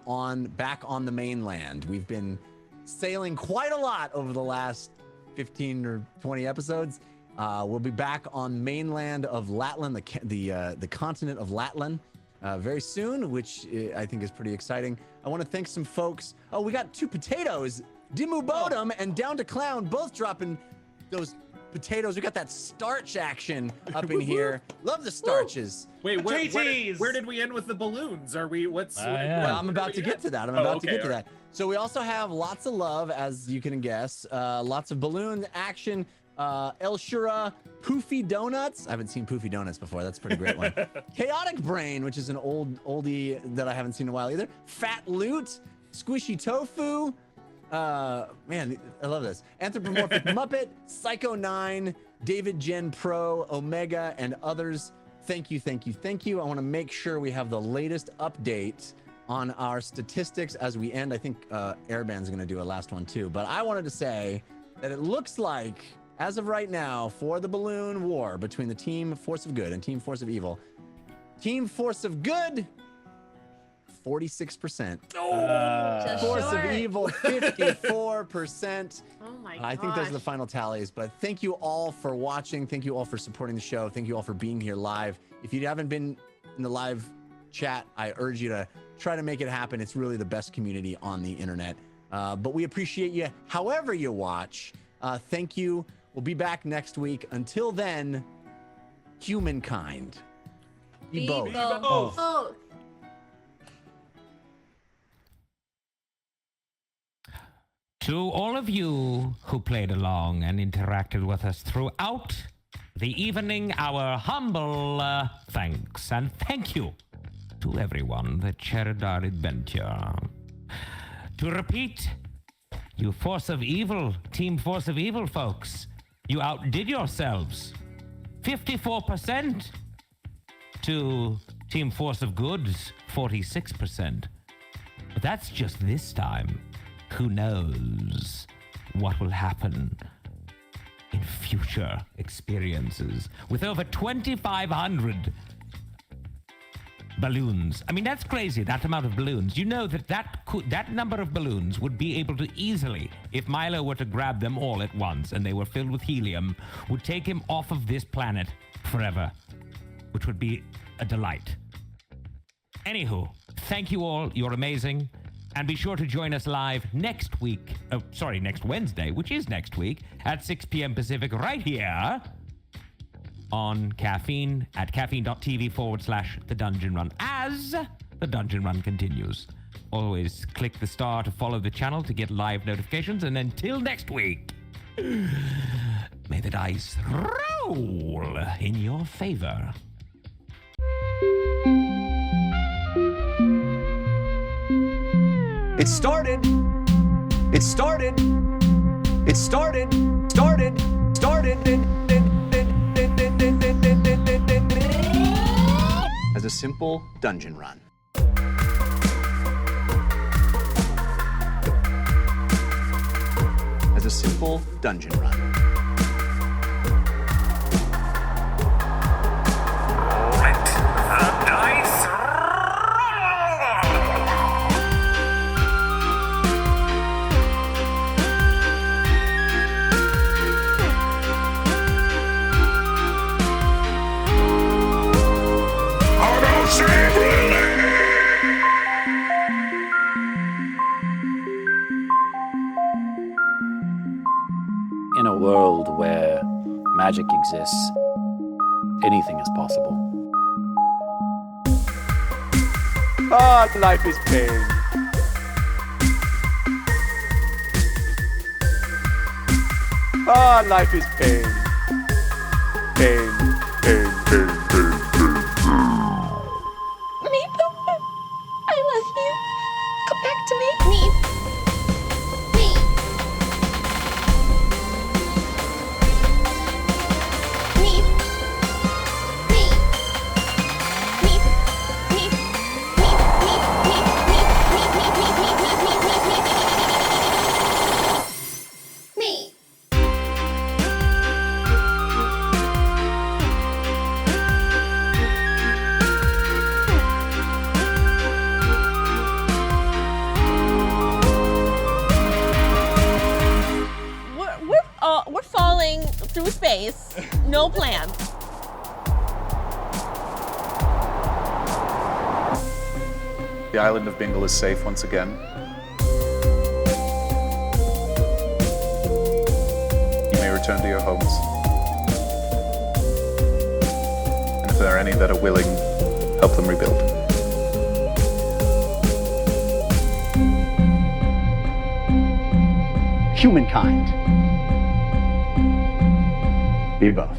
back on the mainland. We've been sailing quite a lot over the last 15 or 20 episodes. We'll be back on mainland of Latland, the continent of Latland, very soon, which I think is pretty exciting. I want to thank some folks. Oh, we got 2 potatoes. Dimmu Bodum and Down to Clown both dropping those potatoes. We got that starch action up in here. Love the starches. Wait, where did we end with the balloons? Are we? Well, I'm about to get to that. I'm about to get to that. So we also have lots of love, as you can guess. Lots of balloon action. El Shura, Poofy Donuts. I haven't seen Poofy Donuts before. That's a pretty great one. Chaotic Brain, which is an oldie that I haven't seen in a while either. Fat Loot, Squishy Tofu. Man, I love this. Anthropomorphic Muppet, Psycho 9, David Gen Pro, Omega, and others. Thank you, thank you, thank you. I want to make sure we have the latest update on our statistics as we end. I think Airband's going to do a last one too. But I wanted to say that it looks like, as of right now, for the balloon war between the Team Force of Good and Team Force of Evil, Team Force of Good, 46%. Force of Evil, 54%. Oh my I think those are the final tallies, but thank you all for watching. Thank you all for supporting the show. Thank you all for being here live. If you haven't been in the live chat, I urge you to try to make it happen. It's really the best community on the internet. But we appreciate you however you watch. Thank you. We'll be back next week. Until then, humankind. Be both. Oh. To all of you who played along and interacted with us throughout the evening, our humble thanks and thank you to everyone that shared our adventure. To repeat, you Force of Evil, Team Force of Evil folks, you outdid yourselves. 54% to Team Force of Good's 46%. But that's just this time. Who knows what will happen in future experiences with over 2,500 balloons. I mean, that's crazy, that amount of balloons. You know that number of balloons would be able to easily, if Milo were to grab them all at once and they were filled with helium, would take him off of this planet forever, which would be a delight. Anywho, thank you all. You're amazing. And be sure to join us live next Wednesday, which is next week, at 6 p.m. Pacific, right here on Caffeine at caffeine.tv/The Dungeon Run, as The Dungeon Run continues. Always click the star to follow the channel to get live notifications. And until next week, may the dice roll in your favor. It started. As a simple dungeon run. As a simple dungeon run. Let the dice roll. a world where magic exists, anything is possible. Ah, life is pain. Ah, life is pain. Pain, pain, pain, pain, pain. Meep, I love you. Come back to me. Meep. Meep. Meep. Meep. Meep. Meep. Meep. Meep. Meep. Meep. Meep. Meep. Meep. Meep. We're falling through space. No plan. The island of Bingle is safe once again. You may return to your homes. And if there are any that are willing, help them rebuild. Humankind. Be both.